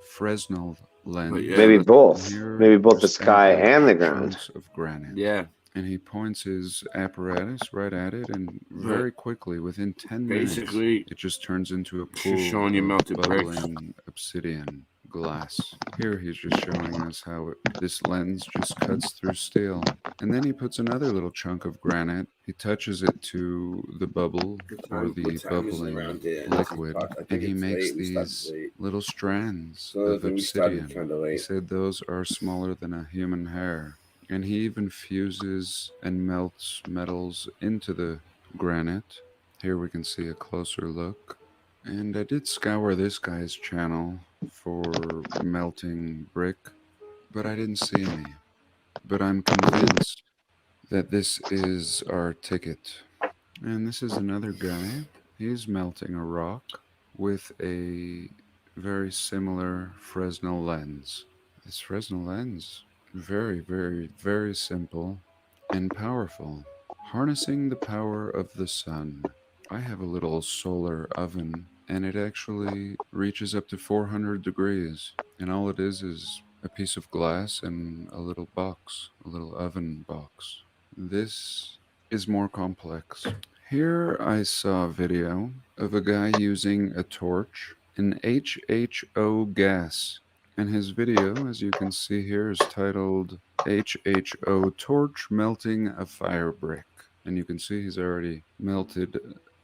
Fresnel lens. But yeah, Maybe but- both. Here Maybe both are the sky scattered and the ground. chunks of granite. Yeah. And he points his apparatus right at it, and very quickly, within 10 minutes, Basically, it just turns into a it's pool just showing you of melted bricks. bubbling obsidian glass. Here he's just showing us how this lens just cuts through steel. And then he puts another little chunk of granite. He touches it to the bubble or the What time is it bubbling around there? liquid, I think and he it's makes late. We started these late. little strands So I of think we started obsidian. kinda late. He said those are smaller than a human hair. And he even fuses and melts metals into the granite. Here we can see a closer look. And I did scour this guy's channel for melting brick, but I didn't see any. But I'm convinced that this is our ticket. And this is another guy. He's melting a rock with a very similar Fresnel lens. This Fresnel lens, very, very, very simple and powerful. Harnessing the power of the sun. I have a little solar oven, and it actually reaches up to 400 degrees. And all it is a piece of glass and a little box, a little oven box. This is more complex. Here I saw a video of a guy using a torch, an HHO gas. And his video, as you can see here, is titled HHO Torch Melting a Fire Brick. And you can see he's already melted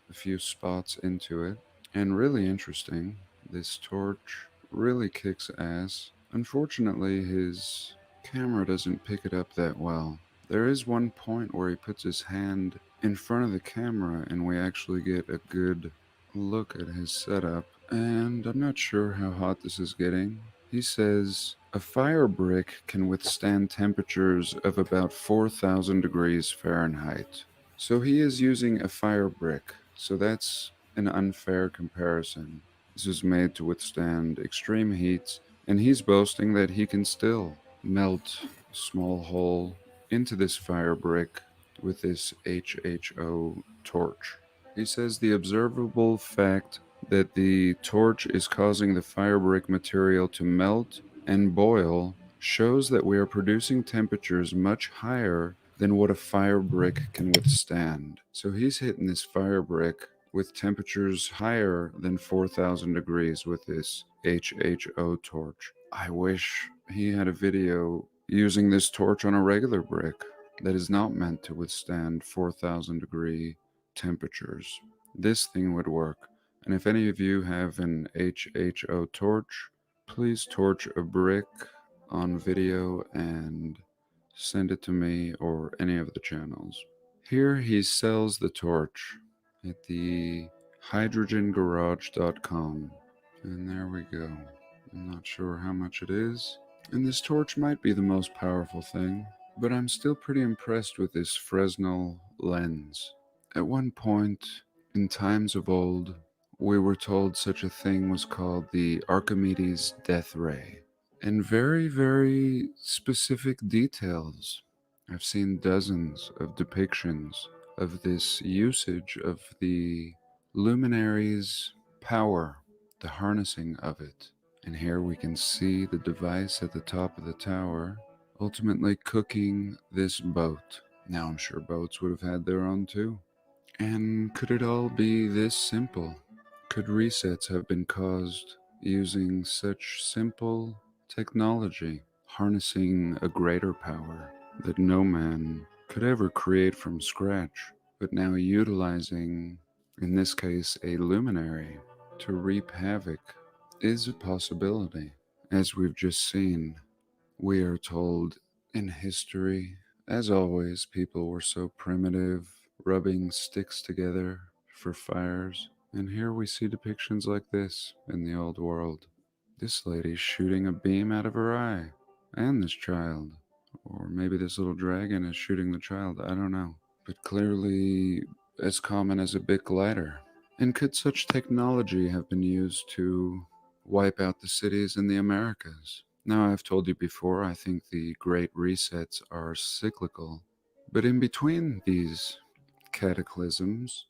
a few spots into it. And really interesting, this torch really kicks ass. Unfortunately, his camera doesn't pick it up that well. There is one point where he puts his hand in front of the camera and we actually get a good look at his setup. And I'm not sure how hot this is getting. He says, a fire brick can withstand temperatures of about 4,000 degrees Fahrenheit. So he is using a fire brick. So that's an unfair comparison. This is made to withstand extreme heat, and he's boasting that he can still melt a small hole into this fire brick with this HHO torch. He says the observable fact that the torch is causing the fire brick material to melt and boil shows that we are producing temperatures much higher than what a fire brick can withstand. So he's hitting this fire brick with temperatures higher than 4,000 degrees with this HHO torch. I wish he had a video using this torch on a regular brick that is not meant to withstand 4,000 degree temperatures. This thing would work. And if any of you have an HHO torch, please torch a brick on video and send it to me or any of the channels. Here he sells the torch at the hydrogengarage.com. And there we go. I'm not sure how much it is. And this torch might be the most powerful thing, but I'm still pretty impressed with this Fresnel lens. At one point, in times of old, we were told such a thing was called the Archimedes death ray. And very, very specific details. I've seen dozens of depictions of this usage of the luminary's power, the harnessing of it. And here we can see the device at the top of the tower, ultimately cooking this boat. Now I'm sure boats would have had their own too. And could it all be this simple? Could resets have been caused using such simple technology, harnessing a greater power that no man could ever create from scratch, but now utilizing, in this case, a luminary to reap havoc is a possibility. As we've just seen, we are told in history, as always, people were so primitive, rubbing sticks together for fires. And here we see depictions like this in the old world. This lady's shooting a beam out of her eye, and this child. Or maybe this little dragon is shooting the child, I don't know. But clearly as common as a Bic lighter. And could such technology have been used to wipe out the cities in the Americas? Now, I've told you before, I think the Great Resets are cyclical. But in between these cataclysms,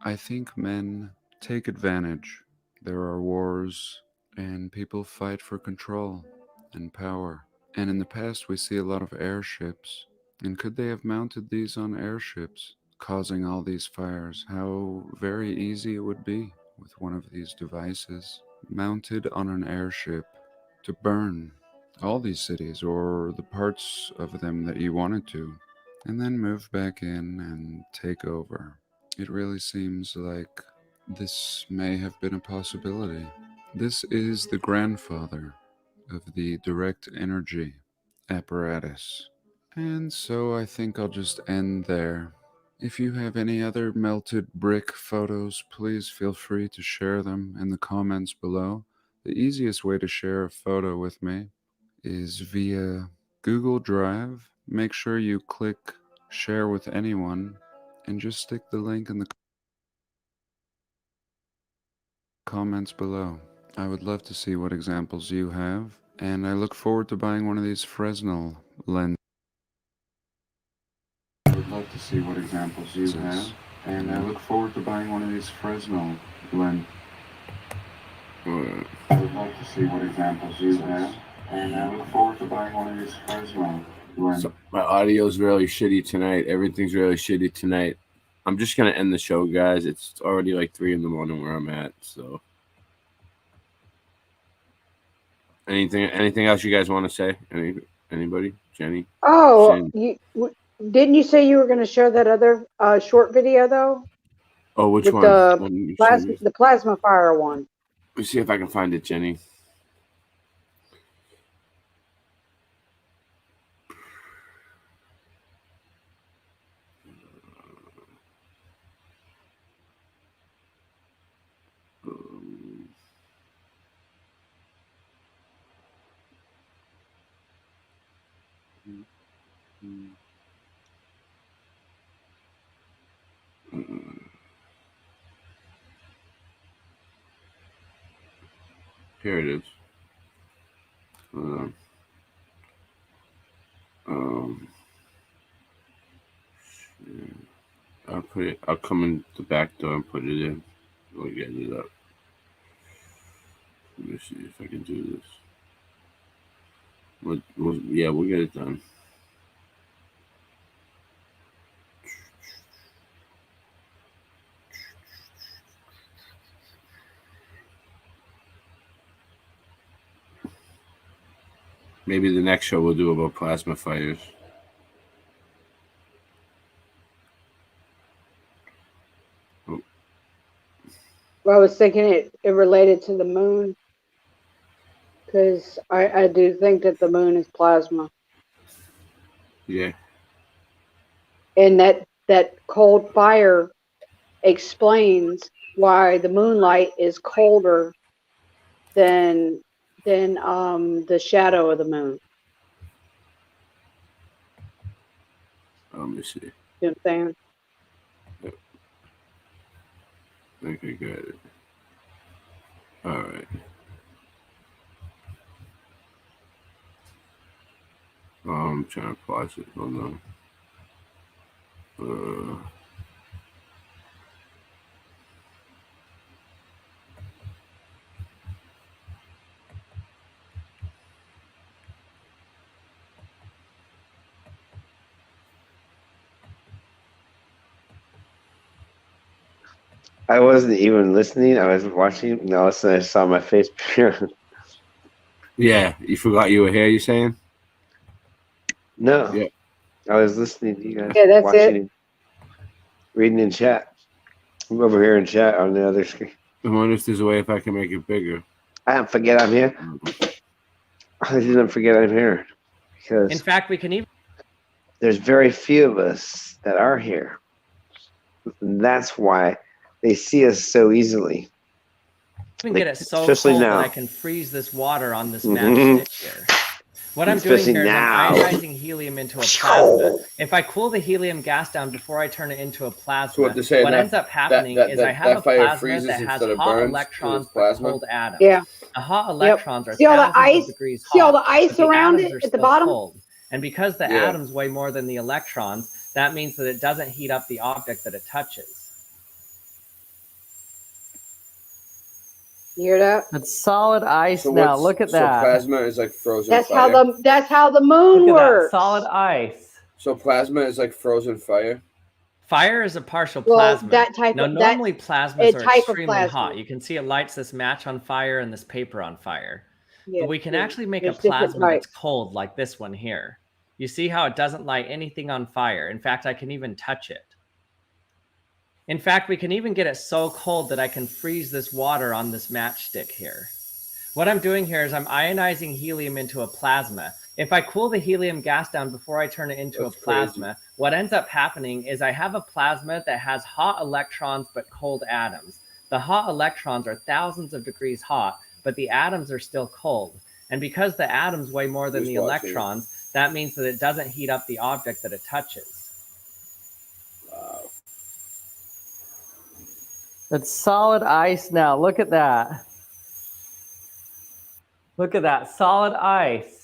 I think men take advantage. There are wars, and people fight for control and power. And in the past, we see a lot of airships And could they have mounted these on airships, causing all these fires? How very easy it would be with one of these devices mounted on an airship to burn all these cities or the parts of them that you wanted to, and then move back in and take over. It really seems like this may have been a possibility. This is the grandfather of the direct energy apparatus. And so I think I'll just end there. If you have any other melted brick photos, please feel free to share them in the comments below. The easiest way to share a photo with me is via Google Drive. Make sure you click share with anyone and just stick the link in the comments below. I would love to see what examples you have, and I look forward to buying one of these Fresnel lenses. I would love to see what examples you have, and I look forward to buying one of these Fresnel lenses. I would like to see what examples you have, and I look forward to buying one of these Fresnel lenses. So my audio's really shitty tonight. Everything's really shitty tonight. I'm just gonna end the show, guys. It's already like 3 in the morning where I'm at. So, anything else you guys want to say? Anybody? Jenny? Oh, Shane? Didn't you say you were going to share that other short video though? Oh, which With one? the plasma fire one. Let me see if I can find it, Jenny. Here it is. I'll put it. I'll come in the back door and put it in. We'll get it up. Let me see if I can do this. Yeah, we'll get it done. Maybe the next show we'll do about plasma fires. Oh. Well, I was thinking it related to the moon, because I do think that the moon is plasma, Yeah. and that cold fire explains why the moonlight is colder than the shadow of the moon. Let me see. You know what I'm saying? Yep. I think I got it. All right. I'm trying to pause it. Hold on. I wasn't even listening. I was watching, and all of a sudden I saw my face appear. Yeah, you forgot you were here, you saying? No. Yeah. I was listening to you guys. Yeah, that's watching it. Reading in chat. I'm over here in chat on the other screen. I wonder if there's a way if I can make it bigger. I don't forget I'm here. I didn't forget I'm here. Because In fact, we can even. there's very few of us that are here. And that's why they see us so easily. Even get it so especially cold now. that I can freeze this water on this Mhm. matchstick here. What I'm doing Especially here is now. I'm ionizing helium into a plasma. If I cool the helium gas down before I turn it into a plasma, So what they're saying, what that- ends up happening that- is that- I have that a fire plasma freezes that has instead of hot burns 'cause electrons it's but plasma? cold atoms. Yeah. The hot electrons are See all the thousands ice? of degrees hot. See all the ice but the around atoms it are at the still bottom? cold. And because the Yeah. atoms weigh more than the electrons, that means that it doesn't heat up the object that it touches. You hear that? It's solid ice So now. what's- Look at so that. plasma is like frozen That's fire. how the moon Look at that, works. solid ice. So plasma is like frozen fire. Fire is a partial Well, plasma. that type Now, of normally a plasmas are type of extremely plasma. hot. You can see it lights this match on fire and this paper on fire. Yeah, But we can yeah. actually make There's a different plasma that's types. cold, like this one here. You see how it doesn't light anything on fire. In fact, I can even touch it. In fact, we can even get it so cold that I can freeze this water on this matchstick here. What I'm doing here is I'm ionizing helium into a plasma. If I cool the helium gas down before I turn it into That's a plasma, what ends up happening is I have a plasma that has hot electrons but cold atoms. The hot electrons are thousands of degrees hot, but the atoms are still cold. And because the atoms weigh more than Who's the watching? electrons, that means that it doesn't heat up the object that it touches. Wow. It's solid ice now. Look at that. Look at that, solid ice.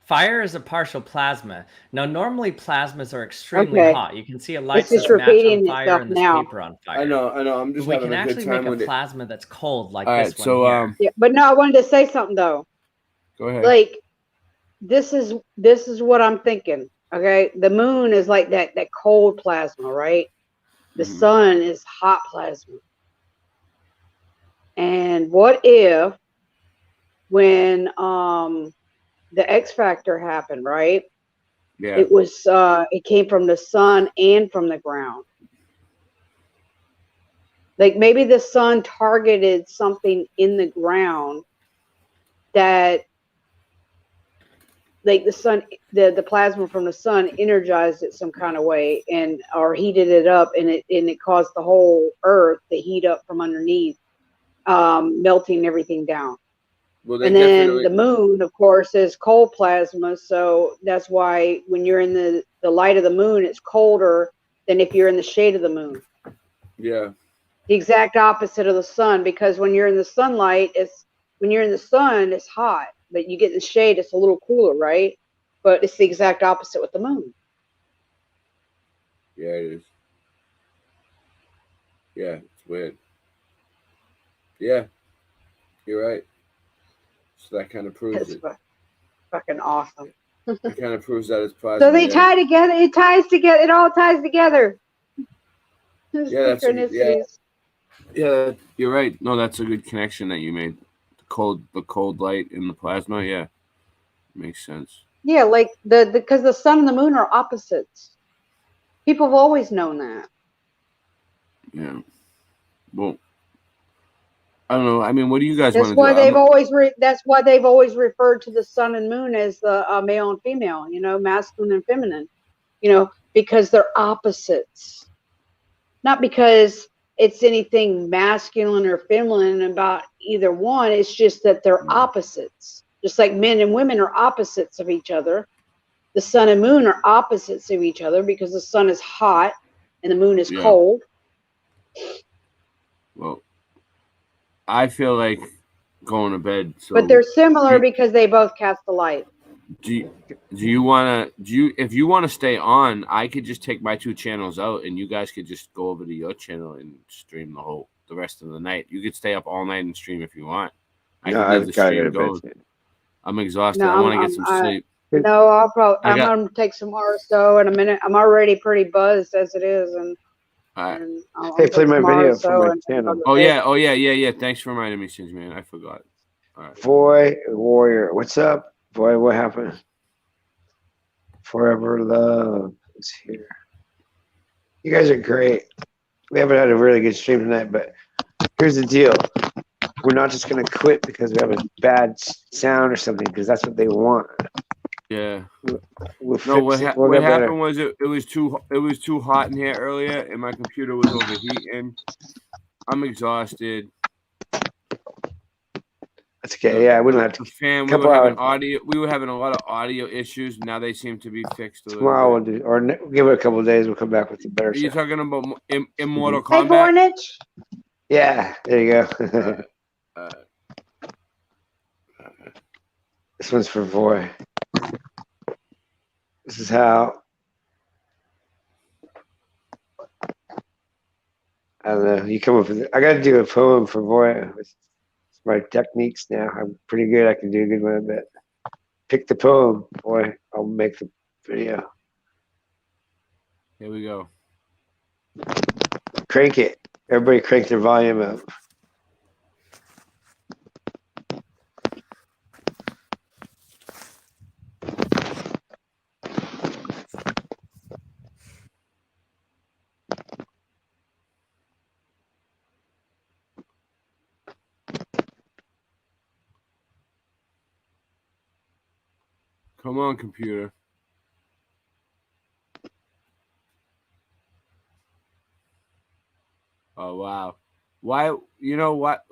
Fire is a partial plasma. Now, normally plasmas are extremely Okay. hot. You can see it lights This is this match repeating on fire itself and this now. paper on fire. I know. I'm But just we having can a good actually time make a with it. plasma that's cold like All this right, one so here. Yeah, but no, I wanted to say something though. go ahead. Like, this is what I'm thinking. Okay, the moon is like that cold plasma, right? The Mhm. sun is hot plasma. And what if when the X Factor happened, right? Yeah. It was it came from the sun and from the ground. Like maybe the sun targeted something in the ground that like the sun the plasma from the sun energized it some kind of way and or heated it up and it caused the whole earth to heat up from underneath, melting everything down. Well, they And then definitely. the moon, of course, is cold plasma, so that's why when you're in the light of the moon, it's colder than if you're in the shade of the moon. Yeah. The exact opposite of the sun, because when you're in the sunlight, when you're in the sun, it's hot, but you get in the shade, it's a little cooler, right? But it's the exact opposite with the moon. Yeah, it is. Yeah, it's weird. Yeah, you're right. So that kind of proves It's it. fucking awesome. It kind of proves that it's plasma. So they yeah. tie together. It ties together. It all ties together. There's Yeah, that's a good- yeah. synchronicities. Yeah, you're right. No, that's a good connection that you made. The cold light in the plasma. Yeah, makes sense. Yeah, like because the sun and the moon are opposites. People have always known that. Yeah. Well, I don't know. I mean, what do you guys That's want to why do? they've always that's why they've always referred to the sun and moon as the male and female. You know, masculine and feminine. You know, because they're opposites. Not because it's anything masculine or feminine about either one. It's just that they're opposites. Just like men and women are opposites of each other. The sun and moon are opposites of each other because the sun is hot and the moon is Yeah. cold. Well, I feel like going to bed. So But they're similar because they both cast the light. Do you want to if you want to stay on, I could just take my 2 channels out and you guys could just go over to your channel and stream the rest of the night. You could stay up all night and stream if you want. I No, could I've leave the gotta go stream to bed going. soon. I'm exhausted. No, I want to get some sleep. No, I'm I got- gonna take some RSO in a minute. I'm already pretty buzzed as it is, and All right. I'll Hey, take play my some video RSO for my and channel. I'll go Oh to yeah. Thanks for reminding me, Singe Man. I forgot. All right. Boy Warrior, what's up? Boy, what happened? Forever Love is here. You guys are great. We haven't had a really good stream tonight, but here's the deal. We're not just going to quit because we have a bad sound or something, because that's what they want. Yeah. We'll No, what, fix it. ha- We'll what get better. happened was it was too hot in here earlier, and my computer was overheating. I'm exhausted. That's okay. Yeah, we don't have to. The fan, we Couple were having hours. we were having a lot of audio issues. Now they seem to be fixed a little Tomorrow bit. we'll do, or give it a couple of days. We'll come back with a better Are you sound. talking about Immortal Hey, Kombat? Vornich. Yeah, there you go. This one's for Voy. This is how. I don't know. You come up with. I got to do a poem for Voy. It's my techniques now. I'm pretty good. I can do a good one, I bet. Pick the poem, boy. I'll make the video. Here we go. Crank it. Everybody crank their volume up. Come on, computer. Oh wow. Why? You know what?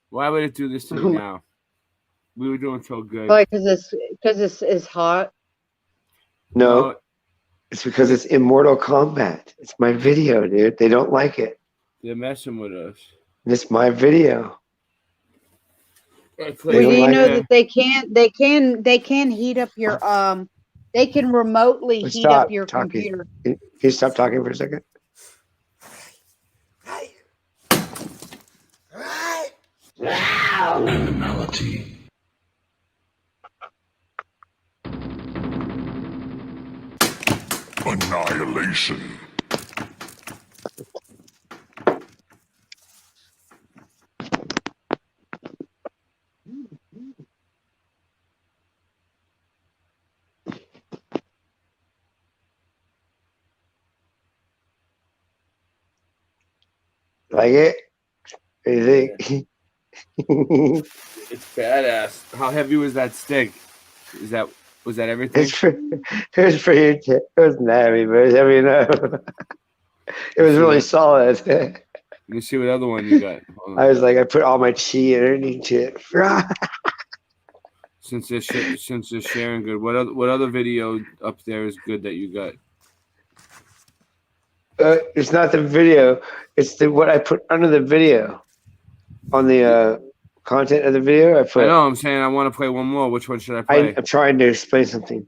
Why would it do this to me now? We were doing so good. Like, because it's hot. No, it's because it's Immortal Kombat. It's my video, dude. They don't like it. They're messing with us. It's my video. Well, do you know that they can heat up your they can remotely heat Stop up your talking. computer. Can you stop talking for a second? Criminality. Annihilation. Like it? What do you think? It's badass. How heavy was that stick? Was that everything? It was pretty. It wasn't that heavy, but it was heavy enough. It was really solid. Let me see what other one you got. Hold on. I was like, I put all my chi underneath it. Since they're sharing good, what other video up there is good that you got? It's not the video. It's what I put under the video. On the content of the video, I put. I know. I'm saying I want to play one more. Which one should I play? I'm trying to explain something.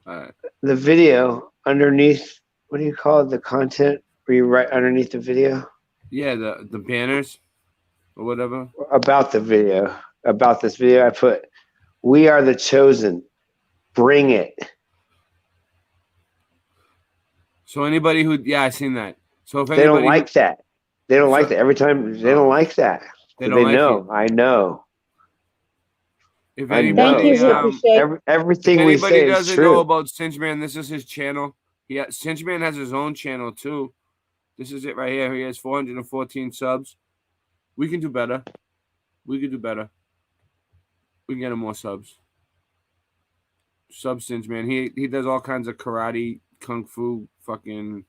All right. The video underneath. What do you call it? The content where you write underneath the video? Yeah, the banners or whatever. About the video. About this video, I put, "We are the chosen. Bring it." So anybody who, I seen that. So if They don't like that. They don't like that. Every time they don't like that. They don't like know. it. I know. If I anybody, know. Everything if we anybody say is doesn't true. know about Singeman, this is his channel. Singeman has his own channel too. This is it right here. He has 414 subs. We can do better. We can do better. We can get him more subs. Singeman. He does all kinds of karate, kung fu, fucking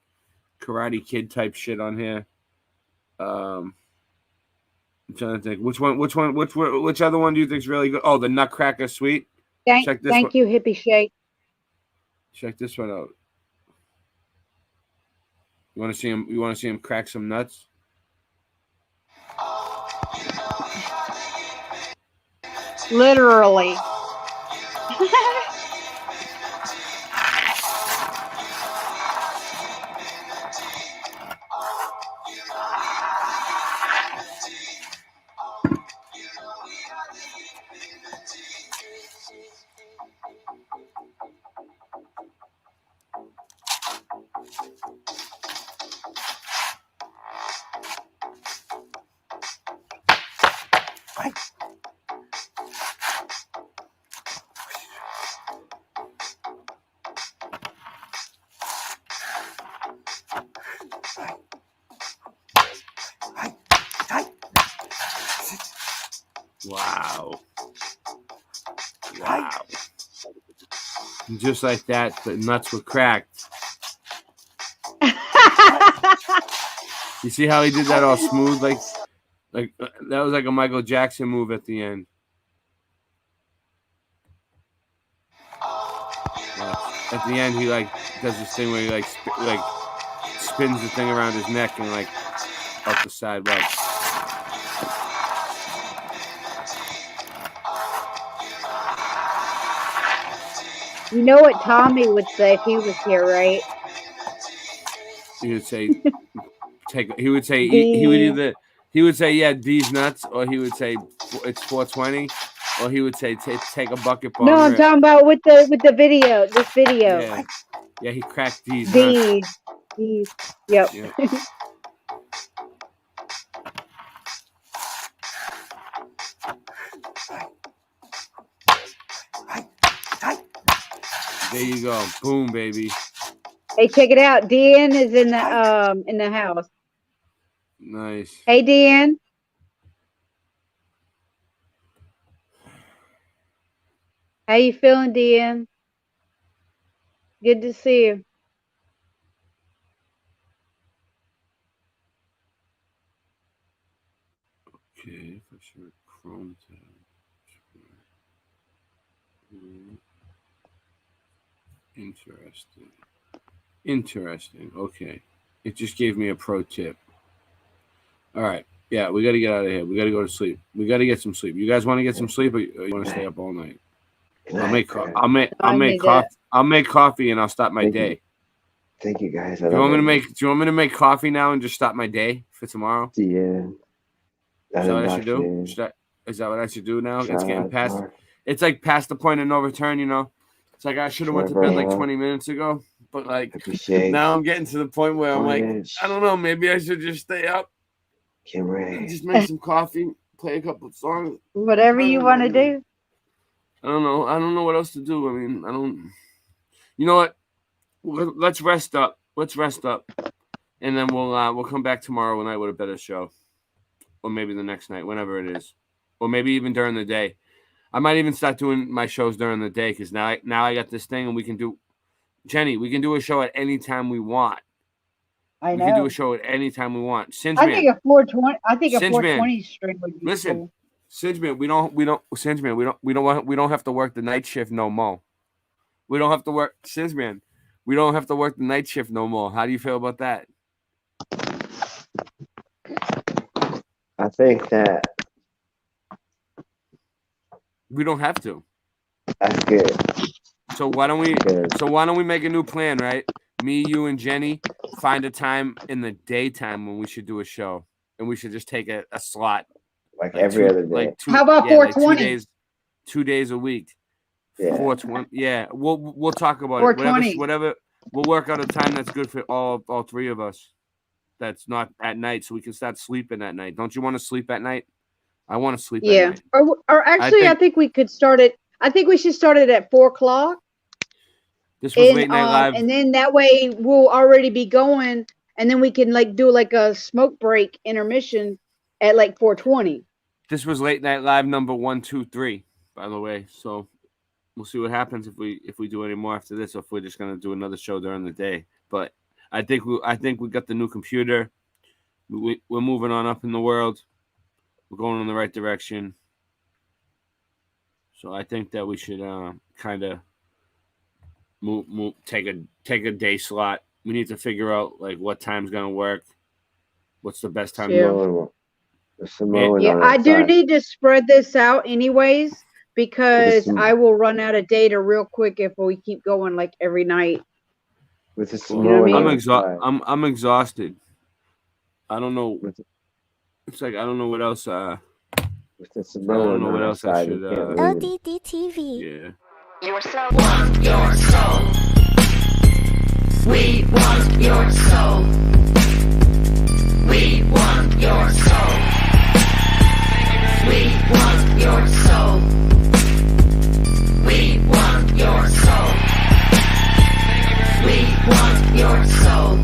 Karate Kid type shit on here. I'm trying to think which other one do you think is really good? Oh, the Nutcracker Suite. Thank you, Hippie Shake. Check this one out. You want to see him? You want to see him crack some nuts? Literally. Wow. Wow. And just like that, the nuts were cracked. You see how he did that all smooth? Like that was like a Michael Jackson move at the end. At the end, he does this thing where he spins the thing around his neck and up the side right. You know what Tommy would say if he was here, right? He would say, he would say, yeah, these nuts, or he would say, it's 420. Or he would say, take a bucket bomb. No, I'm rip." talking about with the video. This video. Yeah. Yeah, he cracked these. huh? These. Yep. Yeah. There you go. Boom, baby. Hey, check it out. Dan is in the house. Nice. Hey, Dan. How you feeling, Dan? Good to see you. Okay, if I should Chrome tab. Interesting. Interesting. Okay. It just gave me a pro tip. All right. Yeah, we got to get out of here. We got to go to sleep. We got to get some sleep. You guys want to get some sleep, or you want to stay up all night? I'll make coffee and I'll start my day. Thank you, guys. Do you want me to make coffee now and just start my day for tomorrow? Yeah. Is that what I should do? Is that what I should do now? It's getting past. It's like past the point of no return. You know. It's like I should have went to bed like 20 minutes ago, but like now I'm getting to the point where I'm like, I don't know. Maybe I should just stay up. And just make some coffee, play a couple of songs. Whatever you want to do. I don't know. I don't know what else to do. I mean, I don't. You know what? Let's rest up. Let's rest up, and then we'll come back tomorrow night with a better show, or maybe the next night, whenever it is, or maybe even during the day. I might even start doing my shows during the day because now I got this thing and we can do. Jenny, we can do a show at any time we want. I know. We can do a show at any time we want. I think a 420. I think a 420 string would be Listen, cool. Singeman, we don't have to work the night shift no more. We don't have to work Singeman. We don't have to work the night shift no more. How do you feel about that? I think that we don't have to. That's good. So why don't we make a new plan, right? Me, you, and Jenny find a time in the daytime when we should do a show, and we should just take a slot, like every other day. How about 420? 2 days a week. Yeah. 420. Yeah, we'll talk about 420. it. Whatever. We'll work out a time that's good for all three of us. That's not at night, so we can start sleeping at night. Don't you want to sleep at night? I want to sleep. Yeah. At night. Or actually, I think we could start it. I think we should start it at 4:00. This was Late Night Live. And then that way we'll already be going, and then we can do a smoke break intermission at 4:20. This was Late Night Live number 123, by the way. So we'll see what happens if we do any more after this, or if we're just gonna do another show during the day. But I think we got the new computer. We're moving on up in the world. We're going in the right direction. So I think that we should kind of take a day slot. We need to figure out what time's gonna work. What's the best time? Yeah, I do need to spread this out anyways, because I will run out of data real quick if we keep going every night. With the I'm exhausted. I don't know. It's like I don't know what else. I don't know what else I should. LDD TV. Yeah. Your soul. Want your soul. We want your soul. We want your soul. We want your soul. We want your soul. We want your soul.